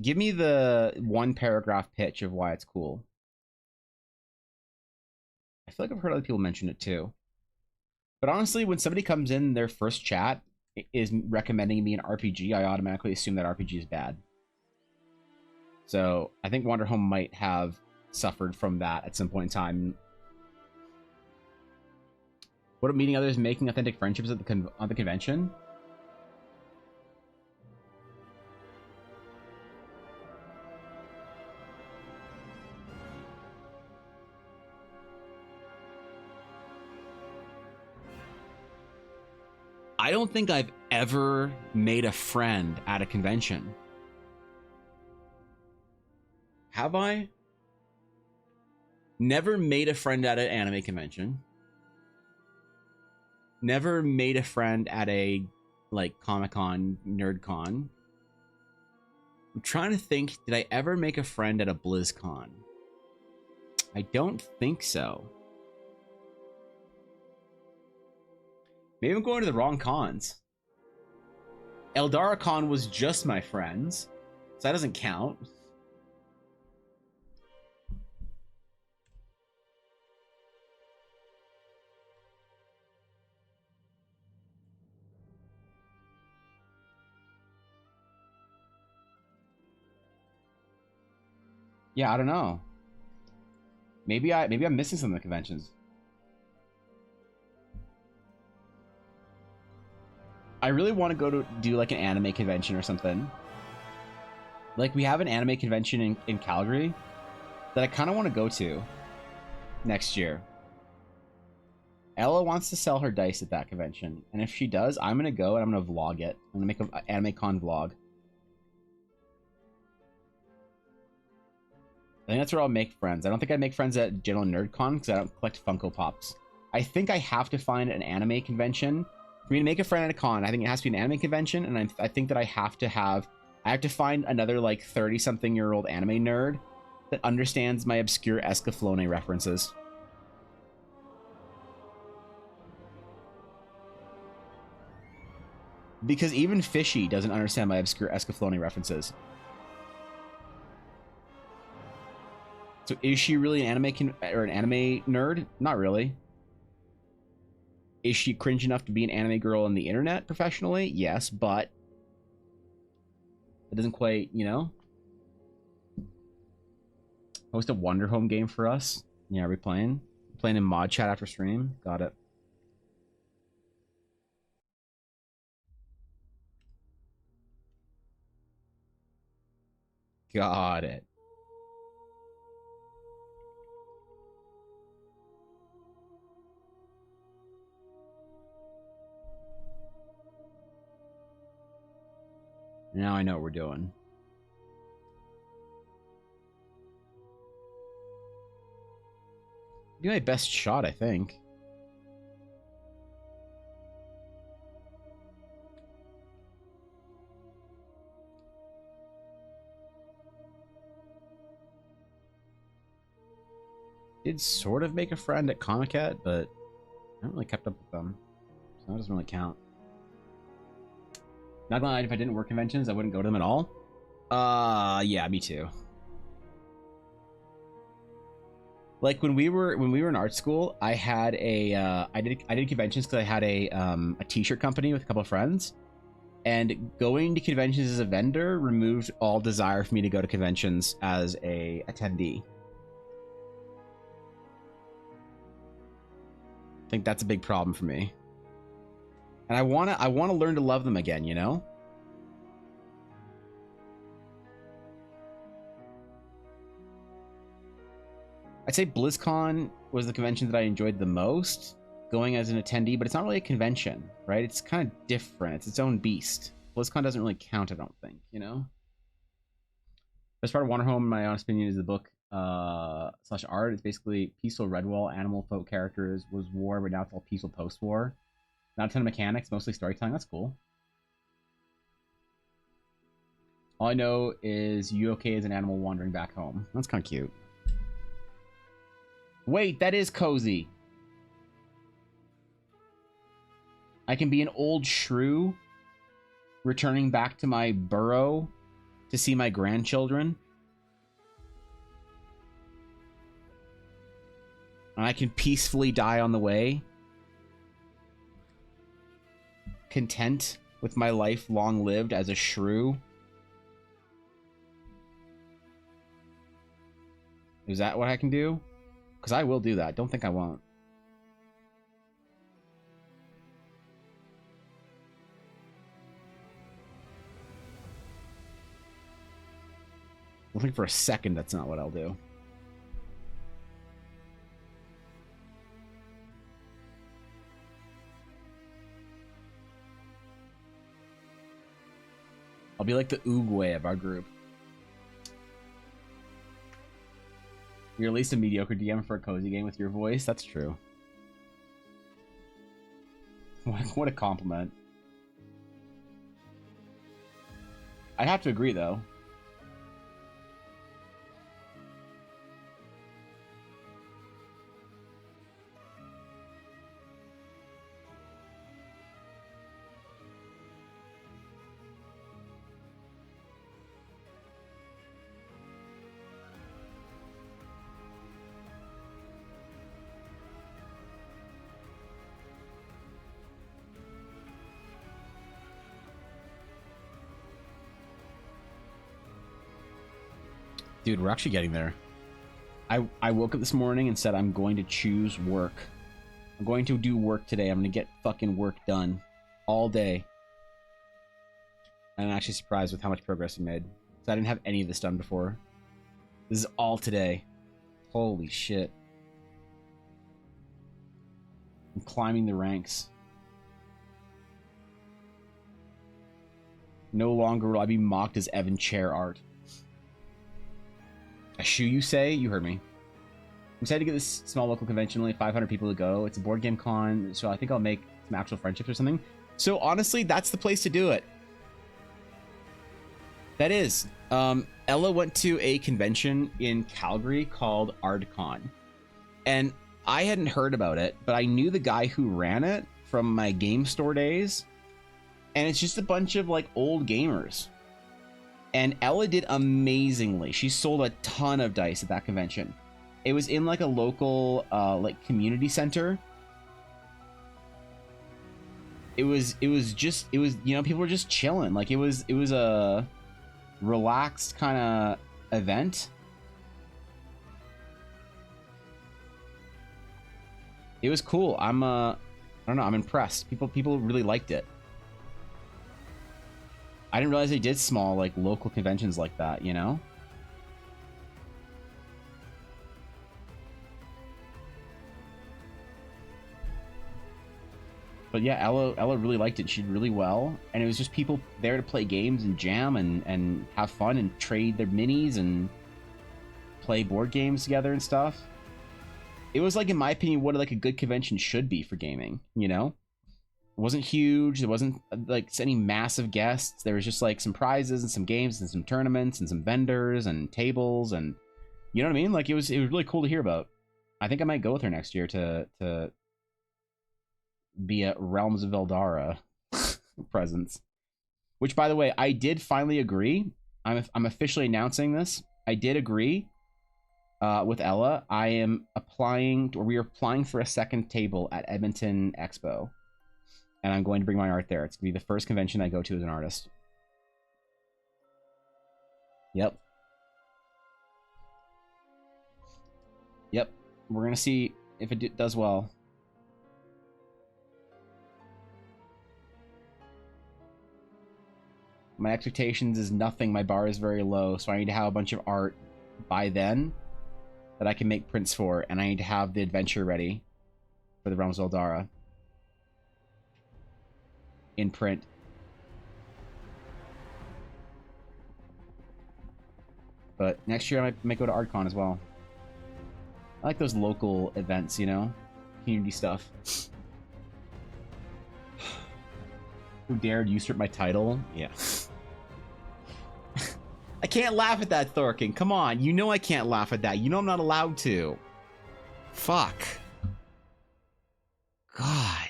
Give me the one paragraph pitch of why it's cool. I feel like I've heard other people mention it too. But honestly, when somebody comes in their first chat is recommending me an RPG, I automatically assume that RPG is bad. So I think Wander Home might have suffered from that at some point in time. What about meeting others, making authentic friendships at the convention? I don't think I've ever made a friend at a convention. Have I? Never made a friend at an anime convention. Never made a friend at a, like, Comic-Con, NerdCon. I'm trying to think, did I ever make a friend at a BlizzCon? I don't think so. Maybe I'm going to the wrong cons. EldaraCon was just my friends, so that doesn't count. Yeah, I don't know. Maybe I'm missing some of the conventions. I really want to go to do like an anime convention or something. Like we have an anime convention in Calgary that I kind of want to go to next year. Ella wants to sell her dice at that convention, and if she does, I'm gonna go and I'm gonna vlog it. I'm gonna make an anime con vlog. I think that's where I'll make friends. I don't think I make friends at General NerdCon because I don't collect Funko Pops. I think I have to find an anime convention for me to make a friend at a con. I think it has to be an anime convention, and I think that I have to find another like 30-something-year-old anime nerd that understands my obscure Escaflowne references. Because even Fishy doesn't understand my obscure Escaflowne references. So is she really an anime nerd? Not really. Is she cringe enough to be an anime girl on the internet professionally? Yes, but it doesn't quite, you know. Host a Wonder Home game for us. Yeah, are we playing? Playing in mod chat after stream? Got it. Got it. Now I know what we're doing. Be my best shot, I think. Did sort of make a friend at Comic-Con, but I haven't really kept up with them, so that doesn't really count. Not gonna lie, if I didn't work conventions, I wouldn't go to them at all. Yeah, me too. Like when we were in art school, I had a I did conventions because I had a t-shirt company with a couple of friends, and going to conventions as a vendor removed all desire for me to go to conventions as a attendee. I think that's a big problem for me, and I wanna learn to love them again, you know. I'd say BlizzCon was the convention that I enjoyed the most, going as an attendee, but it's not really a convention, right? It's kind of different. It's its own beast. BlizzCon doesn't really count, I don't think, you know? Best part of Wanderhome, in my honest opinion, is the book slash art. It's basically peaceful Redwall, animal folk characters, was war, but now it's all peaceful post-war. Not a ton of mechanics, mostly storytelling. That's cool. All I know is Yuoke is an animal wandering back home. That's kind of cute. Wait, that is cozy. I can be an old shrew returning back to my burrow to see my grandchildren. And I can peacefully die on the way. Content with my life long lived as a shrew. Is that what I can do? Because I will do that. Don't think I won't. I think for a second that's not what I'll do. I'll be like the Oogway of our group. You're at least a mediocre DM for a cozy game with your voice. That's true. What a compliment. I have to agree, though. Dude, we're actually getting there. I woke up this morning and said I'm going to choose work. I'm going to do work today. I'm going to get fucking work done all day. And I'm actually surprised with how much progress we made. So I didn't have any of this done before. This is all today. Holy shit. I'm climbing the ranks. No longer will I be mocked as Evan Chair art. A shoe, you say? You heard me. I'm excited to get this small local convention, only 500 people to go. It's a board game con, so I think I'll make some actual friendships or something. So honestly, that's the place to do it. That is. Ella went to a convention in Calgary called ArdCon. And I hadn't heard about it, but I knew the guy who ran it from my game store days. And it's just a bunch of like old gamers. And Ella did amazingly. She sold a ton of dice at that convention. It was in like a local like community center. It was you know, people were just chilling. Like it was a relaxed kind of event. It was cool. I don't know, I'm impressed. People really liked it. I didn't realize they did small, like, local conventions like that, you know? But yeah, Ella really liked it. She did really well, and it was just people there to play games and jam and have fun and trade their minis and play board games together and stuff. It was like, in my opinion, what like a good convention should be for gaming. You know, it wasn't huge. There wasn't like any massive guests. There was just like some prizes and some games and some tournaments and some vendors and tables, and you know what I mean. Like it was really cool to hear about. I think I might go with her next year to be a Realms of Eldara presence. Which, by the way, I did finally agree. I'm officially announcing this. I did agree with Ella. I am applying, or we are applying for a second table at Edmonton Expo. And I'm going to bring my art there. It's going to be the first convention I go to as an artist. Yep. Yep. We're going to see if it does well. My expectations is nothing. My bar is very low, so I need to have a bunch of art by then that I can make prints for, and I need to have the adventure ready for the Realms of Eldara in print. But next year I might go to ArtCon as well. I like those local events, you know? Community stuff. Who dared usurp my title? Yeah. I can't laugh at that, Thorkin. Come on. You know I can't laugh at that. You know I'm not allowed to. Fuck. God.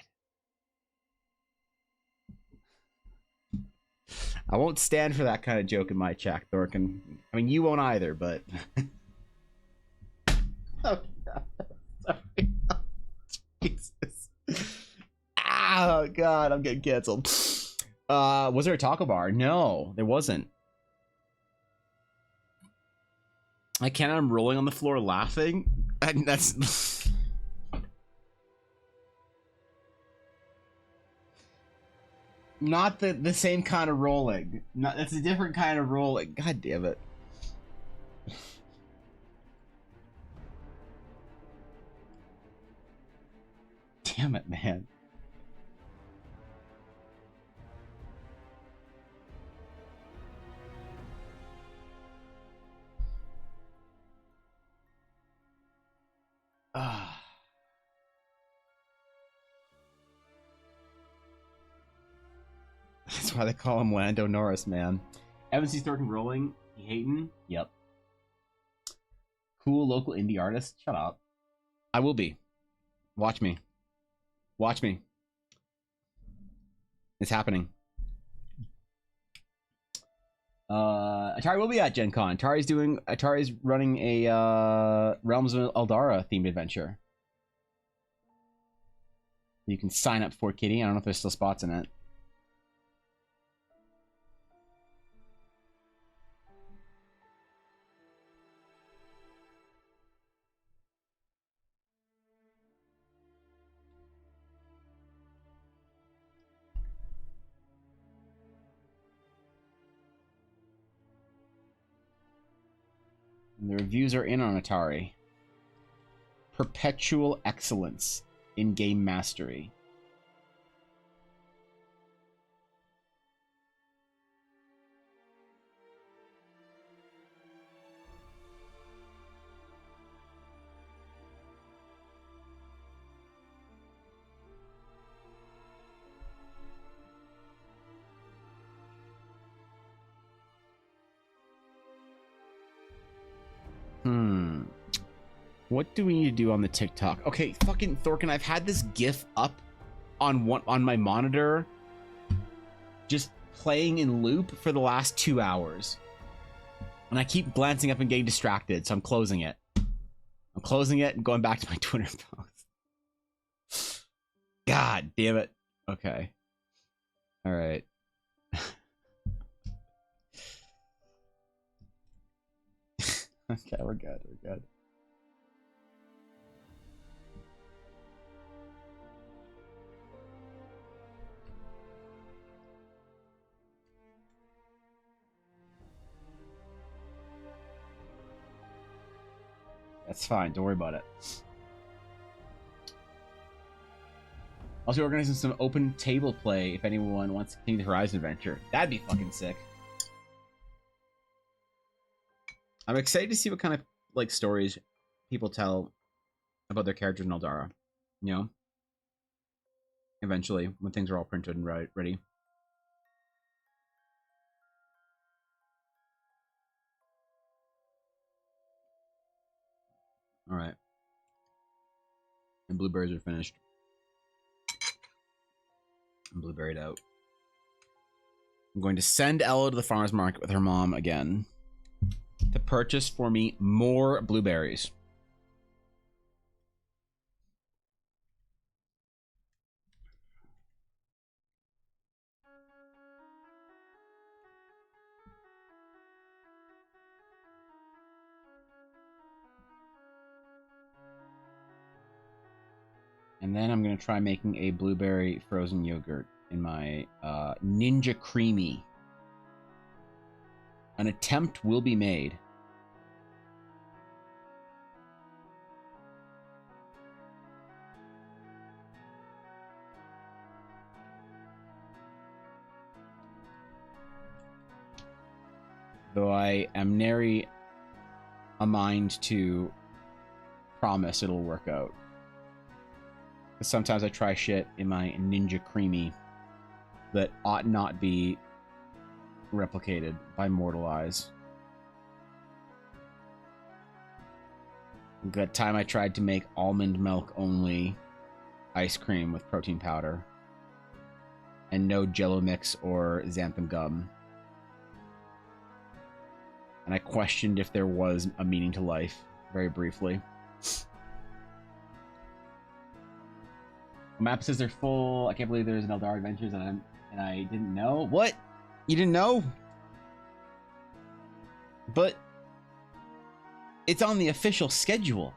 I won't stand for that kind of joke in my chat, Thorkin. I mean, you won't either, but... Oh, God. Sorry. Jesus. Oh, God. I'm getting canceled. Was there a taco bar? No, there wasn't. I can't. I'm rolling on the floor laughing. And that's... Not the same kind of rolling. That's a different kind of rolling. God damn it. Damn it, man. Ah. That's why they call him Lando Norris, man. Evan C. Thornton rolling. He hating? Yep. Cool local indie artist? Shut up. I will be. Watch me. Watch me. It's happening. Atari will be at Gen Con. Atari's running a Realms of Eldara themed adventure. You can sign up for, Kitty. I don't know if there's still spots in it. And the reviews are in on Atari. Perpetual excellence in game mastery. What do we need to do on the TikTok? Okay, fucking Thorkin, I've had this GIF up on my monitor, just playing in loop for the last 2 hours, and I keep glancing up and getting distracted, so I'm closing it. I'm closing it and going back to my Twitter post. God damn it. Okay. All right. Okay, we're good. We're good. That's fine. Don't worry about it. Also organizing some open table play if anyone wants to continue the Horizon adventure. That'd be fucking sick. I'm excited to see what kind of like stories people tell about their characters in Eldara. You know, eventually when things are all printed and ready. All right, and blueberries are finished. I'm blueberried out. I'm going to send Ella to the farmer's market with her mom again to purchase for me more blueberries. And then I'm going to try making a blueberry frozen yogurt in my Ninja Creamy. An attempt will be made. Though I am nary a mind to promise it'll work out. Sometimes I try shit in my Ninja Creamy that ought not be replicated by mortal eyes. That time I tried to make almond milk only ice cream with protein powder and no Jello mix or xanthan gum. And I questioned if there was a meaning to life, very briefly. The map says they're full. I can't believe there's an Eldar Adventures and I didn't know. What? You didn't know? But it's on the official schedule.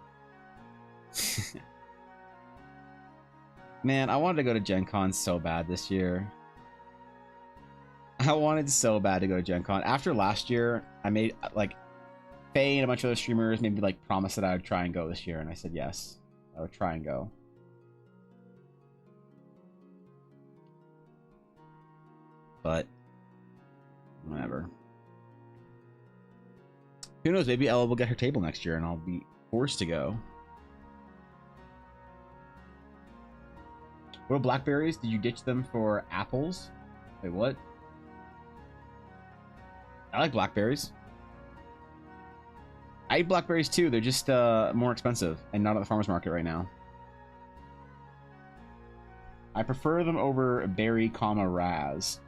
Man, I wanted to go to Gen Con so bad this year. I wanted so bad to go to Gen Con. After last year, I made, like, Faye and a bunch of other streamers made me, like, promise that I would try and go this year, and I said yes. I would try and go. But whatever. Who knows? Maybe Ella will get her table next year and I'll be forced to go. What about blackberries? Did you ditch them for apples? Wait, what? I like blackberries. I eat blackberries too. They're just more expensive and not at the farmer's market right now. I prefer them over berry, raz.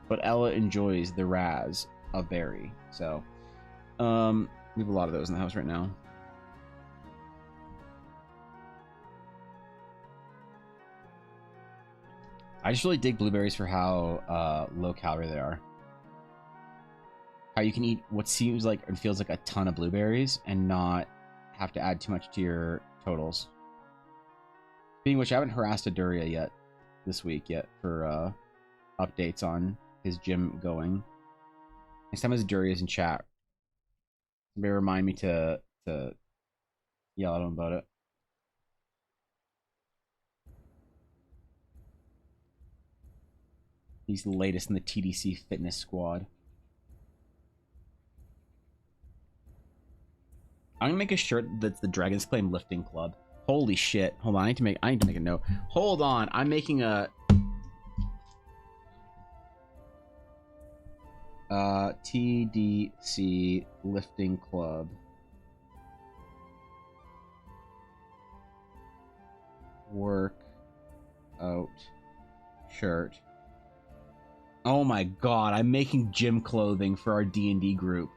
But Ella enjoys the raz of berry. So, we have a lot of those in the house right now. I just really dig blueberries for how low calorie they are. How you can eat what seems like and feels like a ton of blueberries and not have to add too much to your totals. Being which I haven't harassed Aduria yet this week yet for updates on his gym going. Next time Aduria is in chat, maybe remind me to yell at him about it. He's the latest in the TDC fitness squad. I'm gonna make a shirt that's the Dragon's Claim Lifting Club. Holy shit. Hold on, I need to make a note. Hold on, I'm making a TDC Lifting Club work out shirt. Oh my god, I'm making gym clothing for our D&D group.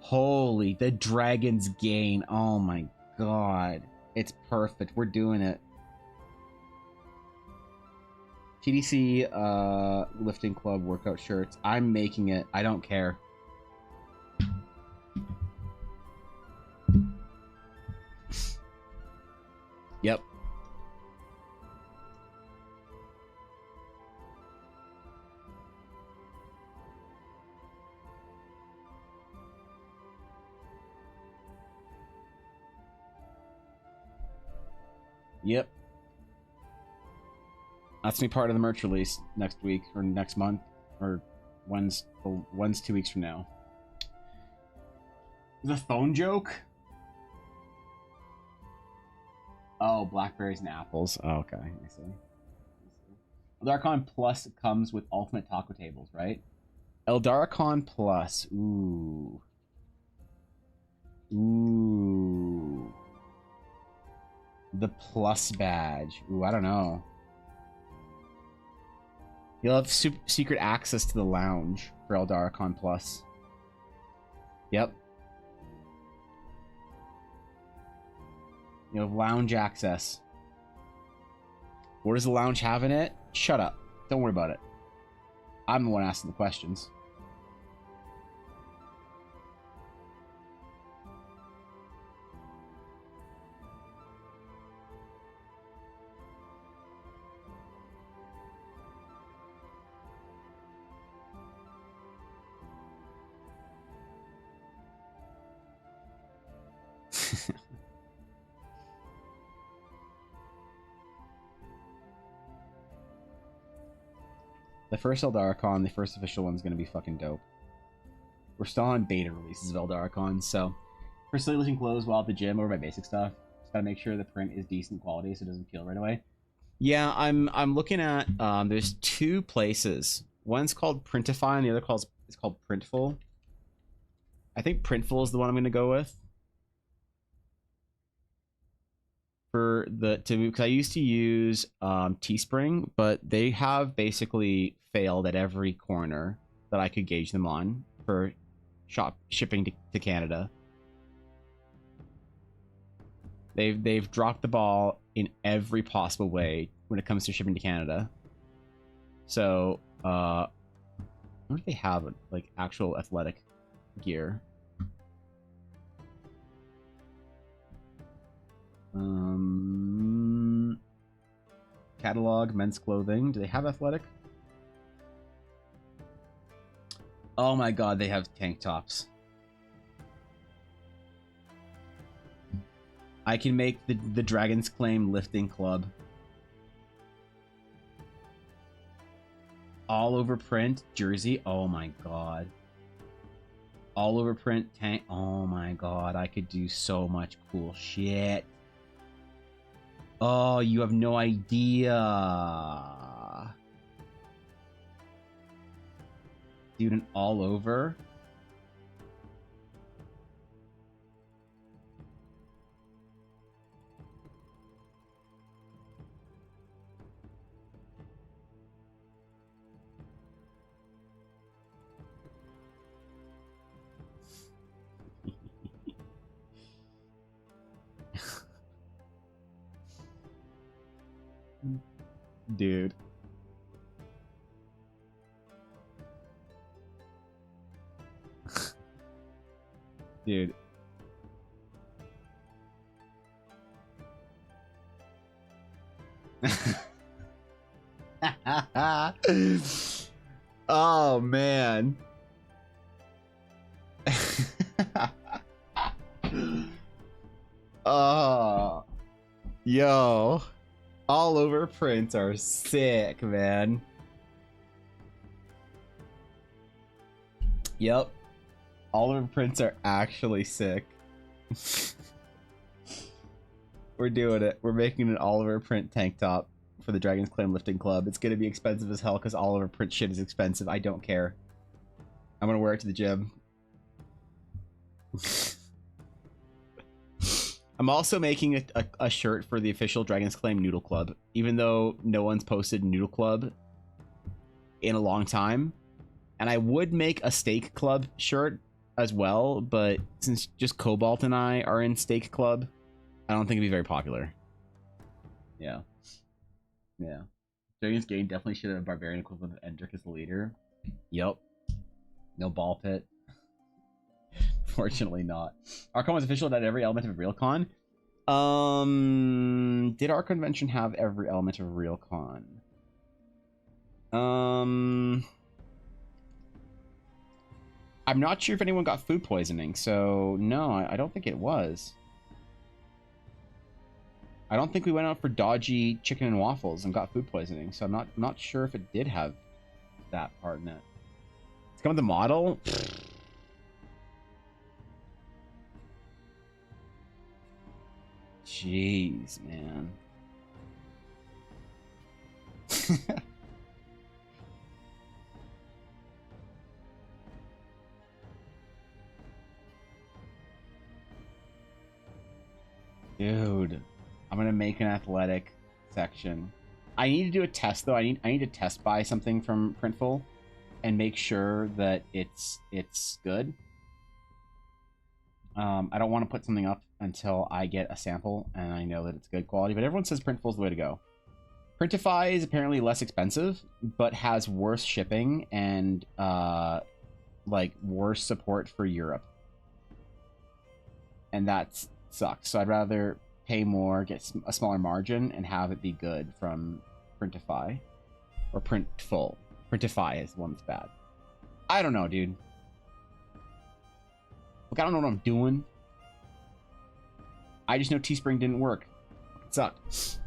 Holy, the Dragon's Gain. Oh my god. It's perfect. We're doing it. TDC Lifting Club workout shirts. I'm making it. I don't care. Yep. Yep. That's gonna be part of the merch release next week or next month or when's 2 weeks from now. The phone joke? Oh, blackberries and apples. Oh, okay. I see. Eldarcon Plus comes with ultimate taco tables, right? Eldarcon Plus. Ooh. Ooh. The Plus badge. Ooh, I don't know. You'll have secret access to the lounge for Eldarcon Plus. Yep. You have lounge access. What does the lounge have in it? Shut up. Don't worry about it. I'm the one asking the questions. The first Eldarcon, the first official one, is going to be fucking dope. We're still on beta releases of Eldarcon, so for still looking clothes while at the gym over my basic stuff, just gotta make sure the print is decent quality so it doesn't peel right away. Yeah, I'm looking at there's 2 places. One's called Printify and the other is called Printful. I think Printful is the one I'm going to go with. For because I used to use Teespring, but they have basically failed at every corner that I could gauge them on for shipping to Canada. They've dropped the ball in every possible way when it comes to shipping to Canada. So what do they have, like actual athletic gear? Catalog, men's clothing. Do they have athletic? Oh my god, they have tank tops. I can make the Dragon's Claim lifting club. All over print jersey. Oh my god. All over print tank. Oh my god, I could do so much cool shit. Oh, you have no idea. Dude, an all over? Dude. Dude. Oh man. Oh. Yo. All over prints are sick, man. Yep. All over prints are actually sick. We're doing it. We're making an all over print tank top for the Dragon's Claim Lifting Club. It's gonna be expensive as hell because all over print shit is expensive. I don't care. I'm gonna wear it to the gym. I'm also making a shirt for the official Dragon's Claim Noodle Club, even though no one's posted Noodle Club in a long time. And I would make a Steak Club shirt as well, but since just Cobalt and I are in Steak Club, I don't think it'd be very popular. Yeah. Yeah. Dragon's Game definitely should have a Barbarian equivalent of Endrick as the leader. Yep. No ball pit. Fortunately not. Archon was official at every element of RealCon. Did our convention have every element of RealCon? I'm not sure if anyone got food poisoning, so no, I don't think it was. I don't think we went out for dodgy chicken and waffles and got food poisoning, so I'm not sure if it did have that part in it. It's come with the model. Jeez, man. Dude, I'm gonna make an athletic section. I need to do a test though. I need to test buy something from Printful and make sure that it's good. I don't want to put something up until I get a sample and I know that it's good quality, but everyone says Printful's the way to go. Printify is apparently less expensive, but has worse shipping and like worse support for Europe. And that sucks. So I'd rather pay more, get a smaller margin, and have it be good from Printify or Printful. Printify is the one that's bad. I don't know, dude. Look, I don't know what I'm doing. I just know Teespring didn't work. It sucked.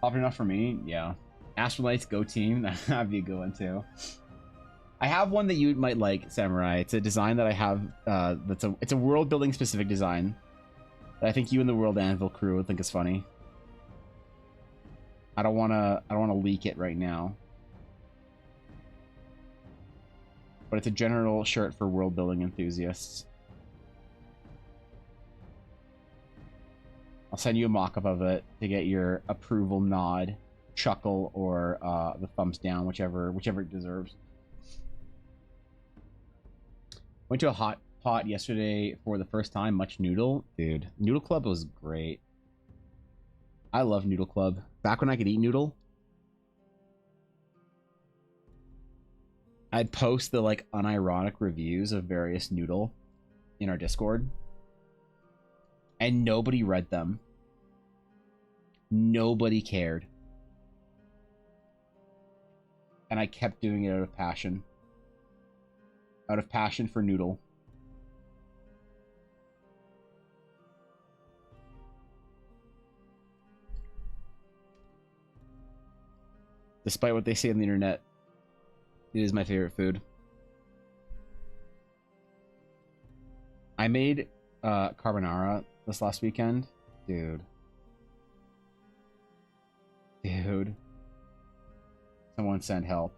Probably enough for me, yeah. Astrolites Go Team, that'd be a good one too. I have one that you might like, Samurai. It's a design that I have. It's a world building specific design that I think you and the World Anvil crew would think is funny. I don't wanna leak it right now, but it's a general shirt for world building enthusiasts. I'll send you a mock-up of it to get your approval nod, chuckle, or the thumbs down, whichever it deserves. Went to a hot pot yesterday for the first time. Much noodle, dude. Noodle Club was great. I love Noodle Club. Back when I could eat noodle, I'd post the like unironic reviews of various noodle in our Discord. And nobody read them. Nobody cared. And I kept doing it out of passion. Out of passion for noodle. Despite what they say on the internet, it is my favorite food. I made carbonara this last weekend. Dude. Someone send help.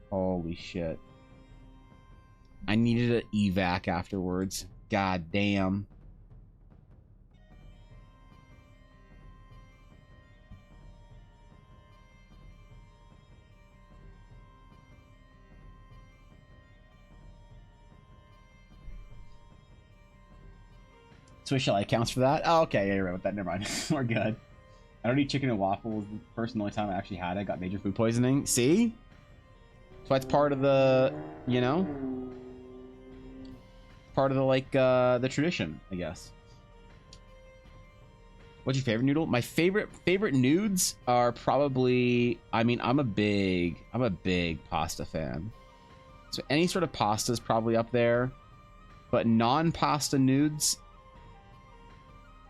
Holy shit. I needed an evac afterwards. God damn. Swiss Chalet counts for that? Oh, okay, yeah, you're right with that. Never mind. We're good. I don't eat chicken and waffles. The first and only time I actually had it, got major food poisoning. See? That's why it's part of the, you know? Part of the, like, the tradition, I guess. What's your favorite noodle? My favorite nudes are probably, I mean, I'm a big pasta fan. So any sort of pasta is probably up there. But non-pasta nudes,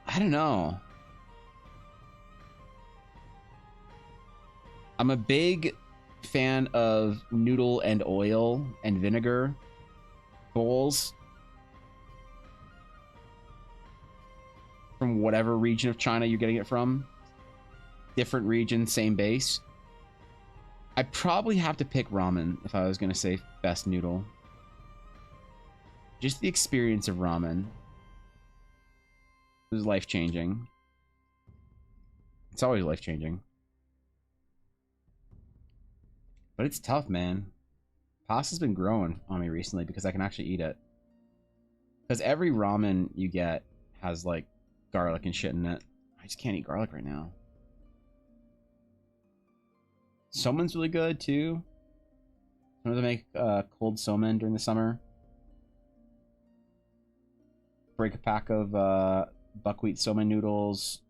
I don't know. I'm a big fan of noodle and oil and vinegar bowls from whatever region of China you're getting it from. Different region, same base. I'd probably have to pick ramen if I was going to say best noodle. Just the experience of ramen. It was life-changing. It's always life-changing. But it's tough, man. Pasta's been growing on me recently because I can actually eat it. Because every ramen you get has, like, garlic and shit in it. I just can't eat garlic right now. Somen's really good, too. Sometimes I make cold somen during the summer. Break a pack of buckwheat somen noodles.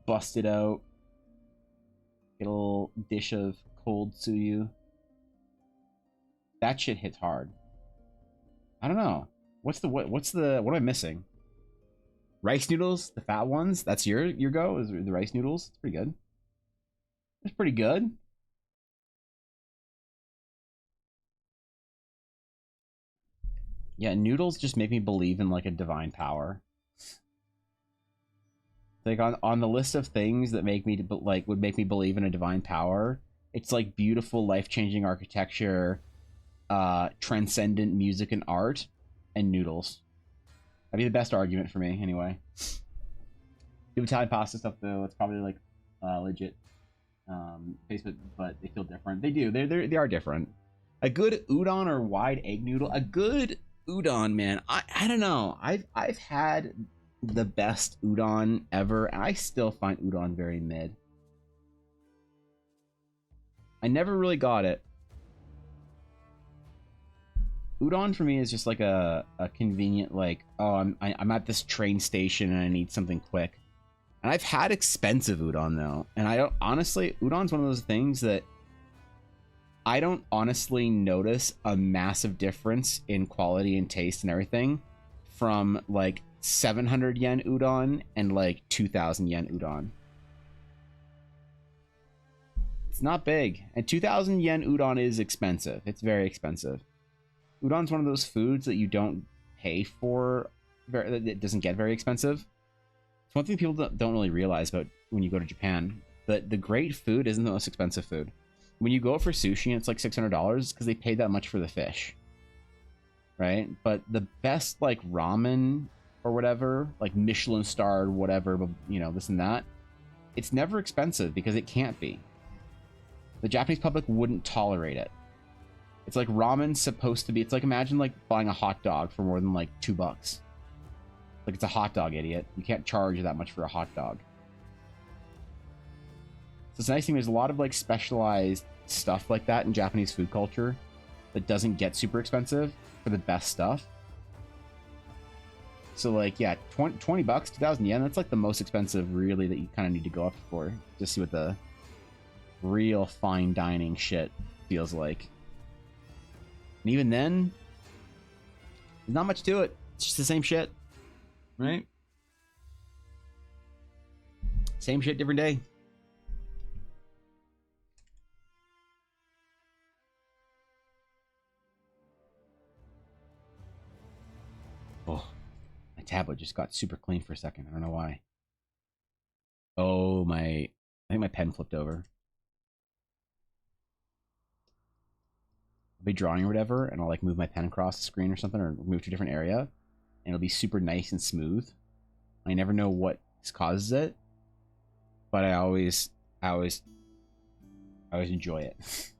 Bust it out. Get a little dish of cold tsuyu. That shit hits hard. I don't know. What am I missing? Rice noodles, the fat ones. That's your go. Is the rice noodles? It's pretty good. It's pretty good. Yeah, noodles just make me believe in like a divine power. Like on the list of things that make me would make me believe in a divine power, it's like beautiful, life-changing architecture, transcendent music and art, and noodles. That'd be the best argument for me, anyway. The Italian pasta stuff, though, it's probably like legit taste, but they feel different. They do. They are different. A good udon or wide egg noodle. A good udon, man. I don't know. I've had the best udon ever, and I still find udon very mid. I never really got it. Udon for me is just like a convenient, like, oh, I'm at this train station and I need something quick. And I've had expensive udon though, and I don't honestly, udon's one of those things that I don't honestly notice a massive difference in quality and taste and everything from like 700 yen udon and like 2,000 yen udon. It's not big, and 2,000 yen udon is expensive. It's very expensive. Udon's one of those foods that you don't pay for, it doesn't get very expensive. It's one thing people don't really realize about when you go to Japan, that the great food isn't the most expensive food. When you go for sushi and it's like $600, it's because they paid that much for the fish, right? But the best like ramen or whatever, like Michelin starred whatever, but you know, this and that, it's never expensive because it can't be. The Japanese public wouldn't tolerate it. It's like ramen's supposed to be, it's like, imagine like buying a hot dog for more than like $2. Like, it's a hot dog, idiot. You can't charge that much for a hot dog. So it's a nice thing, there's a lot of like specialized stuff like that in Japanese food culture that doesn't get super expensive for the best stuff. So like, yeah, 20 bucks, 2,000 yen, that's like the most expensive really that you kind of need to go up for. Just see what the real fine dining shit feels like. And even then, there's not much to it. It's just the same shit, right? Same shit, different day. Oh, my tablet just got super clean for a second. I don't know why. Oh, I think my pen flipped over. I'll be drawing or whatever, and I'll like move my pen across the screen or something, or move to a different area, and it'll be super nice and smooth. I never know what causes it, but I always enjoy it.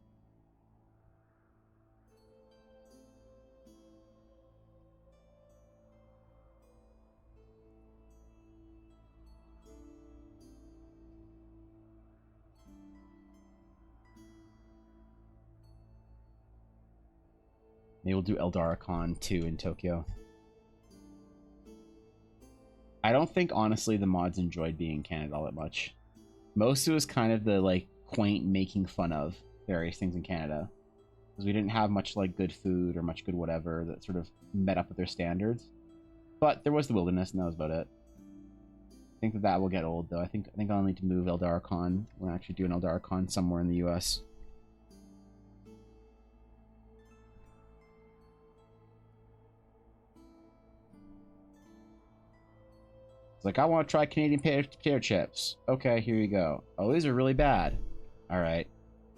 Maybe we'll do EldaraCon 2 in Tokyo. I don't think, honestly, the mods enjoyed being in Canada all that much. Most of it was kind of the, like, quaint making fun of various things in Canada. Because we didn't have much, like, good food or much good whatever that sort of met up with their standards. But there was the wilderness, and that was about it. I think that will get old, though. I think I'll need to move EldaraCon. We'll actually do an EldaraCon somewhere in the US. Like, I want to try Canadian potato chips. Okay, here you go. Oh, these are really bad. All right.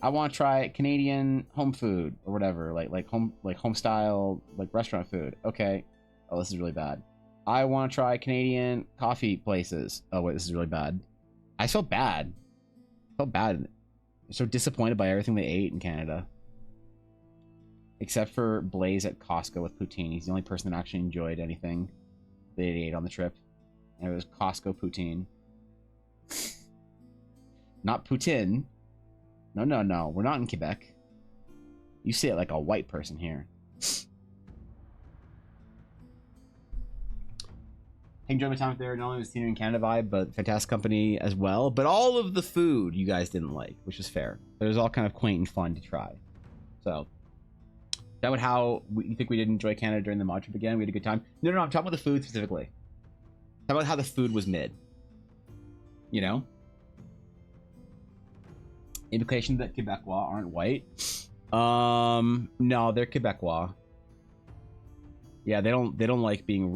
I want to try Canadian home food or whatever, like home style, like restaurant food. Okay. Oh, this is really bad. I want to try Canadian coffee places. Oh wait, this is really bad. I felt bad. I felt bad. I'm so disappointed by everything they ate in Canada. Except for Blaze at Costco with poutine. He's the only person that actually enjoyed anything they ate on the trip. And it was Costco poutine. Not poutine. No. We're not in Quebec. You say it like a white person here. Enjoy my time there. Not only was Theater in Canada vibe, but fantastic company as well. But all of the food you guys didn't like, which is fair. It was all kind of quaint and fun to try. So, That would how you think we did enjoy Canada during the mod trip again? We had a good time. No, I'm talking about the food specifically. How about how the food was mid? You know? Implication that Quebecois aren't white. No, they're Quebecois. Yeah, they don't like being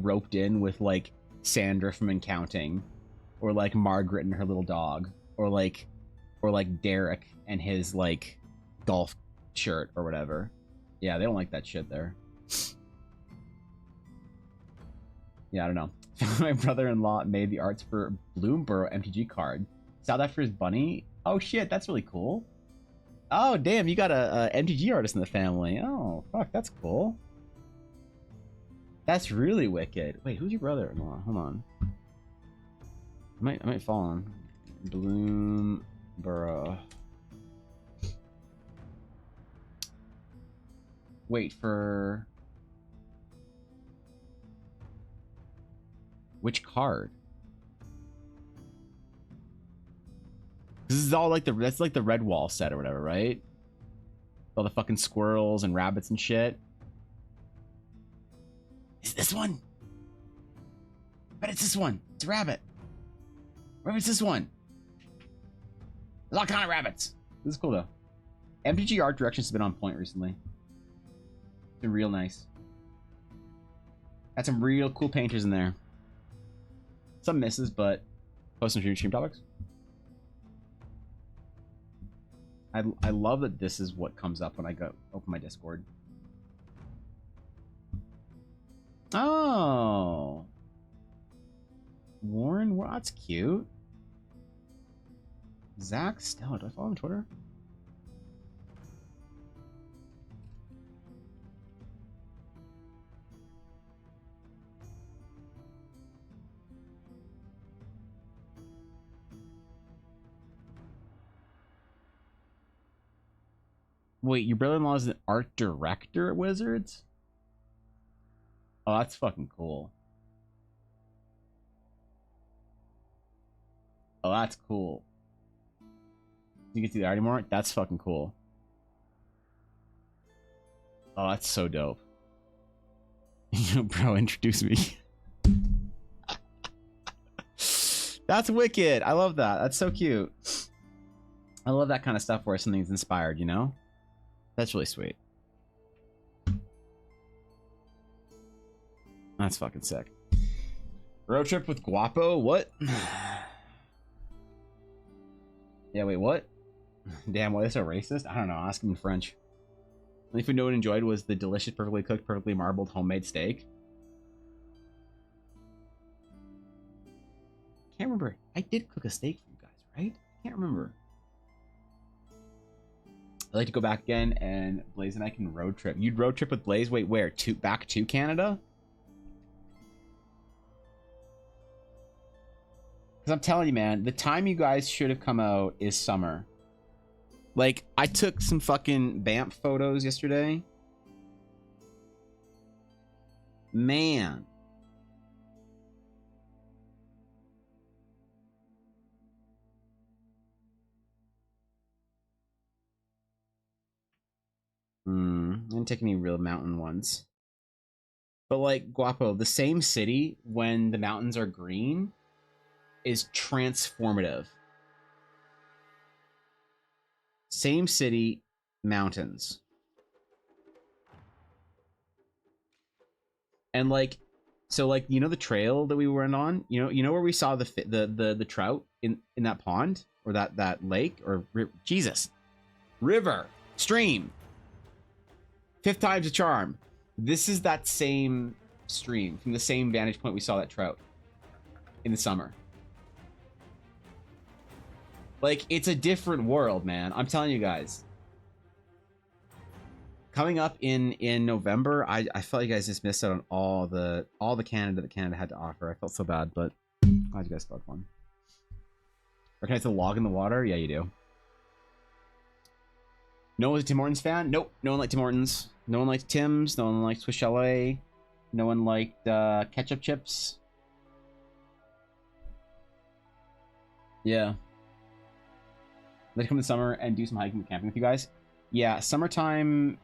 roped in with like Sandra from Accounting, or like Margaret and her little dog, or like Derek and his like golf shirt or whatever. Yeah, they don't like that shit there. Yeah, I don't know. My brother-in-law made the arts for Bloomborough MTG card. Saw that for his bunny. Oh shit, that's really cool. Oh damn, you got a MTG artist in the family. Oh fuck, that's cool. That's really wicked. Wait, who's your brother-in-law? Hold on. I might fall on Bloomborough. Wait for which card? This is all like that's like the Red Wall set or whatever, right? All the fucking squirrels and rabbits and shit. Is it this one? But it's this one. It's a rabbit. Maybe it's this one. A lot of rabbits. This is cool though. MTG art directions has been on point recently. It's been real nice. Had some real cool painters in there. Some misses, but post some stream topics. I love that this is what comes up when I go open my Discord. Oh, Warren, well, that's cute. Zach Stella, do I follow him on Twitter? Wait, your brother-in-law is an art director at Wizards? Oh, that's fucking cool. Oh, that's cool. You get to the art anymore? That's fucking cool. Oh, that's so dope. Bro, introduce me. That's wicked. I love that. That's so cute. I love that kind of stuff where something's inspired, you know? That's really sweet. That's fucking sick. Road trip with Guapo? What? Yeah, wait, what? Damn, why is so racist? I don't know. Ask him in French. The only food no one enjoyed was the delicious, perfectly cooked, perfectly marbled homemade steak. Can't remember. I did cook a steak for you guys, right? Can't remember. I'd like to go back again, and Blaze and I can road trip. You'd road trip with Blaze? Wait, where? Back to Canada? Because I'm telling you, man, the time you guys should have come out is summer. Like, I took some fucking Banff photos yesterday. Man. I didn't take any real mountain ones. But like, Guapo, the same city, when the mountains are green, is transformative. Same city, mountains. And like, so like, you know the trail that we went on? You know where we saw the trout in that pond? Or that lake? Or Jesus. River. Stream. 5th time's a charm. This is that same stream from the same vantage point we saw that trout in the summer. Like, it's a different world, man. I'm telling you guys. Coming up in November, I felt you guys just missed out on all the Canada that Canada had to offer. I felt so bad, but glad you guys still had fun. Recognize the log in the water? Yeah, you do. No one was a Tim Hortons fan? Nope. No one liked Tim Hortons. No one liked Tim's. No one liked Swiss Chalet. No one liked ketchup chips. Yeah. Let's come in the summer and do some hiking and camping with you guys. Yeah, summertime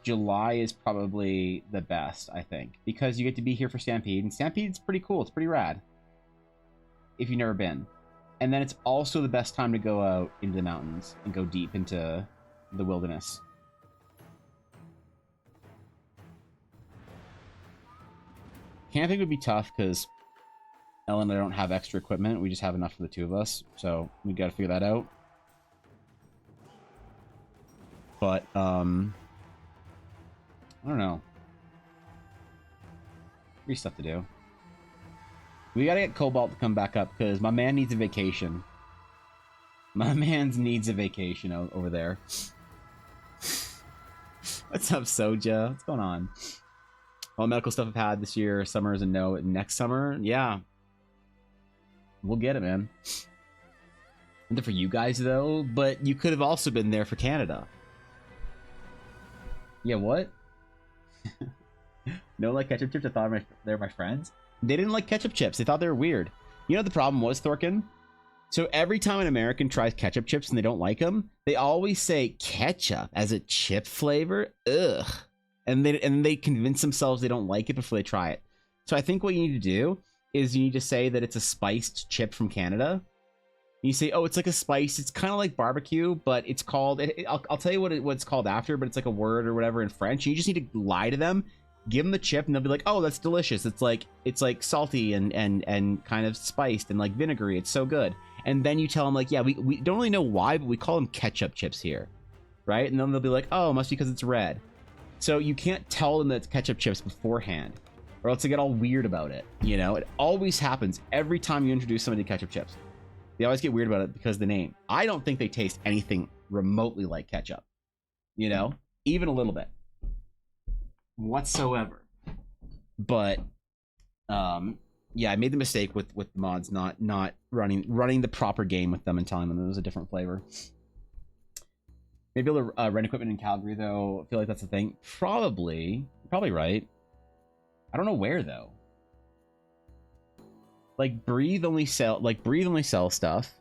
July is probably the best, I think, because you get to be here for Stampede, and Stampede's pretty cool. It's pretty rad if you've never been. And then it's also the best time to go out into the mountains and go deep into the wilderness. Camping would be tough because Ellen and I don't have extra equipment. We just have enough for the two of us, so we got to figure that out. But I don't know. Free stuff to do. We gotta get Cobalt to come back up because my man needs a vacation. My man's needs a vacation over there. What's up, Soja? What's going on? All the medical stuff I've had this year. Summer is a no. Next summer, yeah, we'll get it, man. Nothing for you guys though, but you could have also been there for Canada. Yeah, what? No, like ketchup chips. I thought they're my friends. They didn't like ketchup chips. They thought they were weird. You know what the problem was, Thorkin? So every time an American tries ketchup chips and they don't like them, they always say ketchup as a chip flavor. Ugh. And they convince themselves they don't like it before they try it. So I think what you need to do is you need to say that it's a spiced chip from Canada. You say, oh, it's like a spice. It's kind of like barbecue, but it's called... I'll tell you what it's called after, but it's like a word or whatever in French. You just need to lie to them, give them the chip, and they'll be like, oh, that's delicious. It's like salty and kind of spiced and like vinegary. It's so good. And then you tell them like, yeah, we don't really know why, but we call them ketchup chips here, right? And then they'll be like, oh, it must be because it's red. So you can't tell them that it's ketchup chips beforehand, or else they get all weird about it. You know, it always happens every time you introduce somebody to ketchup chips. They always get weird about it because of the name. I don't think they taste anything remotely like ketchup, you know, even a little bit whatsoever. But yeah, I made the mistake with mods not running the proper game with them and telling them it was a different flavor. Maybe able to rent equipment in Calgary though. I feel like that's a thing. Probably right. I don't know where though. Like Breathe only sells stuff.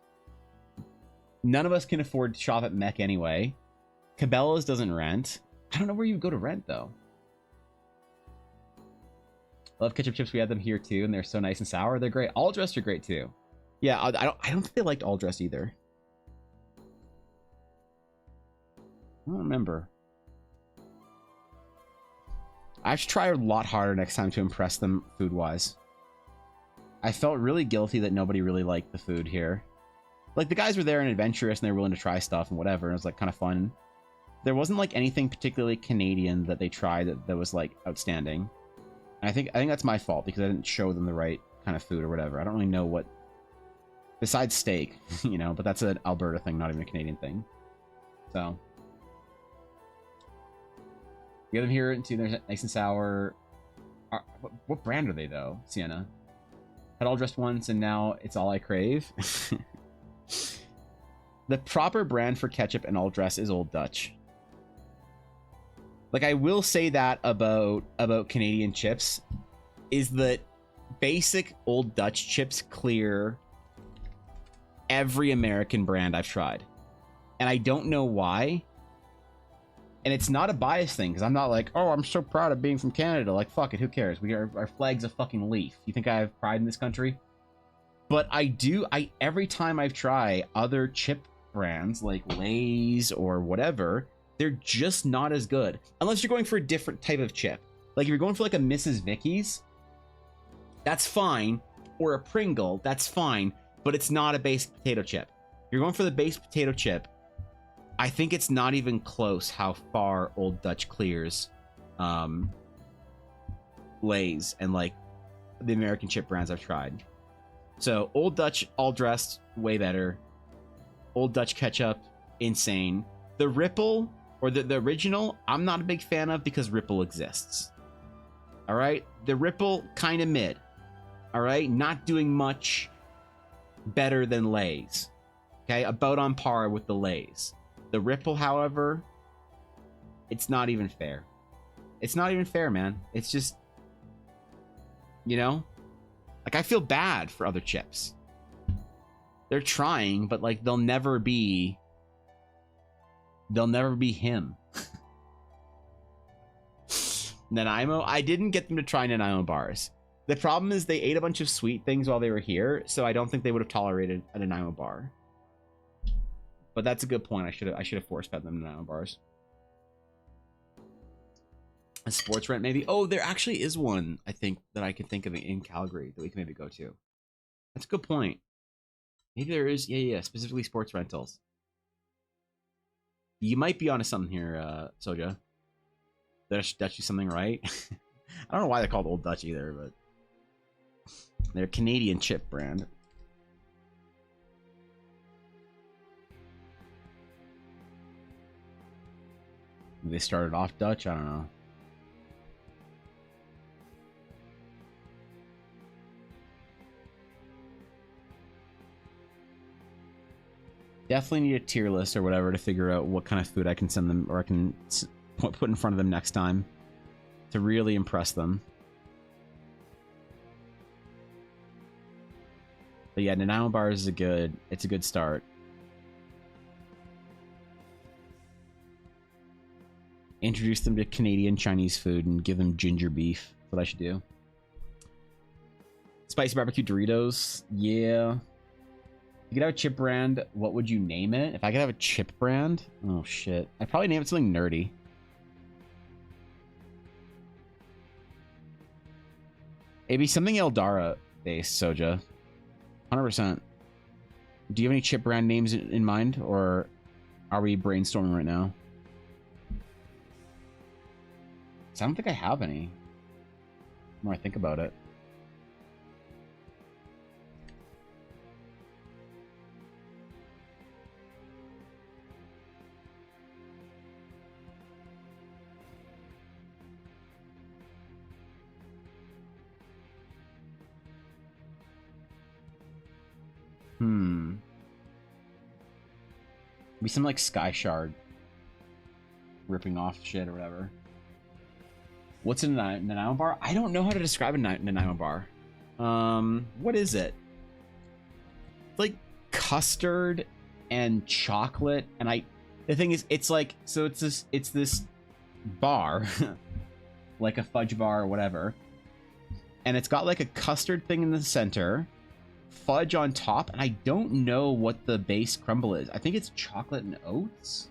None of us can afford to shop at Mech anyway. Cabela's doesn't rent. I don't know where you go to rent though. Love ketchup chips. We had them here too, and they're so nice and sour. They're great. All dressed are great too. Yeah, I don't think they liked all dressed either. I don't remember. I have to try a lot harder next time to impress them food wise. I felt really guilty that nobody really liked the food here. Like the guys were there and adventurous and they were willing to try stuff and whatever, and it was like kind of fun. There wasn't like anything particularly Canadian that they tried that was like outstanding. And I think that's my fault because I didn't show them the right kind of food or whatever. I don't really know what besides steak, you know, but that's an Alberta thing, not even a Canadian thing. So you have them here and they're nice and sour. What brand are they though? Sienna. Had all dressed once and now it's all I crave. The proper brand for ketchup and all dress is Old Dutch. Like I will say that about Canadian chips is that basic Old Dutch chips clear every American brand I've tried. And I don't know why. And it's not a bias thing, because I'm not like, oh, I'm so proud of being from Canada. Like, fuck it, who cares? Our flag's a fucking leaf. You think I have pride in this country? But every time I've tried other chip brands like Lay's or whatever, they're just not as good. Unless you're going for a different type of chip. Like if you're going for like a Mrs. Vicky's, that's fine. Or a Pringle, that's fine. But it's not a base potato chip. If you're going for the base potato chip, I think it's not even close how far Old Dutch clears Lay's and like the American chip brands I've tried. So Old Dutch all dressed, way better. Old Dutch ketchup, insane. The Ripple or the original, I'm not a big fan of because Ripple exists. All right, the Ripple kind of mid. All right, not doing much better than Lay's. Okay, about on par with the Lay's. The Ripple, however, it's not even fair. It's not even fair, man. It's just, you know, like I feel bad for other chips. They're trying, but like they'll never be him. Nanaimo. I didn't get them to try Nanaimo bars. The problem is they ate a bunch of sweet things while they were here, so I don't think they would have tolerated a Nanaimo bar. But that's a good point. I should have force fed them Nanaimo bars. A sports rent maybe. Oh, there actually is one I think that I could think of in Calgary that we can maybe go to. That's a good point. Maybe there is. Yeah. Specifically sports rentals. You might be onto something here, Soja. Dutch something right. I don't know why they're called Old Dutch either, but they're a Canadian chip brand. They started off Dutch. I don't know. Definitely need a tier list or whatever to figure out what kind of food I can send them or I can put in front of them next time to really impress them. But yeah, Nanaimo bars is it's a good start. Introduce them to Canadian Chinese food and give them ginger beef. That's what I should do. Spicy barbecue Doritos. Yeah. If you could have a chip brand, what would you name it? If I could have a chip brand? Oh, shit. I'd probably name it something nerdy. It'd be something Eldara-based, Soja. 100%. Do you have any chip brand names in mind? Or are we brainstorming right now? 'Cause I don't think I have any. The more I think about it. Be some like Sky Shard ripping off shit or whatever. What's a Nanaimo bar? I don't know how to describe a Nanaimo bar. What is it? Like custard and chocolate, and the thing is, it's like, so it's this bar, like a fudge bar or whatever, and it's got like a custard thing in the center, fudge on top, and I don't know what the base crumble is. I think it's chocolate and oats.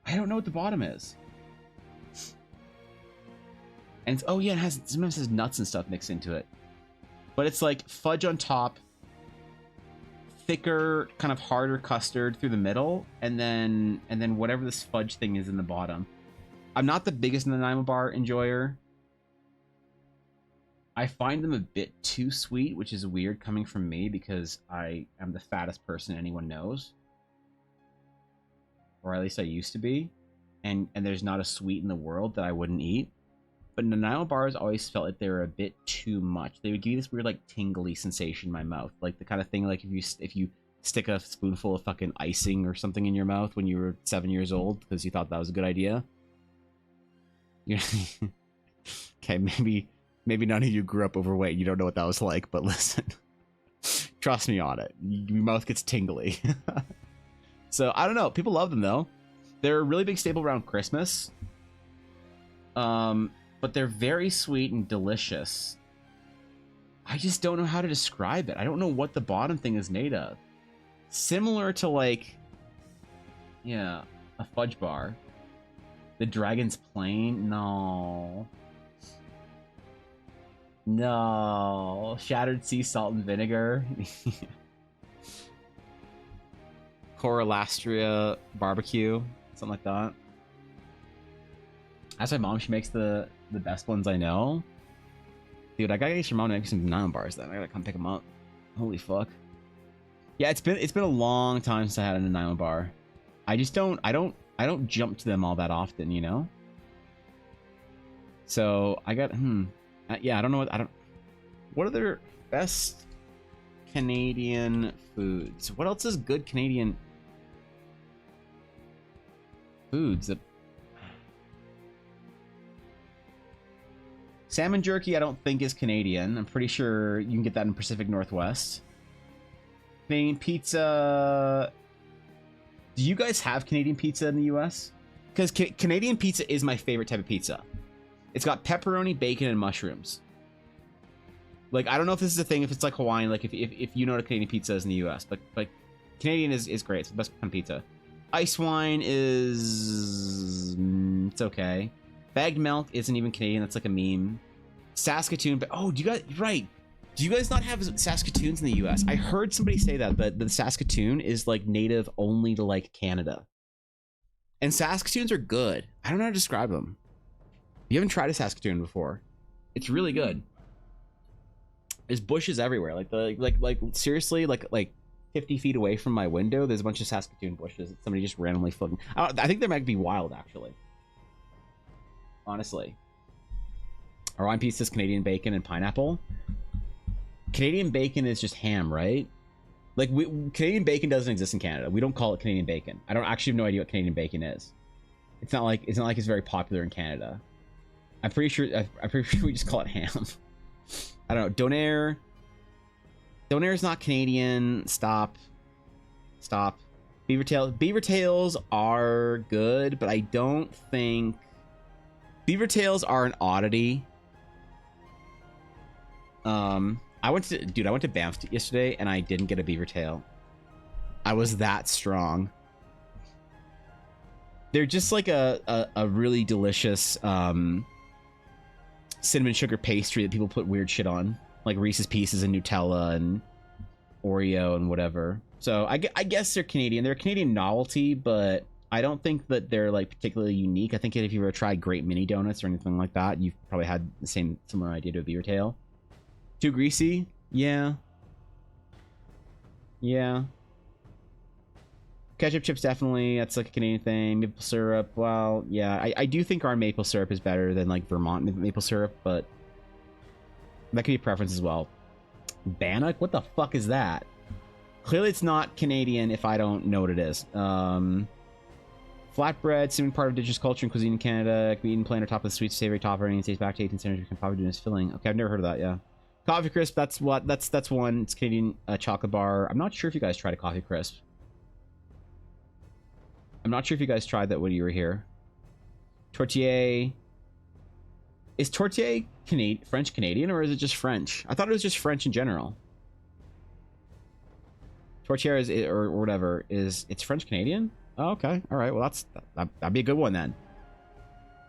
I don't know what the bottom is. And it's, oh yeah, it sometimes has nuts and stuff mixed into it. But it's like fudge on top, thicker, kind of harder custard through the middle, and then whatever this fudge thing is in the bottom. I'm not the biggest Nanaimo bar enjoyer. I find them a bit too sweet, which is weird coming from me because I am the fattest person anyone knows. Or at least I used to be. And there's not a sweet in the world that I wouldn't eat. But Nanaimo bars always felt like they were a bit too much. They would give you this weird, like, tingly sensation in my mouth. Like the kind of thing, like if you stick a spoonful of fucking icing or something in your mouth when you were 7 years old because you thought that was a good idea. Okay, maybe none of you grew up overweight. You don't know what that was like, but listen. Trust me on it. Your mouth gets tingly. So, I don't know. People love them, though. They're a really big staple around Christmas. But they're very sweet and delicious. I just don't know how to describe it. I don't know what the bottom thing is made of. Similar to, like... yeah, a fudge bar. The Dragon's Plane? No. No. Shattered Sea Salt and Vinegar. Coralastria Barbecue. Something like that. That's my mom. She makes the best ones I know. Dude, I gotta get your mom to make some Nanaimo bars then. I gotta come pick them up. Holy fuck. Yeah, it's been a long time since I had a Nanaimo bar. I just don't jump to them all that often, you know? So I got yeah, I don't know what are their best Canadian foods? What else is good Canadian foods that salmon jerky I don't think is Canadian. I'm pretty sure you can get that in Pacific Northwest. Canadian pizza Do you guys have Canadian pizza in the US? Because Canadian pizza is my favorite type of pizza. It's got pepperoni, bacon, and mushrooms. Like, I don't know if this is a thing, if it's like Hawaiian, like if you know what a Canadian pizza is in the US, but like Canadian is great. It's the best kind of pizza. Ice wine is it's okay. Bagged milk isn't even Canadian. That's like a meme. Saskatoon, but oh, do you guys not have Saskatoons in the US? I heard somebody say that the Saskatoon is like native only to like Canada. And Saskatoons are good. I don't know how to describe them. You haven't tried a Saskatoon before. It's really good. There's bushes everywhere. Like seriously, like 50 feet away from my window, there's a bunch of Saskatoon bushes that somebody just randomly floating. I think they might be wild, actually. Honestly. Our wine pizza is Canadian bacon and pineapple. Canadian bacon is just ham, right? Like, Canadian bacon doesn't exist in Canada. We don't call it Canadian bacon. I don't actually have no idea what Canadian bacon is. It's not like it's very popular in Canada. I'm pretty sure we just call it ham. I don't know. Donair. Donair is not Canadian. Stop. Beaver tails are good, but I don't think beaver tails are an oddity. I went to Banff yesterday and I didn't get a beaver tail. I was that strong. They're just like a really delicious cinnamon sugar pastry that people put weird shit on, like Reese's Pieces and Nutella and Oreo and whatever. So I guess they're Canadian. They're a Canadian novelty, but I don't think that they're like particularly unique. I think if you've ever tried Great Mini Donuts or anything like that, you've probably had the similar idea to a beaver tail. Too greasy? Yeah. Ketchup chips, definitely. That's like a Canadian thing. Maple syrup, well, yeah. I do think our maple syrup is better than like Vermont maple syrup, but that could be a preference as well. Bannock? What the fuck is that? Clearly it's not Canadian if I don't know what it is. Flatbread, seeming part of indigenous culture and cuisine in Canada. It can be eaten plain or top of the sweet savory topping and stays back to 18th century. You can probably do this filling. Okay, I've never heard of that, yeah. Coffee Crisp, that's one. It's Canadian chocolate bar. I'm not sure if you guys tried a Coffee Crisp. I'm not sure if you guys tried that when you were here. Tortilla. Is tortilla French Canadian or is it just French? I thought it was just French in general. Tortilla is, or whatever, it's French Canadian? Oh, okay. All right. Well, that'd be a good one then.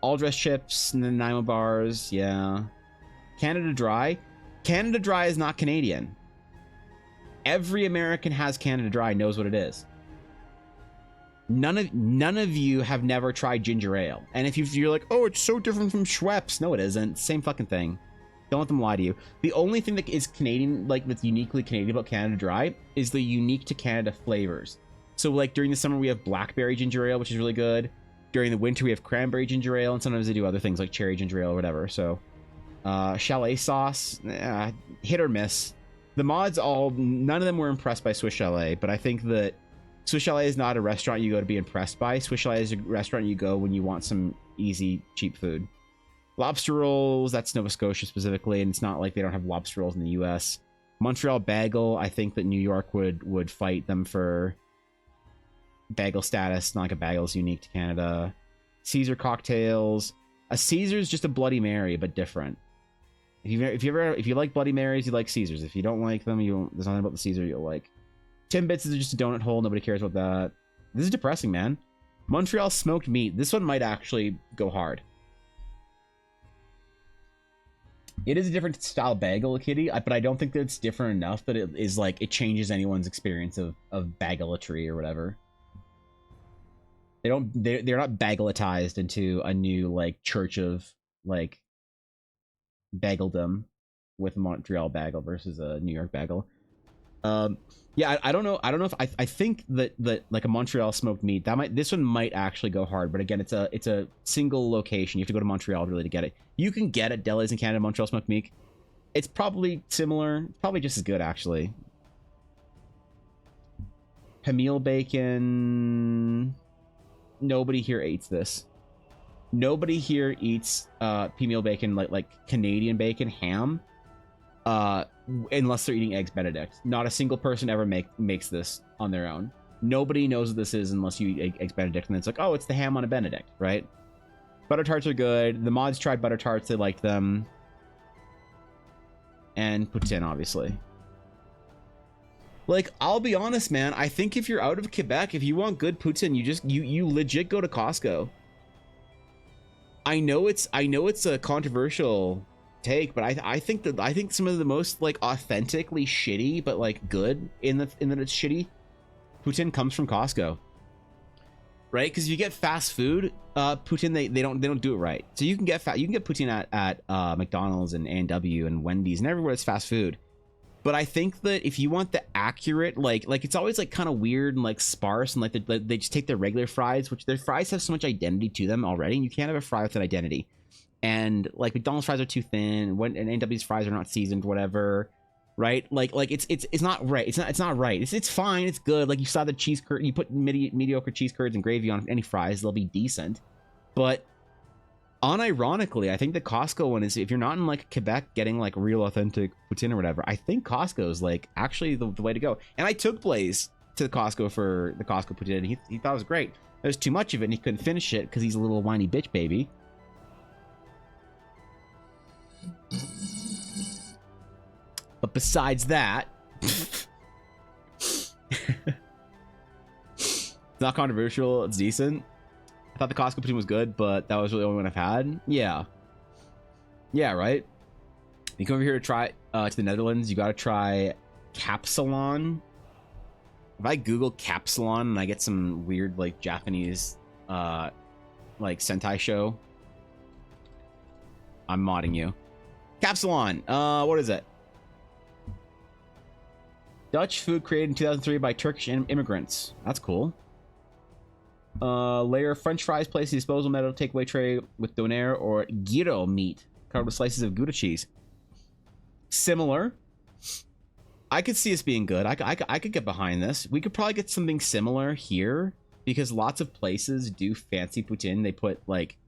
All dress chips and then Nanaimo bars. Yeah. Canada Dry. Canada Dry is not Canadian. Every American has Canada Dry, knows what it is. None of you have never tried ginger ale. And if you're like, oh, it's so different from Schweppes. No, it isn't. Same fucking thing. Don't let them lie to you. The only thing that is Canadian, like that's uniquely Canadian about Canada Dry, is the unique to Canada flavors. So like during the summer we have blackberry ginger ale, which is really good. During the winter we have cranberry ginger ale, and sometimes they do other things like cherry ginger ale or whatever. So chalet sauce, hit or miss. The mods none of them were impressed by Swiss Chalet, but I think that Swiss Chalet is not a restaurant you go to be impressed by. Swiss Chalet is a restaurant you go when you want some easy, cheap food. Lobster rolls, that's Nova Scotia specifically, and it's not like they don't have lobster rolls in the US. Montreal bagel, I think that New York would fight them for bagel status. Not like a bagel is unique to Canada. Caesar cocktails. A Caesar is just a Bloody Mary, but different. If you like Bloody Marys, you like Caesars. If you don't like them, there's nothing about the Caesar you'll like. Timbits is just a donut hole. Nobody cares about that. This is depressing, man. Montreal smoked meat. This one might actually go hard. It is a different style bagel, Kitty, but I don't think that it's different enough that it is like it changes anyone's experience of bagelatry or whatever. They're not bagelatized into a new like church of like bageldom with Montreal bagel versus a New York bagel. Yeah, I don't know if I think that like a Montreal smoked meat this one might actually go hard, but again, it's a single location. You have to go to Montreal really to get it. You can get at delis in Canada Montreal smoked meat. It's probably similar. It's probably just as good actually. Hamil bacon. Nobody here eats this. Nobody here eats Pmeal bacon like Canadian bacon ham. Unless they're eating eggs Benedict. Not a single person ever makes this on their own. Nobody knows what this is unless you eat Eggs Benedict, and it's like, oh, it's the ham on a Benedict, right? Butter tarts are good. The mods tried butter tarts; they liked them. And poutine, obviously. Like, I'll be honest, man. I think if you're out of Quebec, if you want good poutine, you legit go to Costco. I know it's a controversial take, but I think some of the most like authentically shitty but like good in that it's shitty poutine comes from Costco. Right? Because if you get fast food poutine, they don't do it right. So you can get poutine at McDonald's and A&W and Wendy's and everywhere that's fast food. But I think that if you want the accurate, like it's always like kind of weird and like sparse, and like they just take their regular fries, which their fries have so much identity to them already, and you can't have a fry with an identity. And like McDonald's fries are too thin, and A&W's fries are not seasoned, whatever, right? Like it's not right. It's not right. It's fine. It's good. Like you saw the cheese curd, you put mediocre cheese curds and gravy on any fries, they'll be decent. But unironically, I think the Costco one is, if you're not in like Quebec getting like real authentic poutine or whatever, I think Costco is like actually the way to go. And I took Blaze to Costco for the Costco poutine, and he thought it was great. There's too much of it and he couldn't finish it because he's a little whiny bitch baby. But besides that, it's not controversial, it's decent. I thought the Costco poutine was good, but that was really the only one I've had. Yeah, right. You come over here to try to the Netherlands, you gotta try Capsalon. If I Google Capsalon and I get some weird like Japanese like Sentai show, I'm modding you. Capsalon, what is it? Dutch food created in 2003 by Turkish immigrants. That's cool. Layer of French fries placed in the disposal metal takeaway tray with doner or gyro meat covered with slices of Gouda cheese. Similar. I could see this being good. I could get behind this. We could probably get something similar here because lots of places do fancy poutine. They put like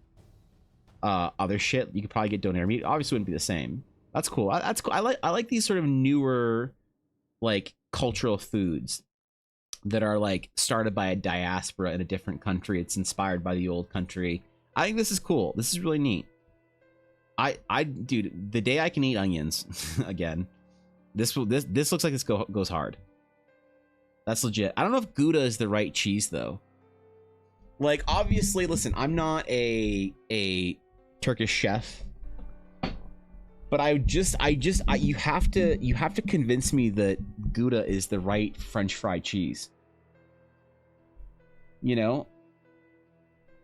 other shit. You could probably get doner meat. Obviously, wouldn't be the same. That's cool. That's cool. I like these sort of newer like cultural foods that are like started by a diaspora in a different country. It's inspired by the old country. I think this is cool. This is really neat. Dude, the day I can eat onions again, this looks like this goes hard. That's legit. I don't know if Gouda is the right cheese though. Like, obviously, listen, I'm not a Turkish chef, but you have to convince me that Gouda is the right French fry cheese. You know?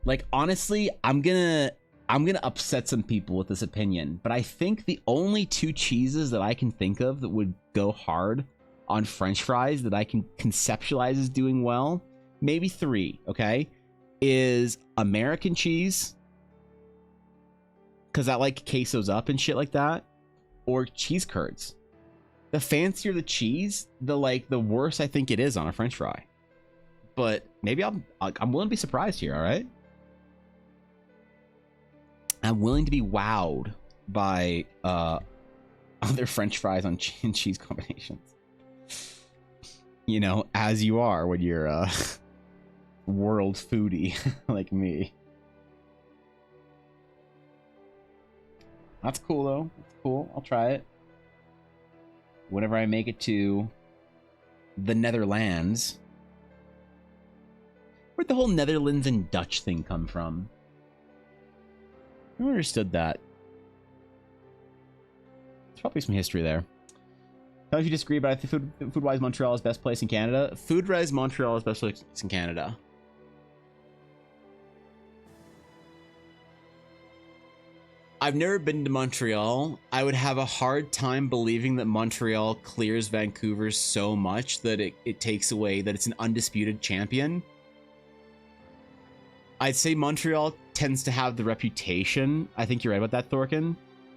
Like, honestly, I'm gonna upset some people with this opinion, but I think the only two cheeses that I can think of that would go hard on French fries that I can conceptualize as doing well, maybe three, okay, is American cheese, because that like quesos up and shit like that, or cheese curds. The fancier the cheese, the worse I think it is on a French fry. But maybe I'm willing to be surprised here. All right, I'm willing to be wowed by other French fries on cheese combinations. You know, as you are when you're a world foodie like me. That's cool though. That's cool. I'll try it. Whenever I make it to the Netherlands. Where'd the whole Netherlands and Dutch thing come from? I never understood that. There's probably some history there. Tell me if you disagree, but I think food-wise Montreal is best place in Canada. Food-wise Montreal is best place in Canada. I've never been to Montreal. I would have a hard time believing that Montreal clears Vancouver so much that it takes away, that it's an undisputed champion. I'd say Montreal tends to have the reputation. I think you're right about that, Thorkin.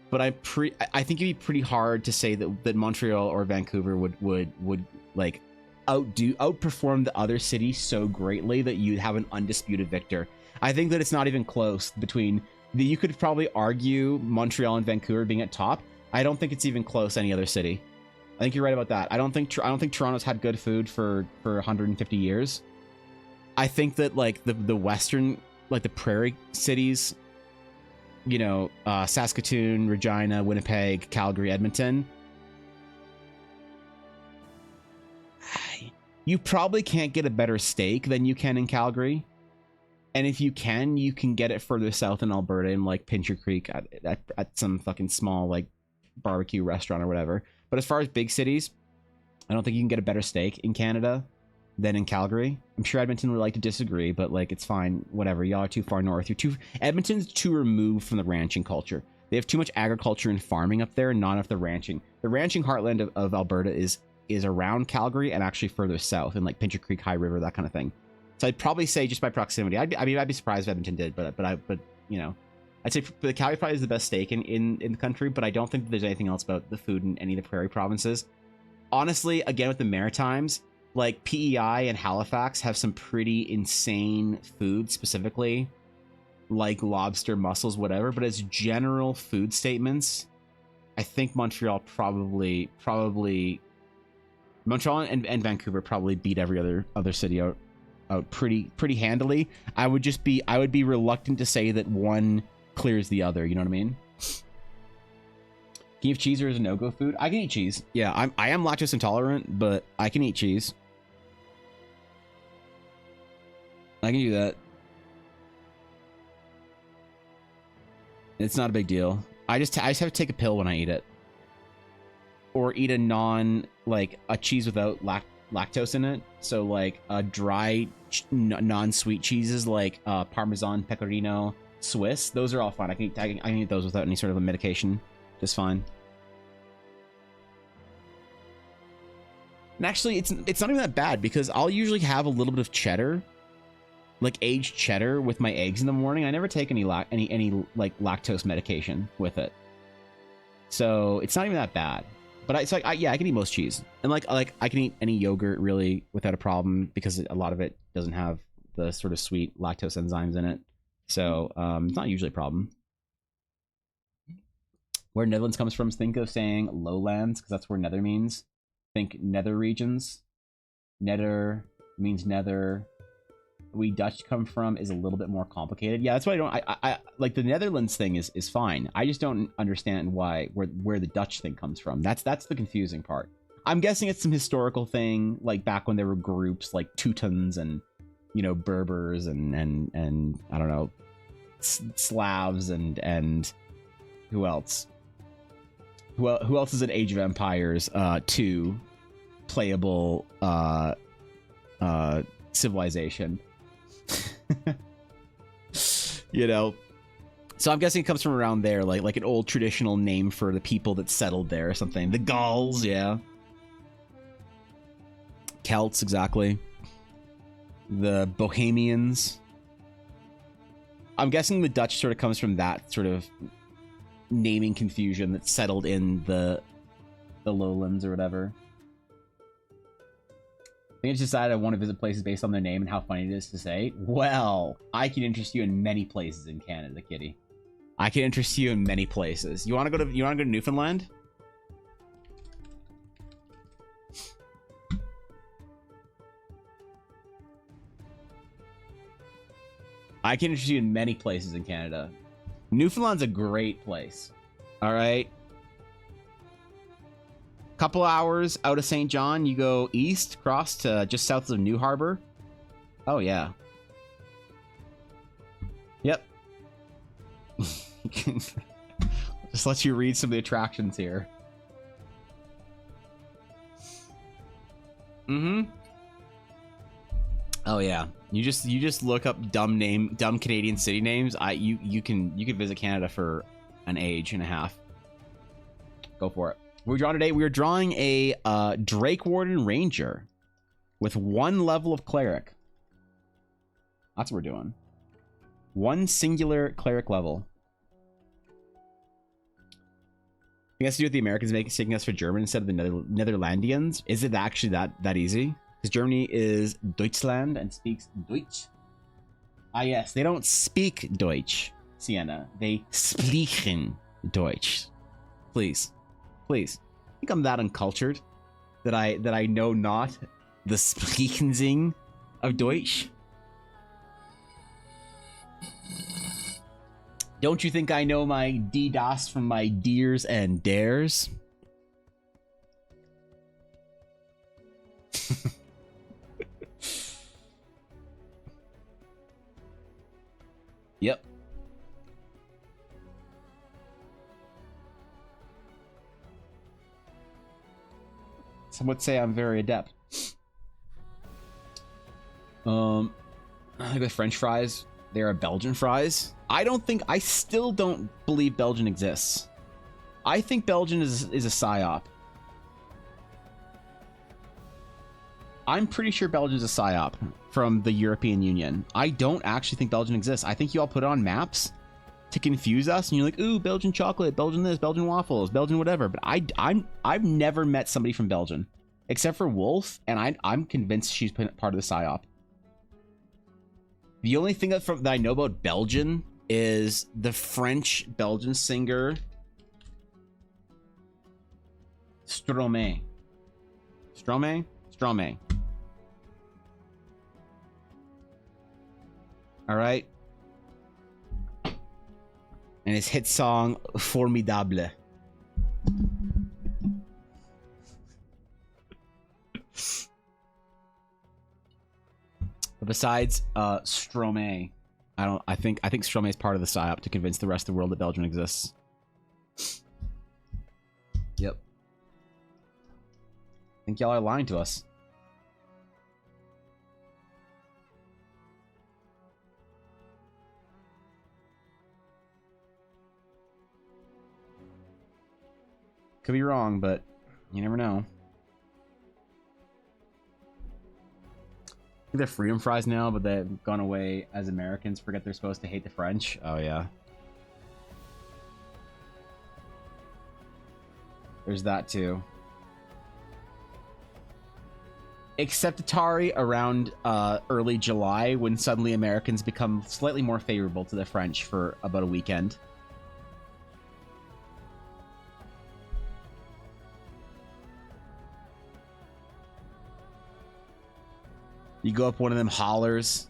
But I think it'd be pretty hard to say that Montreal or Vancouver would like outperform the other cities so greatly that you'd have an undisputed victor. I think that it's not even close between you could probably argue Montreal and Vancouver being at top. I don't think it's even close any other city. I think you're right about that. I don't think Toronto's had good food for 150 years. I think that like the western, like the prairie cities, you know, Saskatoon, Regina, Winnipeg, Calgary, Edmonton, you probably can't get a better steak than you can in Calgary. And if you can get it further south in Alberta in like Pincher Creek at some fucking small like barbecue restaurant or whatever. But as far as big cities, I don't think you can get a better steak in Canada than in Calgary. I'm sure Edmonton would like to disagree, but like it's fine. Whatever. Y'all are too far north. Edmonton's too removed from the ranching culture. They have too much agriculture and farming up there, and not enough the ranching. The ranching heartland of Alberta is around Calgary and actually further south in like Pincher Creek, High River, that kind of thing. So I'd probably say just by proximity. I'd be surprised if Edmonton did, but you know, I'd say the Calgary probably is the best steak in the country, but I don't think that there's anything else about the food in any of the prairie provinces. Honestly, again with the Maritimes, like PEI and Halifax have some pretty insane food, specifically like lobster, mussels, whatever. But as general food statements, I think Montreal and Vancouver probably beat every other city out pretty handily. I would be reluctant to say that one clears the other. You know what I mean? Can you have cheese or is a no-go food? I can eat cheese. Yeah, I am lactose intolerant, but I can eat cheese. I can do that. It's not a big deal. I just have to take a pill when I eat it, or eat a cheese without lactose in it. So like a dry non-sweet cheeses like Parmesan, Pecorino, Swiss. Those are all fine. I can eat those without any sort of a medication. Just fine. And actually, it's not even that bad because I'll usually have a little bit of cheddar, like aged cheddar, with my eggs in the morning. I never take any like lactose medication with it, so it's not even that bad. But I can eat most cheese, and like I can eat any yogurt really without a problem because a lot of it doesn't have the sort of sweet lactose enzymes in it, so it's not usually a problem. Where Netherlands comes from, think of saying lowlands, because that's where nether means. Think nether regions. Nether means nether. We Dutch come from is a little bit more complicated. Yeah, that's why I like the Netherlands thing is fine. I just don't understand where the Dutch thing comes from. That's the confusing part. I'm guessing it's some historical thing, like back when there were groups like Teutons and, you know, Berbers and I don't know, Slavs and who else? Who else is in Age of Empires 2 playable civilization? You know, so I'm guessing it comes from around there, like an old traditional name for the people that settled there or something. The Gauls, yeah. Celts, exactly. The Bohemians. I'm guessing the Dutch sort of comes from that sort of naming confusion that settled in the lowlands or whatever. I think I just decided I want to visit places based on their name and how funny it is to say. Well, I can interest you in many places in Canada, kitty. I can interest you in many places. You want to go to Newfoundland? I can interest you in many places in Canada. Newfoundland's a great place. All right. Couple hours out of St. John, you go east, cross to just south of New Harbor. Oh yeah. Yep. Just let you read some of the attractions here. Mm-hmm. Oh yeah. You just look up dumb Canadian city names. You can visit Canada for an age and a half. Go for it. We're drawing today. We're drawing a Drake Warden Ranger with 1 level of cleric. That's what we're doing. 1 singular cleric level. It has to do with the Americans taking us for German instead of the Netherlandians. Is it actually that easy? Because Germany is Deutschland and speaks Deutsch. Ah yes, they don't speak Deutsch, Sienna. They sprechen Deutsch. Please. Please. I think I'm that uncultured. that I know not the Sprechen of Deutsch? Don't you think I know my DDoS from my deers and dares? Yep. Some would say I'm very adept. I think the French fries, they are Belgian fries. I still don't believe Belgium exists. I think Belgium is a psyop. I'm pretty sure Belgium's a psyop from the European Union. I don't actually think Belgium exists. I think you all put it on maps to confuse us, and you're like, ooh, Belgian chocolate, Belgian this, Belgian waffles, Belgian whatever. But I've never met somebody from Belgium, except for Wolf, and I'm convinced she's part of the psyop. The only thing that I know about Belgium is the French Belgian singer Stromae. Stromae. All right. And his hit song Formidable. But besides Stromae, I think Stromae is part of the psyop to convince the rest of the world that Belgium exists. Yep. I think y'all are lying to us. Could be wrong, but you never know. They're freedom fries now, but they've gone away as Americans forget they're supposed to hate the French. Oh, yeah. There's that, too. Except Atari around early July, when suddenly Americans become slightly more favorable to the French for about a weekend. You go up one of them hollers.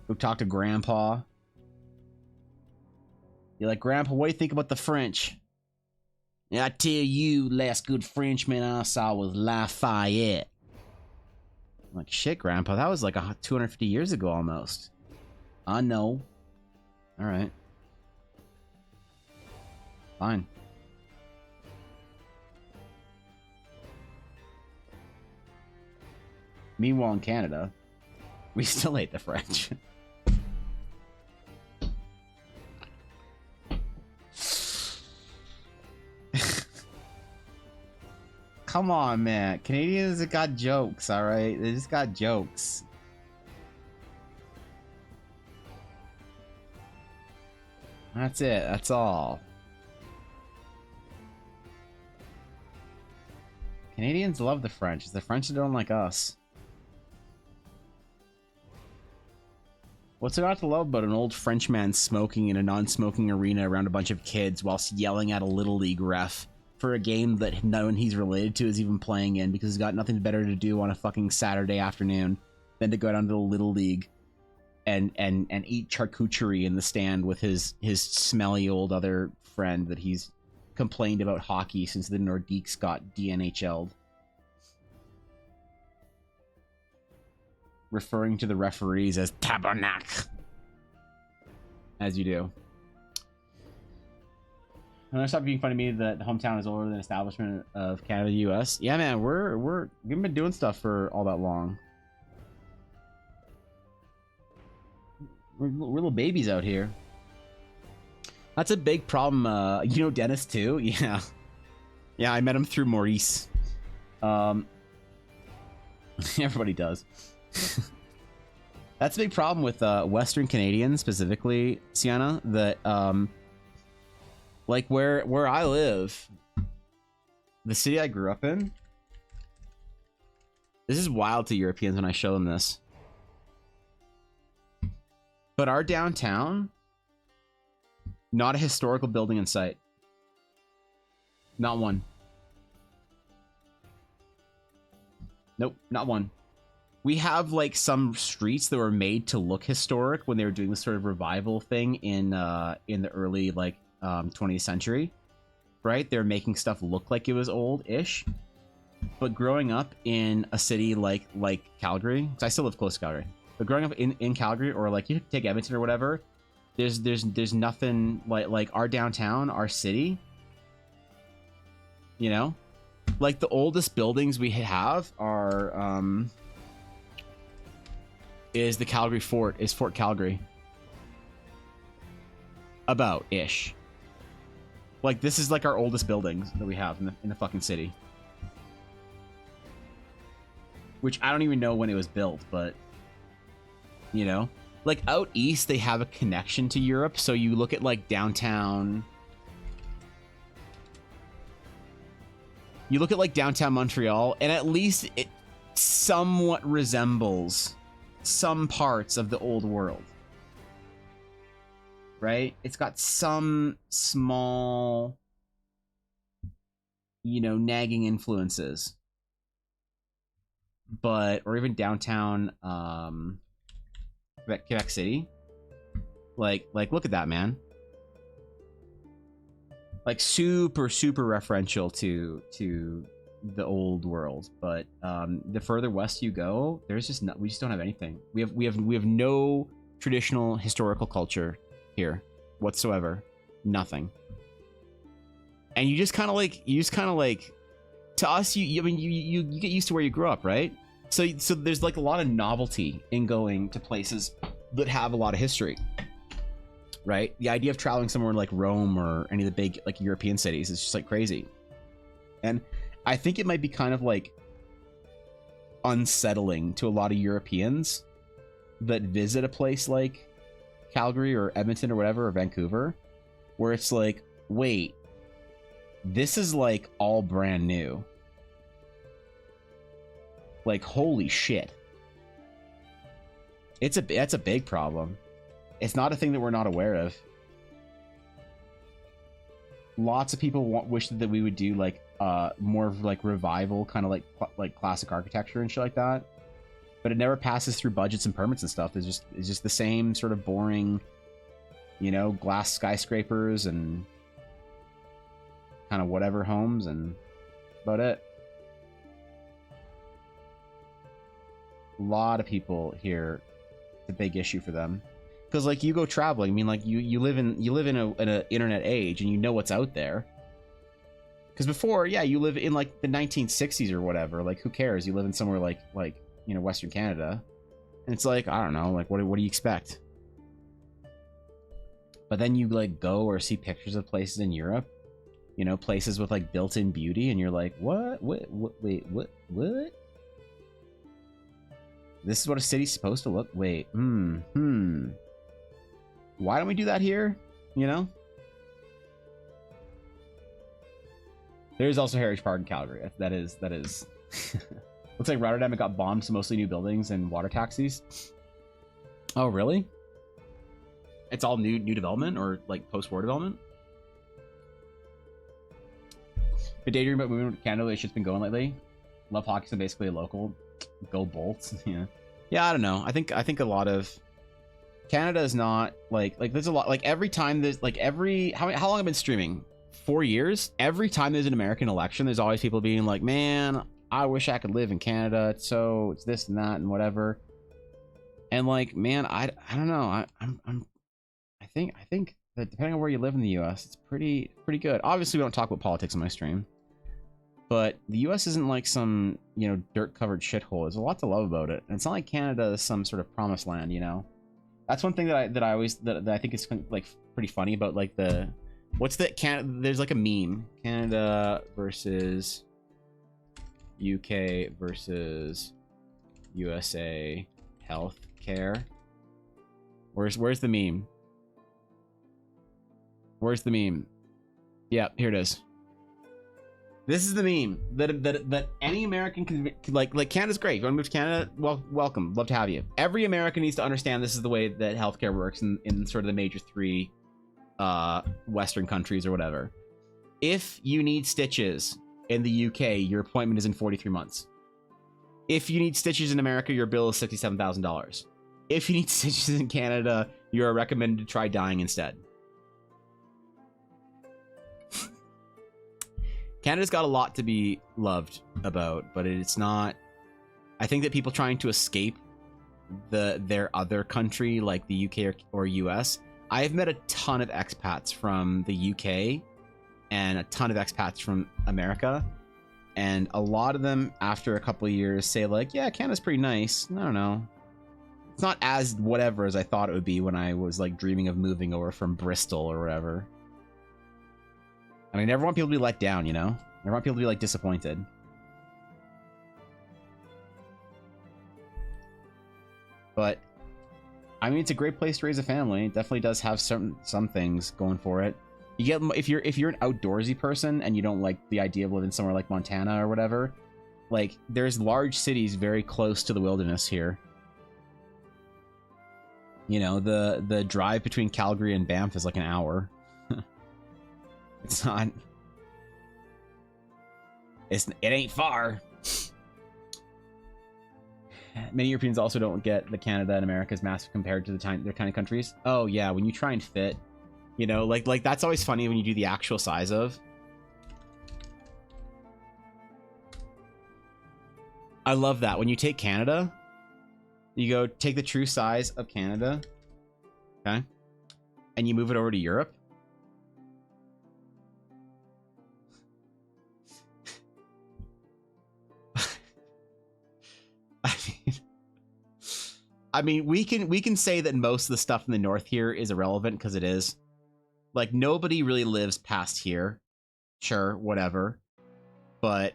Go talk to Grandpa. You're like, Grandpa, what do you think about the French? Yeah, I tell you, last good Frenchman I saw was Lafayette. I'm like, shit, Grandpa, that was like 250 years ago almost. I know. All right. Fine. Meanwhile, in Canada, we still hate the French. Come on, man. Canadians have got jokes, all right? They just got jokes. That's it. That's all. Canadians love the French. It's the French that don't like us. What's there not to love about an old Frenchman smoking in a non-smoking arena around a bunch of kids whilst yelling at a Little League ref for a game that no one he's related to is even playing in because he's got nothing better to do on a fucking Saturday afternoon than to go down to the Little League and eat charcuterie in the stand with his smelly old other friend that he's complained about hockey since the Nordiques got DNHL'd. Referring to the referees as tabernacle. As you do. And stop being funny to me that the hometown is older than establishment of Canada, US. Yeah, man, we've been doing stuff for all that long. We're little babies out here. That's a big problem. You know Dennis too? Yeah. Yeah, I met him through Maurice. Everybody does. That's a big problem with Western Canadians specifically, Sienna, that like where I live, the city I grew up in, this is wild to Europeans when I show them this, but our downtown, not a historical building in sight. Not one. Nope, not one. We have like some streets that were made to look historic when they were doing this sort of revival thing in the early like 20th century, right? They're making stuff look like it was old-ish. But growing up in a city like Calgary, because I still live close to Calgary, but growing up in Calgary, or like you take Edmonton or whatever, there's nothing like our downtown, our city. You know, like the oldest buildings we have are is the Calgary Fort, is Fort Calgary. About ish. Like this is like our oldest buildings that we have in the fucking city. Which I don't even know when it was built, but you know, like out east they have a connection to Europe. So you look at like downtown. You look at like downtown Montreal, and at least it somewhat resembles some parts of the old world. Right? It's got some small, you know, nagging influences. But, or even downtown Quebec City. Like look at that, man. Like super referential to the old world, but the further west you go, there's just we just don't have anything. We have no traditional historical culture here whatsoever. Nothing. And you just kind of like to us, I mean you get used to where you grew up, right? So there's like a lot of novelty in going to places that have a lot of history. Right? The idea of traveling somewhere like Rome or any of the big like European cities is just like crazy. And I think it might be kind of like unsettling to a lot of Europeans that visit a place like Calgary or Edmonton or whatever, or Vancouver, where it's like, wait, this is like all brand new. Like, holy shit. That's a big problem. It's not a thing that we're not aware of. Lots of people wish that we would do like more of like revival, kind of like classic architecture and shit like that. But it never passes through budgets and permits and stuff. It's just the same sort of boring, you know, glass skyscrapers and kind of whatever homes, and about it. A lot of people here, it's a big issue for them. Because like you go traveling, I mean, like you live in a internet age, and you know what's out there. Because before, yeah, you live in like the 1960s or whatever. Like, who cares? You live in somewhere like you know, Western Canada, and it's like, I don't know, like what do you expect? But then you like go or see pictures of places in Europe, you know, places with like built-in beauty, and you're like, what? Wait, what? This is what a city's supposed to look. Wait, why don't we do that here? You know? There's also Heritage Park in Calgary. That is. Looks like Rotterdam, it got bombed, so mostly new buildings and water taxis. Oh, really? It's all new development, or like post-war development? But daydream about moving to Canada, it's just been going lately. Love hockey, so basically a local. Go Bolts. Yeah, I don't know. I think a lot of Canada is not like there's a lot, like every time there's like how long I've been streaming? 4 years. Every time there's an American election, there's always people being like, man, I wish I could live in Canada. It's this and that and whatever. And like, man, I don't know. I think that depending on where you live in the US, it's pretty good. Obviously we don't talk about politics on my stream. But the US isn't like some, you know, dirt-covered shithole. There's a lot to love about it. And it's not like Canada is some sort of promised land, you know? That's one thing that I think is like pretty funny about like there's like a meme. Canada versus UK versus USA healthcare. Where's the meme? Where's the meme? Yeah, here it is. This is the meme that any American can like Canada's great. You want to move to Canada? Well, welcome. Love to have you. Every American needs to understand this is the way that healthcare works in sort of the major three Western countries or whatever. If you need stitches in the UK, your appointment is in 43 months. If you need stitches in America, your bill is $67,000. If you need stitches in Canada, you are recommended to try dying instead. Canada's got a lot to be loved about, but it's not. I think that people trying to escape their other country, like the UK or US. I have met a ton of expats from the UK and a ton of expats from America, and a lot of them, after a couple of years, say like, "Yeah, Canada's pretty nice." I don't know. It's not as whatever as I thought it would be when I was like dreaming of moving over from Bristol or whatever. And I never want people to be let down, you know? I never want people to be like disappointed. But I mean, it's a great place to raise a family. It definitely does have some things going for it. You get, if you're an outdoorsy person and you don't like the idea of living somewhere like Montana or whatever, like there's large cities very close to the wilderness here. You know, the drive between Calgary and Banff is like an hour. It's not. It ain't far. Many Europeans also don't get that Canada and America is massive compared to their tiny countries. Oh yeah, when you try and fit, you know, like that's always funny when you do the actual size of. I love that when you take Canada, you go take the true size of Canada, okay, and you move it over to Europe. I mean, we can say that most of the stuff in the north here is irrelevant because it is. Like nobody really lives past here. Sure, whatever. But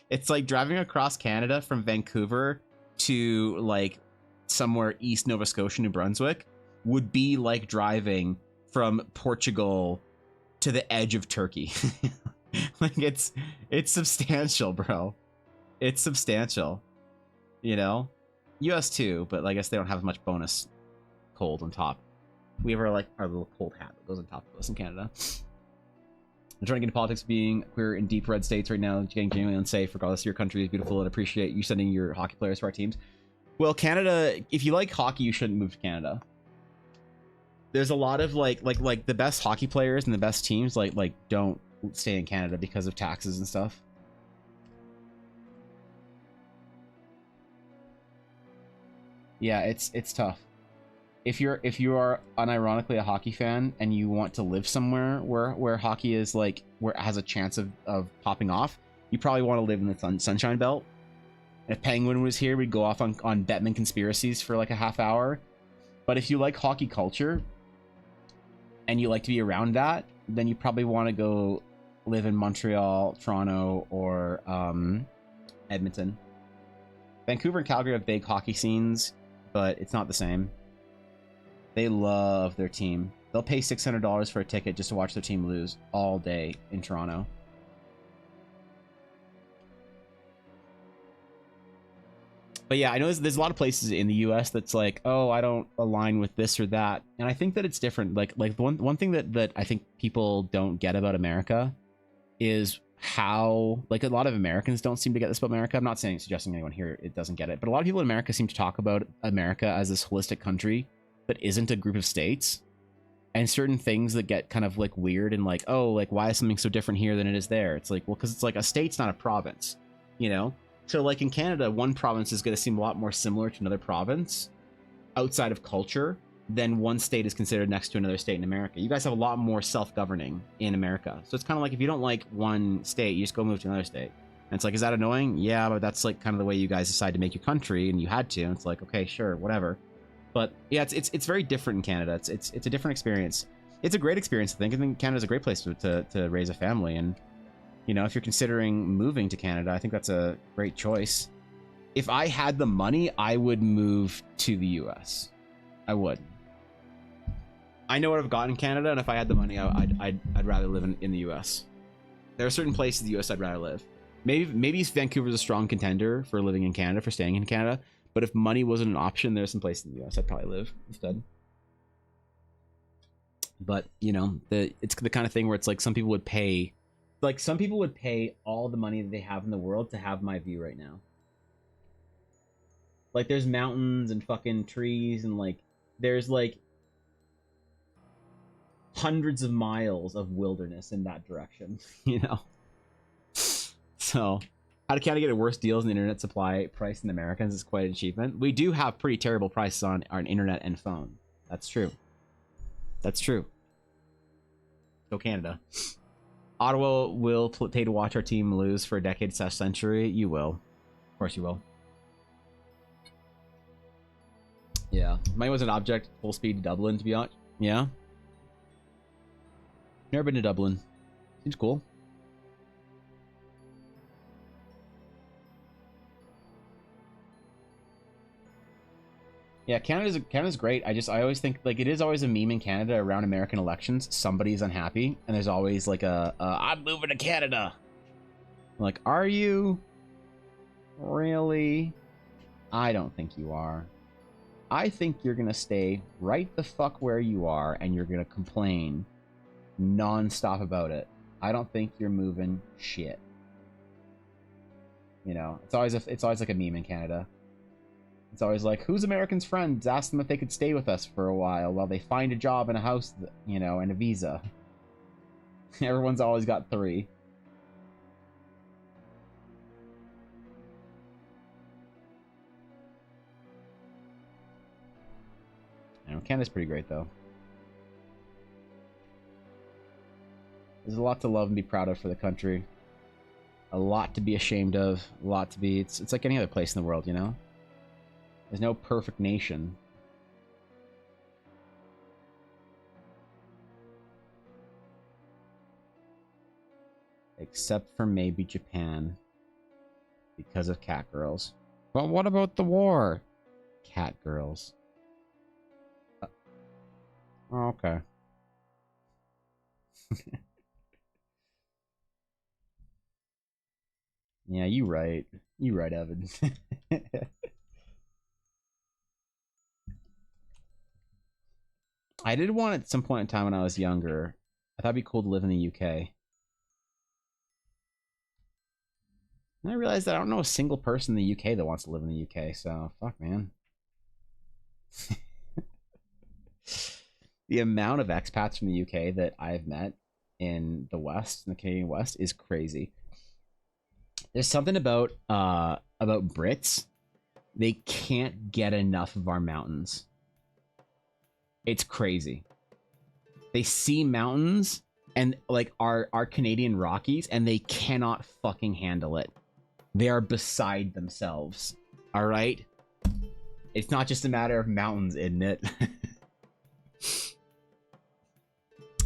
it's like driving across Canada from Vancouver to like somewhere east Nova Scotia, New Brunswick would be like driving from Portugal to the edge of Turkey. Like it's substantial, bro. It's substantial. You know? US too, but I guess they don't have as much bonus cold on top. We have our little cold hat that goes on top of us in Canada. I'm trying to get into politics, being queer in deep red states right now, getting genuinely unsafe regardless of your country is beautiful, and appreciate you sending your hockey players to our teams. Well, Canada, if you like hockey, you shouldn't move to Canada. There's a lot of like the best hockey players and the best teams like don't stay in Canada because of taxes and stuff. Yeah, it's tough. If you are unironically a hockey fan and you want to live somewhere where hockey is like where it has a chance of popping off, you probably want to live in the Sunshine Belt. If Penguin was here, we'd go off on Bettman conspiracies for like a half hour. But if you like hockey culture and you like to be around that, then you probably want to go live in Montreal, Toronto, or Edmonton. Vancouver and Calgary have big hockey scenes, but it's not the same. They love their team. They'll pay $600 for a ticket just to watch their team lose all day in Toronto. But yeah, I know there's a lot of places in the US that's like, oh, I don't align with this or that. And I think that it's different. Like one thing that I think people don't get about America is how, like, a lot of Americans don't seem to get this about America. I'm not suggesting anyone here it doesn't get it, but a lot of people in America seem to talk about America as this holistic country that isn't a group of states, and certain things that get kind of like weird and like, oh, like why is something so different here than it is there? It's like, well, because it's like a state's not a province, you know? So like in Canada, one province is going to seem a lot more similar to another province outside of culture than one state is considered next to another state in America. You guys have a lot more self-governing in America. So it's kind of like if you don't like one state, you just go move to another state. And it's like, is that annoying? Yeah, but that's like kind of the way you guys decide to make your country, and you had to. And it's like, okay, sure, whatever. But yeah, it's very different in Canada. It's a different experience. It's a great experience, I think. I think Canada's a great place to raise a family. And, you know, if you're considering moving to Canada, I think that's a great choice. If I had the money, I would move to the US. I would. I know what I've got in Canada, and if I had the money, I'd rather live in the US. There are certain places in the US I'd rather live. Maybe Vancouver's a strong contender for living in Canada, for staying in Canada. But if money wasn't an option, there's some place in the US I'd probably live instead. But, you know, it's the kind of thing where it's like some people would pay. like some people would pay all the money that they have in the world to have my view right now. Like there's mountains and fucking trees and like there's like hundreds of miles of wilderness in that direction, you know. So how can I get worse deals in the internet supply price than Americans is quite an achievement. We do have pretty terrible prices on our internet and phone. That's true. That's true. Go Canada. Ottawa will pay to watch our team lose for a decade/century. You will. Of course you will. Yeah. Mine was an object full speed to Dublin, to be honest. Yeah. Never been to Dublin. Seems cool. Yeah, Canada's great. I always think like it is always a meme in Canada around American elections. Somebody's unhappy, and there's always like I'm moving to Canada. I'm like, are you? Really? I don't think you are. I think you're gonna stay right the fuck where you are, and you're gonna complain non-stop about it. I don't think you're moving shit. You know, it's always like a meme in Canada. It's always like, who's Americans' friends? Ask them if they could stay with us for a while they find a job and a house, you know, and a visa. Everyone's always got 3. You know, Canada's pretty great, though. There's a lot to love and be proud of for the country. A lot to be ashamed of. A lot to be... It's like any other place in the world, you know? There's no perfect nation. Except for maybe Japan. Because of cat girls. But what about the war? Cat girls. Oh, okay. Yeah, you right. You right, Evan. I did want at some point in time when I was younger. I thought it'd be cool to live in the UK. And I realized that I don't know a single person in the UK that wants to live in the UK, so fuck, man. The amount of expats from the UK that I've met in the West, in the Canadian West, is crazy. There's something about Brits. They can't get enough of our mountains. It's crazy. They see mountains and like our Canadian Rockies, and they cannot fucking handle it. They are beside themselves. All right? It's not just a matter of mountains, isn't it?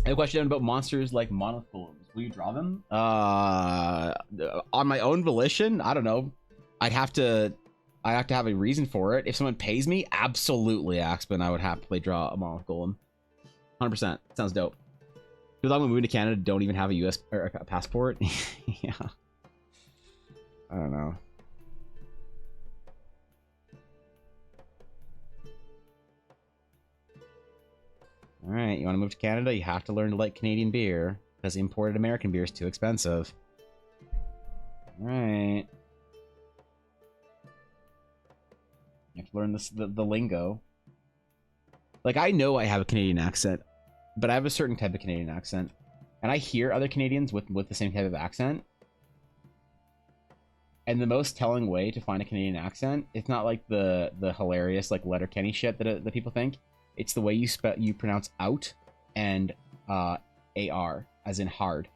I have a question about monsters like monothorns. Will you draw them? On my own volition? I don't know. I have to have a reason for it. If someone pays me, absolutely, Axman, I would happily draw a monolith golem. 100%. Sounds dope. People talking about moving to Canada don't even have a US or a passport. Yeah. I don't know. All right, you want to move to Canada? You have to learn to like Canadian beer because imported American beer is too expensive. All right. You have to learn the lingo. Like, I know I have a Canadian accent, but I have a certain type of Canadian accent. And I hear other Canadians with the same type of accent. And the most telling way to find a Canadian accent, it's not like the hilarious like Letterkenny shit that people think. It's the way you pronounce out and AR, as in hard.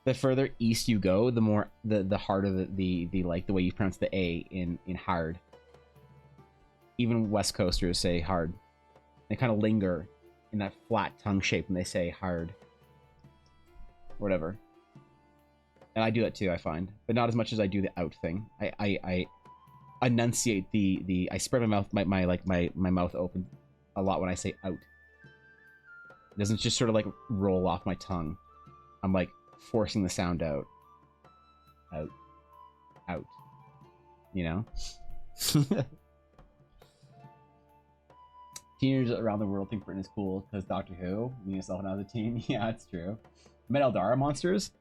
The further east you go, the more the harder the like the way you pronounce the A in hard. Even West Coasters say hard. They kind of linger in that flat tongue shape when they say hard. Whatever. And I do that too, I find, but not as much as I do the out thing. I enunciate I spread my mouth my mouth open a lot when I say out. It doesn't just sort of like roll off my tongue. I'm like forcing the sound out. Out. You know? Teenagers around the world think Britain is cool because Doctor Who, me, yourself, and other team. Yeah, it's true. Met Eldara monsters.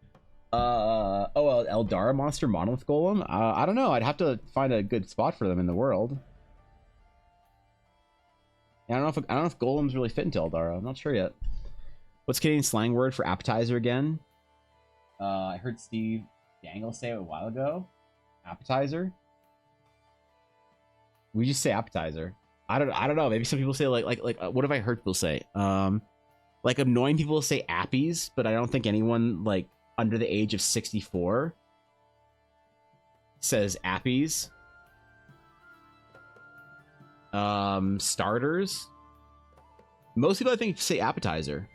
Eldara monster monolith golem. I don't know. I'd have to find a good spot for them in the world. Yeah, I don't know if golems really fit into Eldara. I'm not sure yet. What's Canadian slang word for appetizer again? I heard Steve Dangle say it a while ago. Appetizer. We just say appetizer. I don't know. Maybe some people say like what have I heard people say? Like annoying people say appies, but I don't think anyone like under the age of 64 says appies. Starters. Most people I think say appetizer.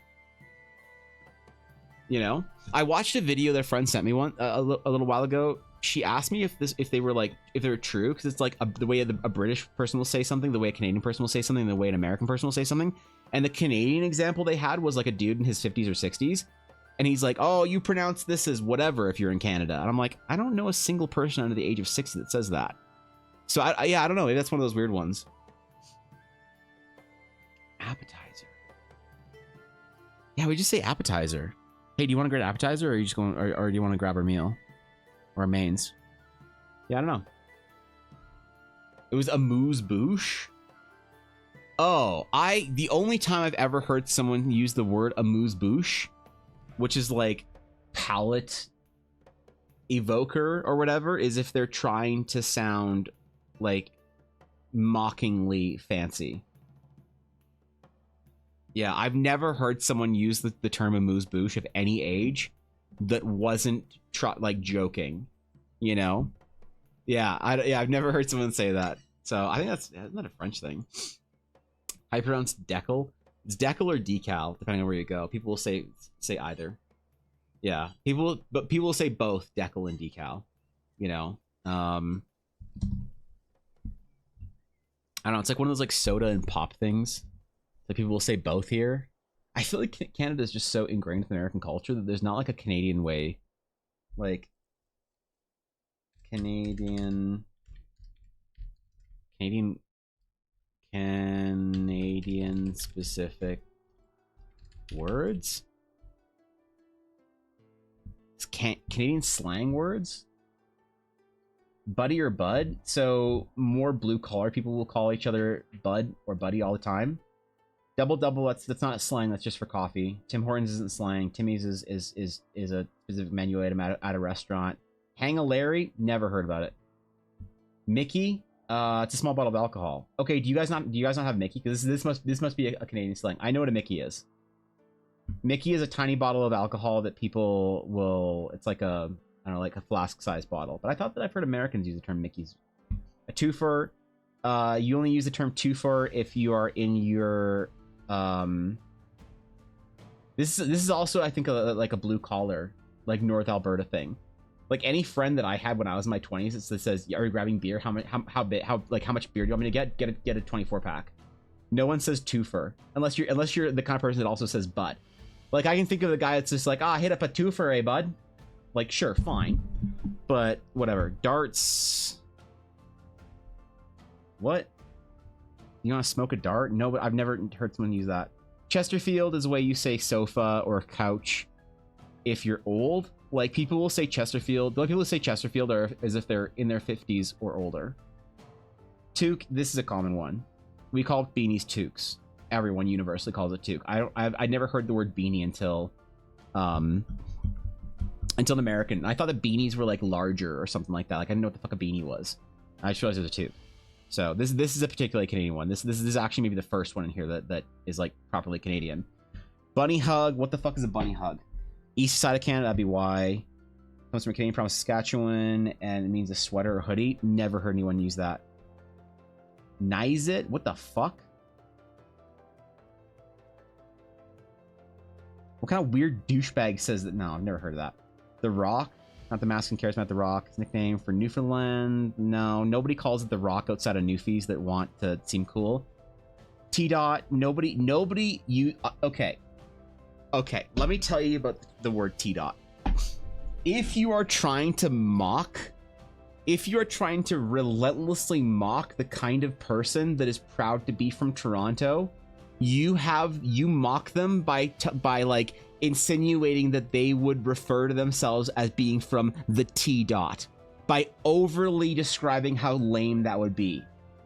You know, I watched a video that a friend sent me a little while ago. She asked me if they were true, because it's like the way a British person will say something, the way a Canadian person will say something, the way an American person will say something. And the Canadian example they had was like a dude in his 50s or 60s, and he's like, "Oh, you pronounce this as whatever if you're in Canada." And I'm like, I don't know a single person under the age of 60 that says that. So I don't know. Maybe that's one of those weird ones. Appetizer. Yeah, we just say appetizer. Hey, do you want to grab an appetizer, or are you just going, or do you want to grab our meal? Or mains? Yeah, I don't know. It was amuse-bouche? Oh, the only time I've ever heard someone use the word amuse-bouche, which is like palate evoker or whatever, is if they're trying to sound like mockingly fancy. Yeah, I've never heard someone use the term amuse-bouche of any age that wasn't like joking, you know? Yeah, I've never heard someone say that. So I think that's not a French thing. How you pronounce decal? It's decal or decal, depending on where you go. People will say either. Yeah, people will say both decal and decal. You know, I don't know. It's like one of those like soda and pop things that people will say both here. I feel like Canada is just so ingrained with American culture that there's not like a Canadian way, like Canadian specific words. It's Canadian slang words. Buddy or bud. So more blue collar people will call each other bud or buddy all the time. Double double, that's not slang, that's just for coffee. Tim Hortons isn't slang. Timmy's is a specific menu item at a restaurant. Hang-a-Larry, never heard about it. Mickey, it's a small bottle of alcohol. Okay, do you guys not have Mickey? Because this must be a Canadian slang. I know what a Mickey is. Mickey is a tiny bottle of alcohol that people will, it's like a, I don't know, like a flask-sized bottle. But I thought that I've heard Americans use the term Mickey's. A twofer, you only use the term twofer if you are in your this is also I think like a blue collar, like North Alberta thing. Like any friend that I had when I was in my 20s, it says, "Are you grabbing beer? How much beer do you want me to get? Get a 24-pack." No one says twofer unless you're the kind of person that also says bud. Like I can think of the guy that's just like, hit up a twofer, eh, bud? Like sure, fine, but whatever. Darts. What? You want to smoke a dart? No, but I've never heard someone use that. Chesterfield is the way you say sofa or couch if you're old. Like, people will say Chesterfield. The only people who say Chesterfield are as if they're in their 50s or older. Toque, this is a common one. We call beanies toques. Everyone universally calls it toque. I never heard the word beanie until an American. I thought that beanies were, like, larger or something like that. Like, I didn't know what the fuck a beanie was. I just realized it was a toque. So this is a particularly Canadian one. This is actually maybe the first one in here that is like properly Canadian. Bunny hug. What the fuck is a bunny hug? East side of Canada, that'd be why. Comes from a Canadian from Saskatchewan, and it means a sweater or hoodie. Never heard anyone use that. Nice it? What the fuck? What kind of weird douchebag says that? No, I've never heard of that. The Rock. Not the Mask and Charismatic The Rock. It's nickname for Newfoundland. No, nobody calls it The Rock outside of Newfies that want to seem cool. T-Dot. Nobody. You. Okay. Okay. Let me tell you about the word T-Dot. If you are trying to relentlessly mock the kind of person that is proud to be from Toronto, you mock them by like insinuating that they would refer to themselves as being from the T dot by overly describing how lame that would be.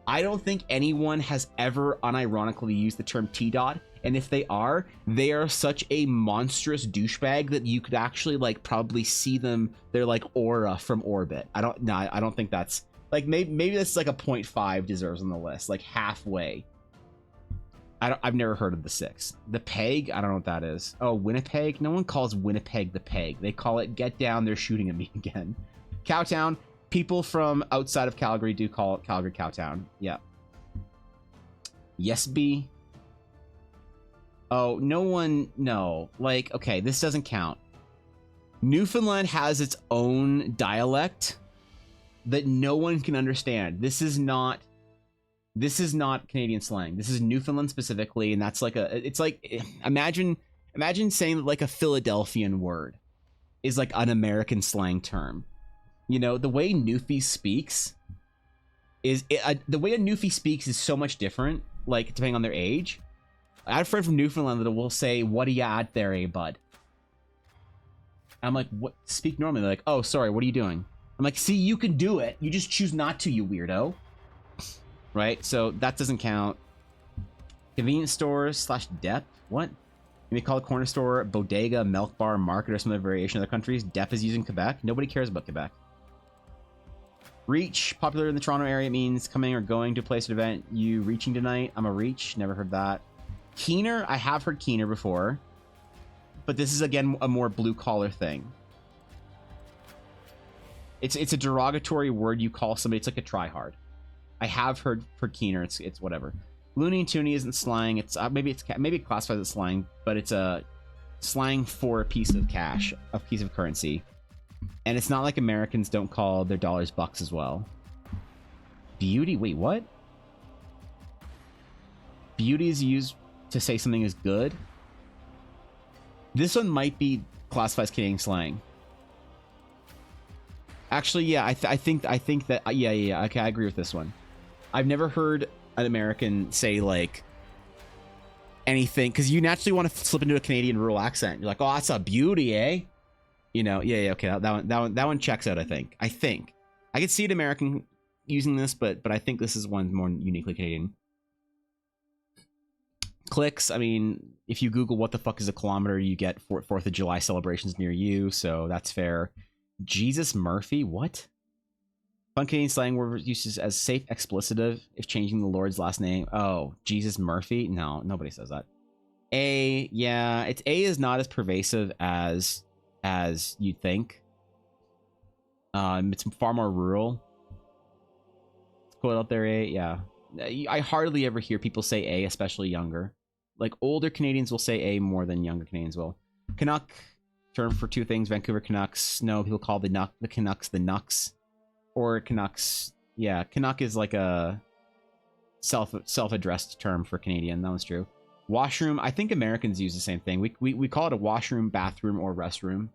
I don't think anyone has ever unironically used the term T dot, and if they are such a monstrous douchebag that you could actually like probably see them, their like aura from orbit. I don't think that's like, maybe that's like a 0.5 deserves on the list, like halfway. I've never heard of the 6. The Peg, I don't know what that is. Oh, Winnipeg? No one calls Winnipeg the Peg. They call it get down, they're shooting at me again. Cowtown, people from outside of Calgary do call it Calgary Cowtown. Yeah. Yes, B. Oh, no. Like, okay, this doesn't count. Newfoundland has its own dialect that no one can understand. This is not Canadian slang. This is Newfoundland specifically, and that's like it's like, imagine saying that like a Philadelphian word is like an American slang term. You know, the way Newfie speaks is so much different, like depending on their age. I had a friend from Newfoundland that will say, "What do you at there, eh, bud?" I'm like, "What? Speak normally." They're like, "Oh, sorry, what are you doing?" I'm like, "See, you can do it. You just choose not to, you weirdo." Right? So that doesn't count. Convenience stores / dep. What? You may call it corner store, bodega, milk bar, market, or some other variation of other countries. Dep is used in Quebec. Nobody cares about Quebec. Reach, popular in the Toronto area, means coming or going to a place or event. You reaching tonight? I'm a reach. Never heard that. Keener, I have heard keener before, but this is again a more blue collar thing. It's a derogatory word you call somebody. It's like a tryhard. I have heard for keener. It's whatever. Loony and toony isn't slang. It's maybe it classifies as slang, but it's a slang for a piece of cash, a piece of currency. And it's not like Americans don't call their dollars bucks as well. Beauty? Wait, what? Beauty is used to say something is good. This one might be classified as Canadian slang. Actually, yeah, I think that yeah. Okay, I agree with this one. I've never heard an American say like anything, because you naturally want to slip into a Canadian rural accent. You're like, "Oh, that's a beauty, eh?" You know, yeah. Okay, that one checks out. I think I could see an American using this, but I think this is one more uniquely Canadian. Clicks. I mean, if you Google what the fuck is a kilometer, you get 4th of July celebrations near you, so that's fair. Jesus Murphy, what? Fun Canadian slang word uses as safe explicitive if changing the Lord's last name. Oh, Jesus Murphy? No, nobody says that. A, yeah, A is not as pervasive as you'd think. It's far more rural. It's cool out there, A, yeah. I hardly ever hear people say A, especially younger. Like, older Canadians will say A more than younger Canadians will. Canuck, term for two things. Vancouver Canucks. No, people call the Canucks the Nucks. Or Canucks. Yeah, Canuck is like a self-addressed term for Canadian. That one's true. Washroom. I think Americans use the same thing. We call it a washroom, bathroom, or restroom.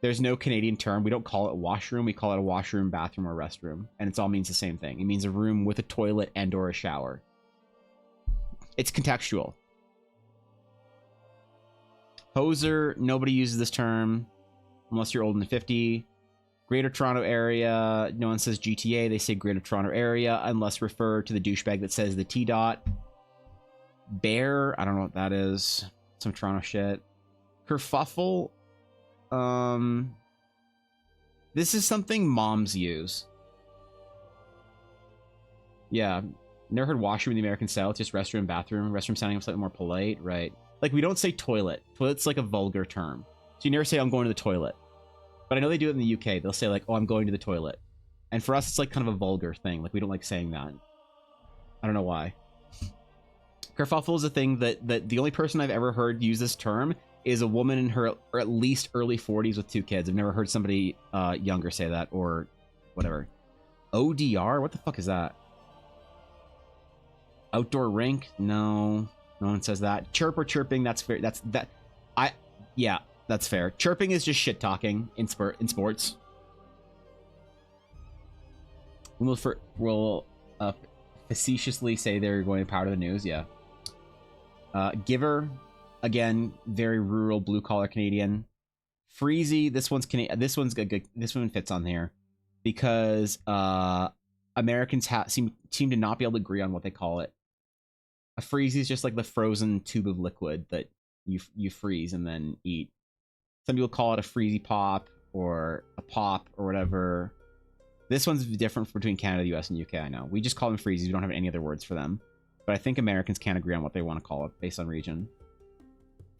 There's no Canadian term. We don't call it washroom. We call it a washroom, bathroom, or restroom. And it all means the same thing. It means a room with a toilet and or a shower. It's contextual. Hoser. Nobody uses this term unless you're older than 50. Greater Toronto Area. No one says GTA. They say Greater Toronto Area unless refer to the douchebag that says the T dot. Bear. I don't know what that is. Some Toronto shit. Kerfuffle. This is something moms use. Yeah. Never heard washroom in the American South, just restroom, bathroom. Restroom sounding slightly more polite, right? Like, we don't say toilet. Toilet's like a vulgar term. So you never say, "I'm going to the toilet." But I know they do it in the UK. They'll say, like, "Oh, I'm going to the toilet." And for us, it's like kind of a vulgar thing. Like, we don't like saying that. I don't know why. Kerfuffle is a thing that the only person I've ever heard use this term is a woman in her or at least early 40s with 2 kids. I've never heard somebody younger say that or whatever. ODR? What the fuck is that? Outdoor rink? No. No one says that. Chirp or chirping, that's fair. Yeah, that's fair. Chirping is just shit talking in sports. We'll facetiously say they're going to Power to the News, yeah. Giver. again, very rural, blue collar Canadian. Freezy, this one's This one's good. This one fits on here because Americans seem to not be able to agree on what they call it. A freezy is just like the frozen tube of liquid that you freeze and then eat. Some people call it a freezy pop or a pop or whatever. This one's different between Canada, US, and UK. I know we just call them freezies. We don't have any other words for them. But I think Americans can't agree on what they want to call it based on region.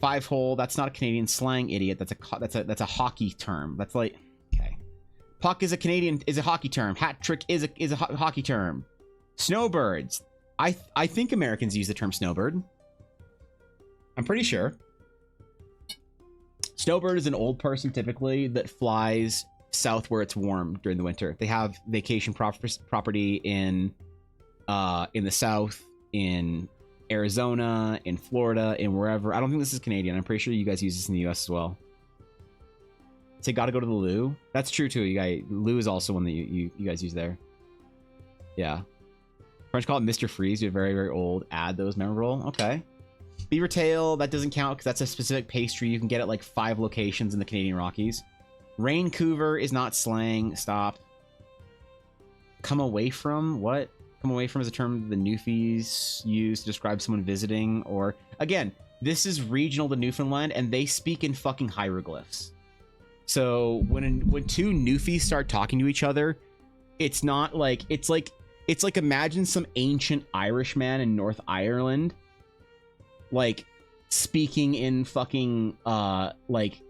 5-hole, that's not a Canadian slang, idiot. That's a hockey term. That's like, okay. Puck is a hockey term. Hat trick is a hockey term. Snowbirds. I think Americans use the term snowbird. I'm pretty sure. Snowbird is an old person typically that flies south where it's warm during the winter. They have vacation property in the south, in Arizona, in Florida, in wherever. I don't think this is Canadian. I'm pretty sure you guys use this in the US as well. Say gotta go to the loo. That's true too. You guys, loo is also one that you guys use there. Yeah. French call it Mr. Freeze. You're very, very old. Add those memorable. Okay. Beaver tail, that doesn't count because that's a specific pastry you can get at like 5 locations in the Canadian Rockies. Raincouver is not slang. Stop. Come away from? What? Come away from is a term the Newfies use to describe someone visiting, or again, this is regional to Newfoundland and they speak in fucking hieroglyphs. So when two Newfies start talking to each other, it's not like it's like imagine some ancient Irish man in North Ireland like speaking in fucking like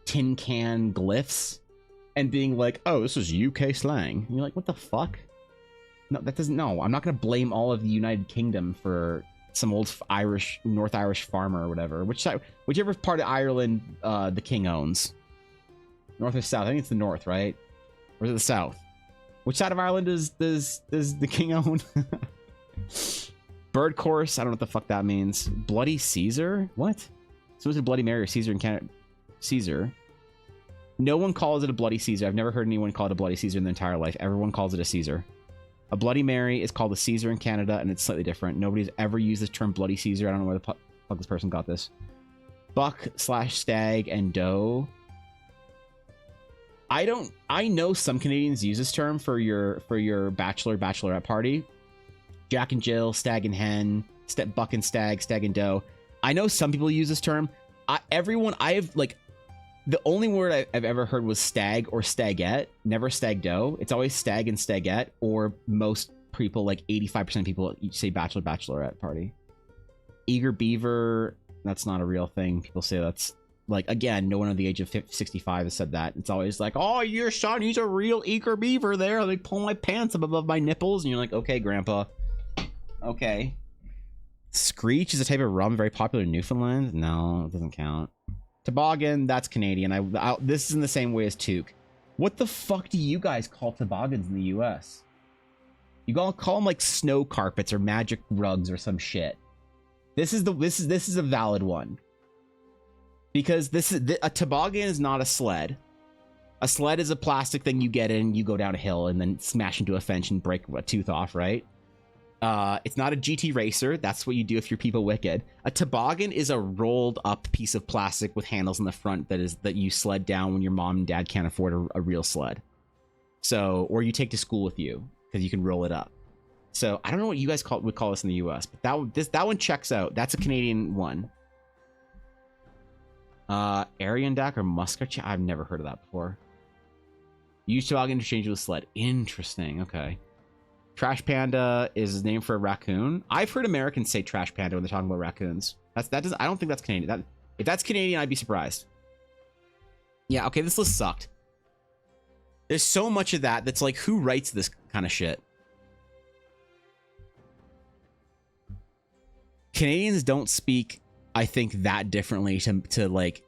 tin can glyphs and being like, oh, this is UK slang. And you're like, what the fuck? No, that doesn't. No, I'm not gonna blame all of the United Kingdom for some old North Irish farmer or whatever. Whichever part of Ireland the king owns, north or south. I think it's the north, right? Or is it the south? Which side of Ireland does the king own? Bird course. I don't know what the fuck that means. Bloody Caesar. What? So is it Bloody Mary or Caesar in Canada? Caesar. No one calls it a Bloody Caesar. I've never heard anyone call it a Bloody Caesar in their entire life. Everyone calls it a Caesar. A Bloody Mary is called a Caesar in Canada, and it's slightly different. Nobody's ever used this term Bloody Caesar. I don't know where the fuck this person got this. Buck/stag and doe. I know some Canadians use this term for your bachelorette party. Jack and Jill, stag and hen, buck and stag, stag and doe. I know some people use this term. The only word I've ever heard was stag or stagette, never stag doe. It's always stag and stagette, or most people, like 85% of people, say bachelorette party. Eager beaver, that's not a real thing. People say that's, like, again, no one under the age of 65 has said that. It's always like, oh, your son, he's a real eager beaver there. They pull my pants up above my nipples. And you're like, okay, grandpa. Okay. Screech is a type of rum very popular in Newfoundland. No, it doesn't count. Toboggan, that's Canadian. This is in the same way as toque. What the fuck do you guys call toboggans in the US? You call them like snow carpets or magic rugs or some shit. This is a valid one. Because a toboggan is not a sled. A sled is a plastic thing you get in, you go down a hill and then smash into a fence and break a tooth off, right? It's not a GT racer. That's what you do if you're people wicked. A toboggan is a rolled up piece of plastic with handles in the front that you sled down when your mom and dad can't afford a real sled. So, or you take to school with you because you can roll it up. So I don't know what you guys would call this in the US, but that one checks out. That's a Canadian one. Ariandak or Muscat? I've never heard of that before. Use toboggan interchangeable with sled. Interesting. Okay. Trash panda is named for a raccoon. I've heard Americans say trash panda when they're talking about raccoons. I don't think that's Canadian. If that's Canadian, I'd be surprised. Yeah, okay, this list sucked. There's so much of that's like, who writes this kind of shit? Canadians don't speak, I think, that differently to like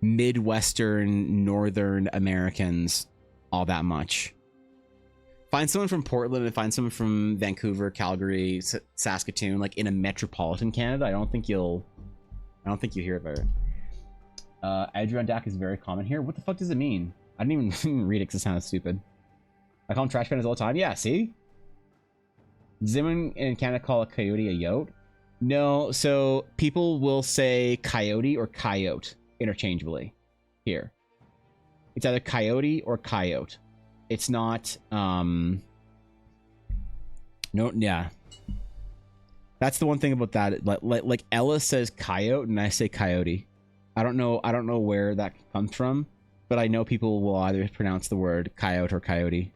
Midwestern, Northern Americans all that much. Find someone from Portland and find someone from Vancouver, Calgary, Saskatoon, like in a metropolitan Canada. I don't think you'll hear about it. Adirondack is very common here. What the fuck does it mean? I didn't even read it because it sounded stupid. I call them trash pandas all the time. Yeah, see? Zimmern in Canada call a coyote a yote. No, so people will say coyote or coyote interchangeably here. It's either coyote or coyote. It's not no, yeah. That's the one thing about that. Like Ella says coyote and I say coyote. I don't know where that comes from, but I know people will either pronounce the word coyote or coyote.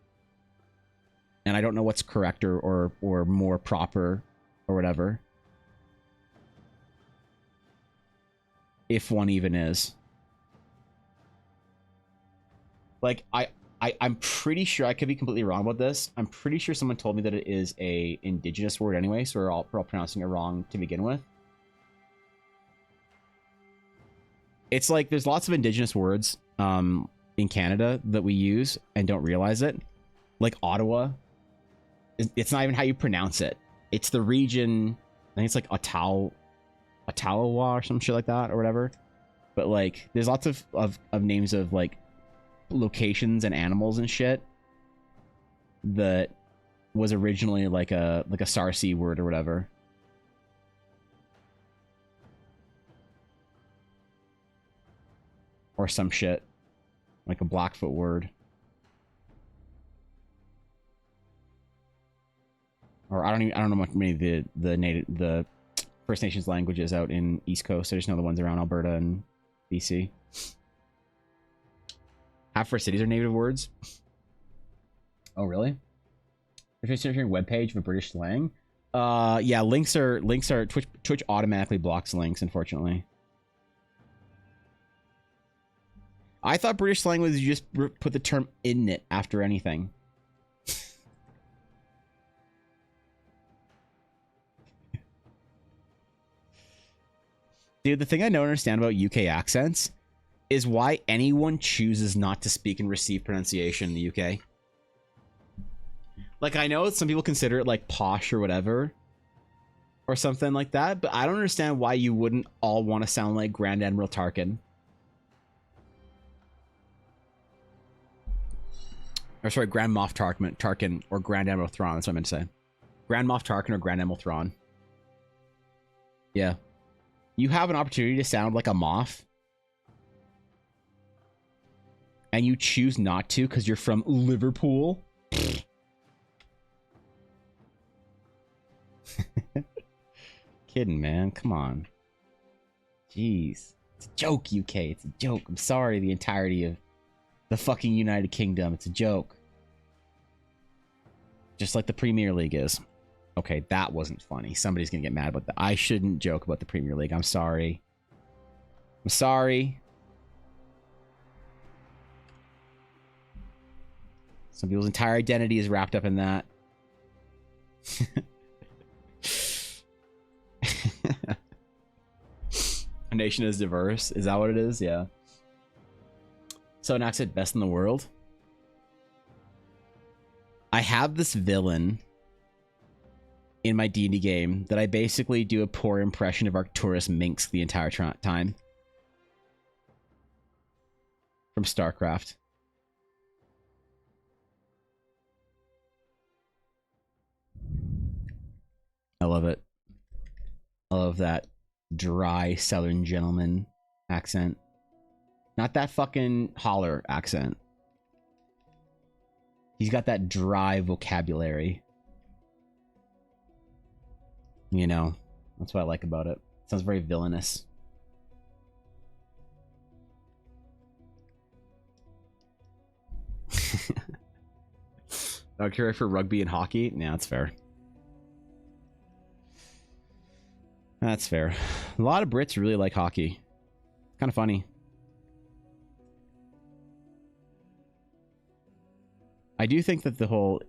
And I don't know what's correct or more proper or whatever. If one even is. Like I'm pretty sure, I could be completely wrong about this. I'm pretty sure someone told me that it is a indigenous word anyway, so we're all pronouncing it wrong to begin with. It's like there's lots of indigenous words in Canada that we use and don't realize it. Like Ottawa. It's not even how you pronounce it. It's the region, I think it's like Ottawa or some shit like that or whatever. But like there's lots of names of like locations and animals and shit that was originally like a Sarsi word or whatever. Or some shit. Like a Blackfoot word. Or I don't know much many of the First Nations languages out in East Coast. I just know the ones around Alberta and BC. Half our cities are native words. Oh really? If you're searching webpage for British slang, yeah, links are Twitch automatically blocks links, unfortunately. I thought British slang was you just put the term in it after anything. Dude, the thing I don't understand about UK accents is why anyone chooses not to speak and receive pronunciation in the UK. Like, I know some people consider it like posh or whatever, or something like that, but I don't understand why you wouldn't all want to sound like Grand Admiral Tarkin. Or sorry, Grand Moff Tarkin or Grand Admiral Thrawn, that's what I meant to say. Grand Moff Tarkin or Grand Admiral Thrawn. Yeah. You have an opportunity to sound like a Moff, and you choose not to because you're from Liverpool. Kidding, man. Come on. Jeez. It's a joke, UK. It's a joke. I'm sorry, the entirety of the fucking United Kingdom. It's a joke. Just like the Premier League is. Okay, that wasn't funny. Somebody's gonna get mad about that. I shouldn't joke about the Premier League. I'm sorry. I'm sorry. Some people's entire identity is wrapped up in that. A nation is diverse. Is that what it is? Yeah. So an accent best in the world. I have this villain in my D&D game that I basically do a poor impression of Arcturus Minx the entire time. From StarCraft. I love it. I love that dry Southern gentleman accent. Not that fucking holler accent. He's got that dry vocabulary. You know, that's what I like about it. Sounds very villainous. Okay, for rugby and hockey? Nah, that's fair. That's fair. A lot of Brits really like hockey. Kind of funny. I do think that the whole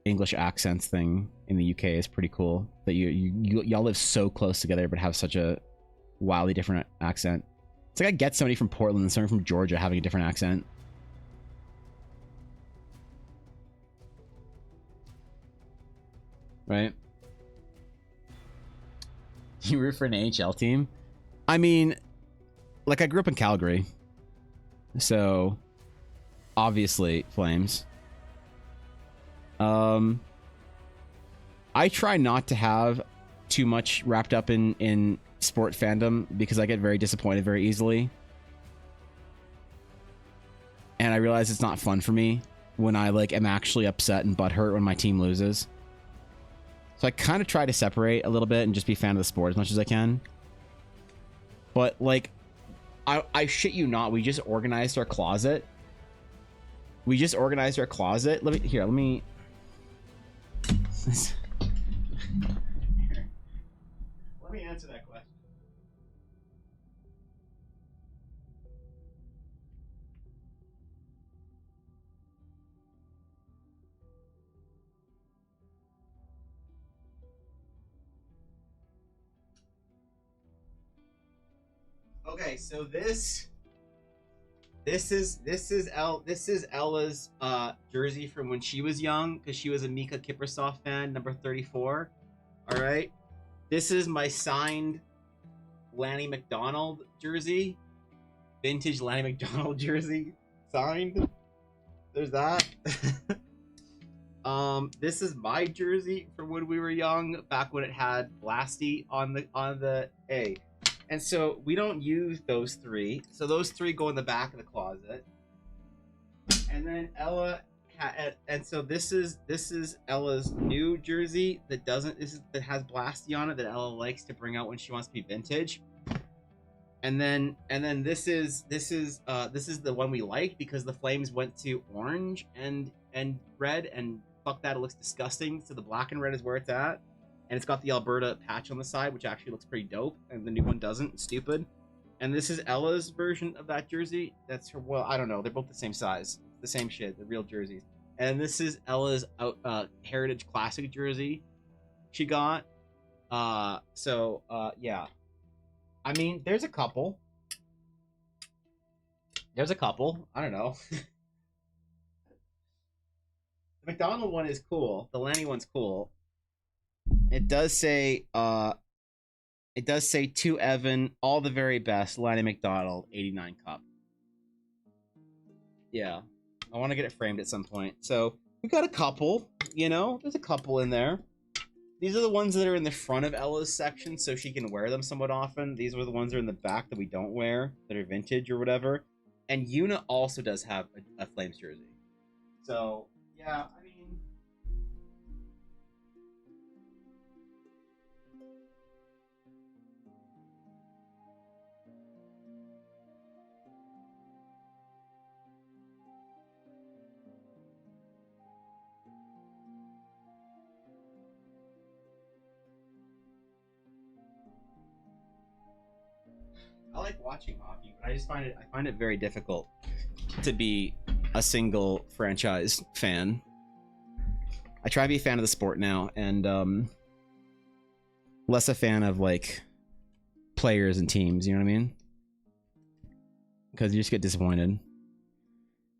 English accents thing in the UK is pretty cool. That y'all live so close together but have such a wildly different accent. It's like I get somebody from Portland and somebody from Georgia having a different accent. Right? You root for an NHL team? I mean, like I grew up in Calgary. So obviously Flames. I try not to have too much wrapped up in sport fandom because I get very disappointed very easily. And I realize it's not fun for me when I like am actually upset and butthurt when my team loses. So I kind of try to separate a little bit and just be a fan of the sport as much as I can. But like, I shit you not, we just organized our closet. Let me answer that question. Okay, so this is Ella's jersey from when she was young, because she was a Mika Kiprusoff fan, number 34. All right, this is my signed Lanny McDonald jersey, vintage Lanny McDonald jersey, signed. There's that. This is my jersey from when we were young, back when it had Blasty on the A. And so we don't use those three. So those three go in the back of the closet. And then Ella and so this is Ella's new jersey that that has Blasty on it that Ella likes to bring out when she wants to be vintage. And then this is the one we like because the Flames went to orange and red, and fuck that, it looks disgusting. So the black and red is where it's at. And it's got the Alberta patch on the side, which actually looks pretty dope, and the new one doesn't. It's stupid. And this is Ella's version of that jersey. That's her. Well, I don't know. They're both the same size, the same shit, the real jerseys. And this is Ella's Heritage Classic jersey she got. Yeah. I mean, there's a couple. I don't know. The McDonald one is cool. The Lanny one's cool. It does say to Evan, all the very best, Lanny McDonald, 89 Cup. Yeah. I want to get it framed at some point. So we got a couple, there's a couple in there. These are the ones that are in the front of Ella's section, so she can wear them somewhat often. These are the ones that are in the back that we don't wear, that are vintage or whatever. And Yuna also does have a Flames jersey. So, yeah, I mean... I like watching hockey, but I find it very difficult to be a single franchise fan. I try to be a fan of the sport now, and less a fan of like players and teams. You know what I mean? Because you just get disappointed.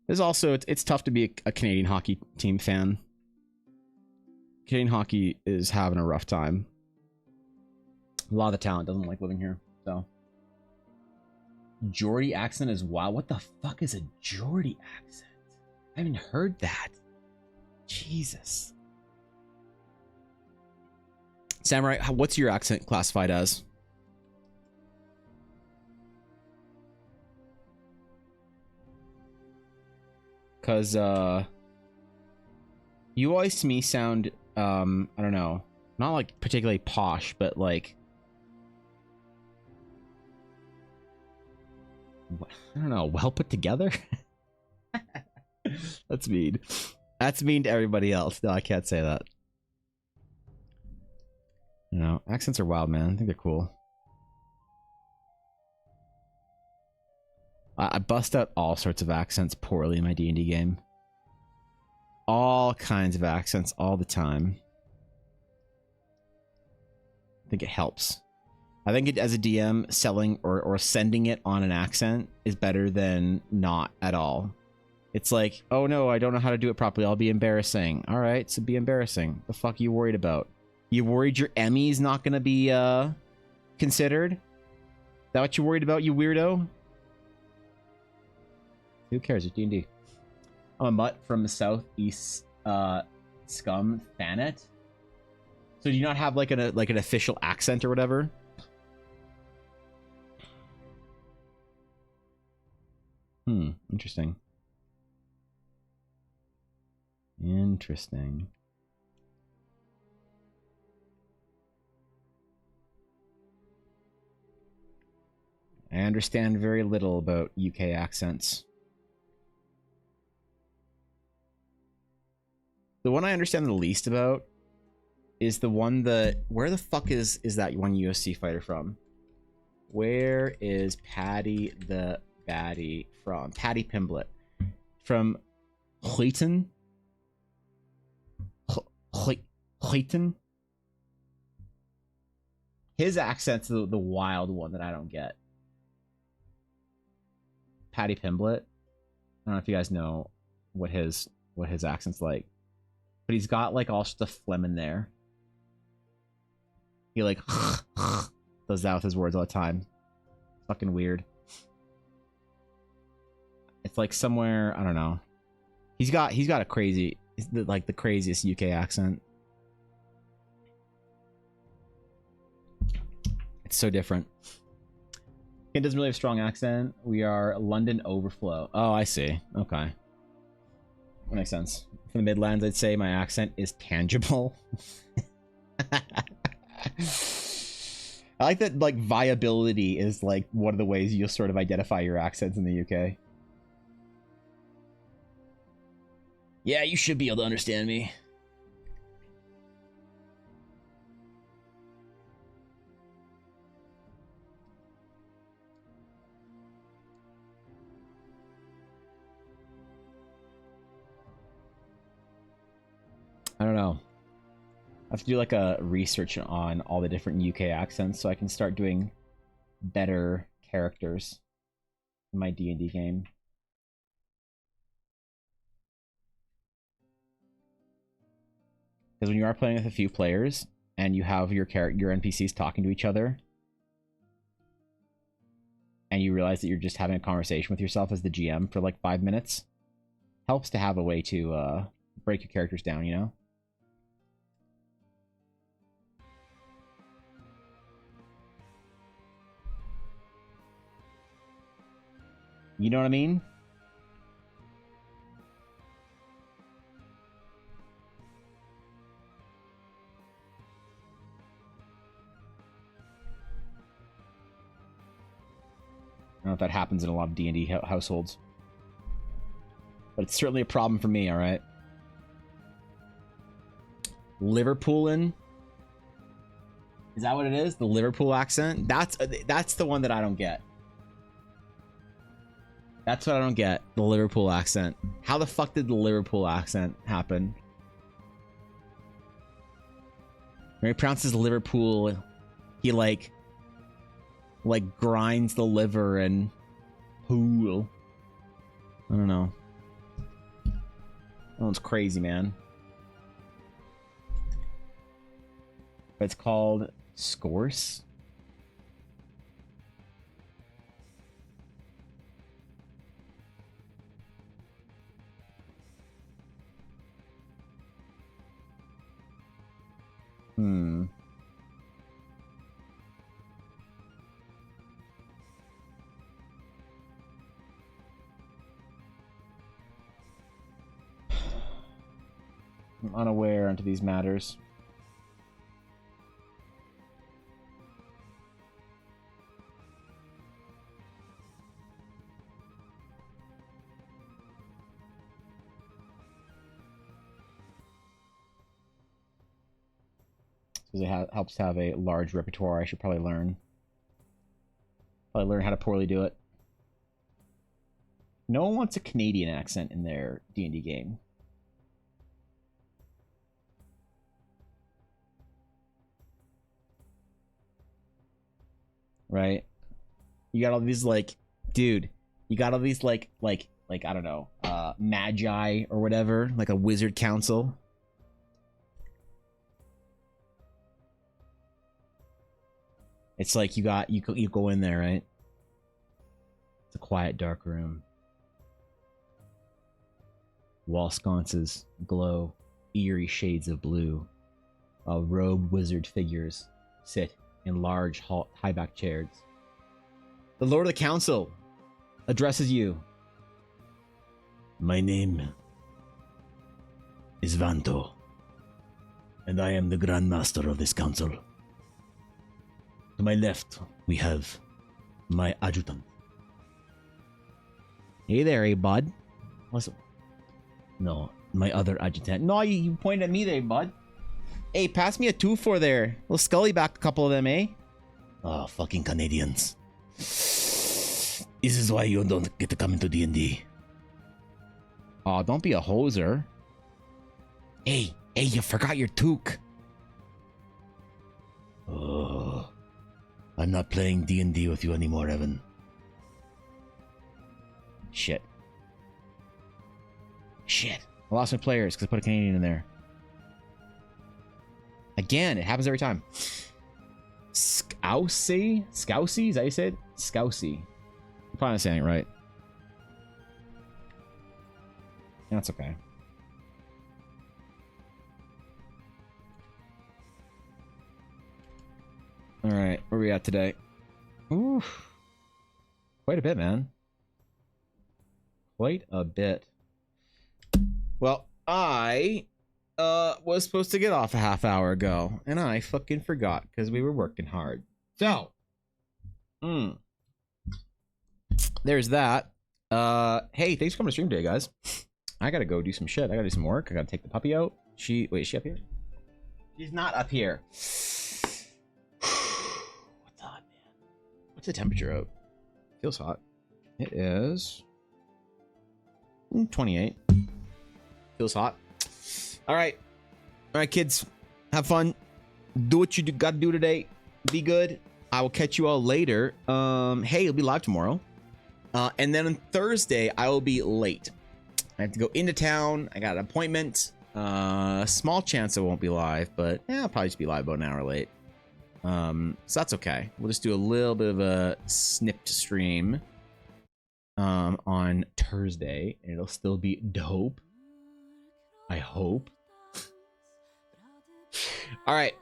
There's also it's tough to be a Canadian hockey team fan. Canadian hockey is having a rough time. A lot of the talent doesn't like living here, so. Geordie accent is wild. What the fuck is a Geordie accent? I haven't heard that. Jesus. Samurai, what's your accent classified as? Cause you always to me sound I don't know, not like particularly posh, but like I don't know, well put together. That's mean. That's mean to everybody else. No, I can't say that. You know, accents are wild, man. I think they're cool. I bust out all sorts of accents poorly in my D&D game. All kinds of accents all the time. I think it helps. I think it, as a DM, selling or sending it on an accent is better than not at all. It's like, oh no, I don't know how to do it properly. I'll be embarrassing. All right, so be embarrassing. The fuck are you worried about? You worried your Emmy's not gonna be considered? Is that what you're worried about, you weirdo? Who cares? It's D&D. I'm a mutt from the southeast scum Thanet. So do you not have like an official accent or whatever? Interesting. Interesting. I understand very little about UK accents. The one I understand the least about is the one that... Where the fuck is that one UFC fighter from? Where is Paddy the Baddie from? Paddy Pimblett. From Clayton? Clayton? His accent's the wild one that I don't get. Paddy Pimblett. I don't know if you guys know what his accent's like. But he's got like all the phlegm in there. He like does that with his words all the time. Fucking weird. It's like somewhere, I don't know. He's got a crazy, like the craziest UK accent. It's so different. It doesn't really have a strong accent. We are London overflow. Oh, I see. Okay. That makes sense. From the Midlands, I'd say my accent is tangible. I like that, like, viability is, like, one of the ways you'll sort of identify your accents in the UK. Yeah, you should be able to understand me. I don't know. I have to do like a research on all the different UK accents so I can start doing better characters in my D&D game. Because when you are playing with a few players and you have your NPCs talking to each other, and you realize that you're just having a conversation with yourself as the GM for like 5 minutes, helps to have a way to break your characters down, you know? You know what I mean? I don't know if that happens in a lot of D&D households. But it's certainly a problem for me, alright? Liverpoolin'? Is that what it is? The Liverpool accent? That's the one that I don't get. That's what I don't get. The Liverpool accent. How the fuck did the Liverpool accent happen? When he pronounces Liverpool, he like grinds the liver and pool. I don't know. That one's crazy, man. But it's called Scorse. Hmm. I'm unaware into these matters. Because it helps to have a large repertoire. I should probably learn. Probably learn how to poorly do it. No one wants a Canadian accent in their D&D game. Right? You got all these like, dude, you got all these like I don't know, magi or whatever, like a wizard council. It's like you go in there, right? It's a quiet, dark room. Wall sconces glow eerie shades of blue. robed wizard figures sit in large high-backed chairs. The Lord of the Council addresses you. My name is Vanto, and I am the Grand Master of this council. To my left, we have my adjutant. Hey there, hey bud. No, my other adjutant. No, you pointed at me there, bud. Hey, pass me a 2-4 there. We'll scully back a couple of them, eh? Oh, fucking Canadians. This is why you don't get to come into D&D. Oh, don't be a hoser. Hey, you forgot your toque. Oh, I'm not playing D&D with you anymore, Evan. Shit. I lost my players because I put a Canadian in there. Again, it happens every time. Scousey? Is that how you say it? Scousey. I'm probably not saying it right. That's okay. Alright, where are we at today? Ooh. Quite a bit, man. Quite a bit. Well, I was supposed to get off a half hour ago, and I fucking forgot because we were working hard. So, there's that. Hey, thanks for coming to stream today, guys. I gotta go do some shit. I gotta do some work. I gotta take the puppy out. Wait, is she up here? She's not up here. What's hot, man? What's the temperature out? Feels hot. It is 28. Feels hot. All right, kids, have fun. Do what you gotta do today. Be good. I will catch you all later. Hey, it'll be live tomorrow. And then on Thursday, I will be late. I have to go into town. I got an appointment. Small chance I won't be live, but yeah, I'll probably just be live about an hour late. So that's okay. We'll just do a little bit of a snipped stream on Thursday, and it'll still be dope. I hope. All right.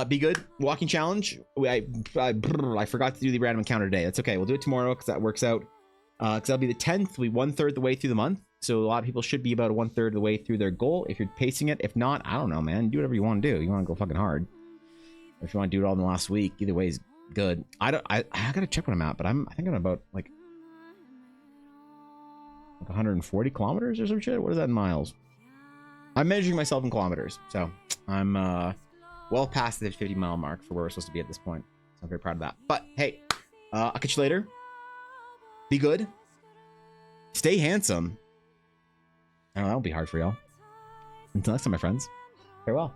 Be good. Walking challenge. I forgot to do the random encounter today. That's okay. We'll do it tomorrow because that works out. Because that'll be the 10th. We'll be 1/3 the way through the month. So a lot of people should be about 1/3 of the way through their goal if you're pacing it. If not, I don't know, man. Do whatever you want to do. You want to go fucking hard. Or if you want to do it all in the last week, either way is good. I gotta check what I'm at, but I think I'm about like 140 kilometers or some shit. What is that in miles? I'm measuring myself in kilometers, so I'm well past the 50-mile mark for where we're supposed to be at this point. So I'm very proud of that. But hey, I'll catch you later. Be good. Stay handsome. I know that'll be hard for y'all. Until next time, my friends. Farewell.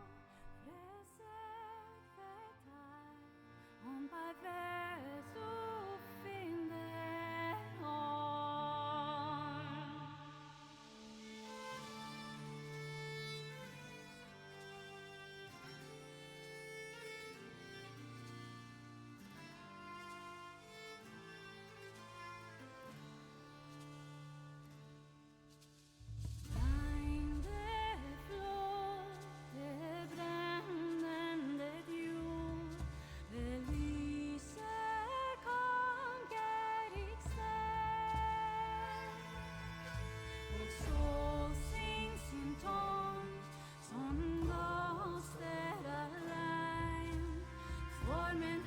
Formen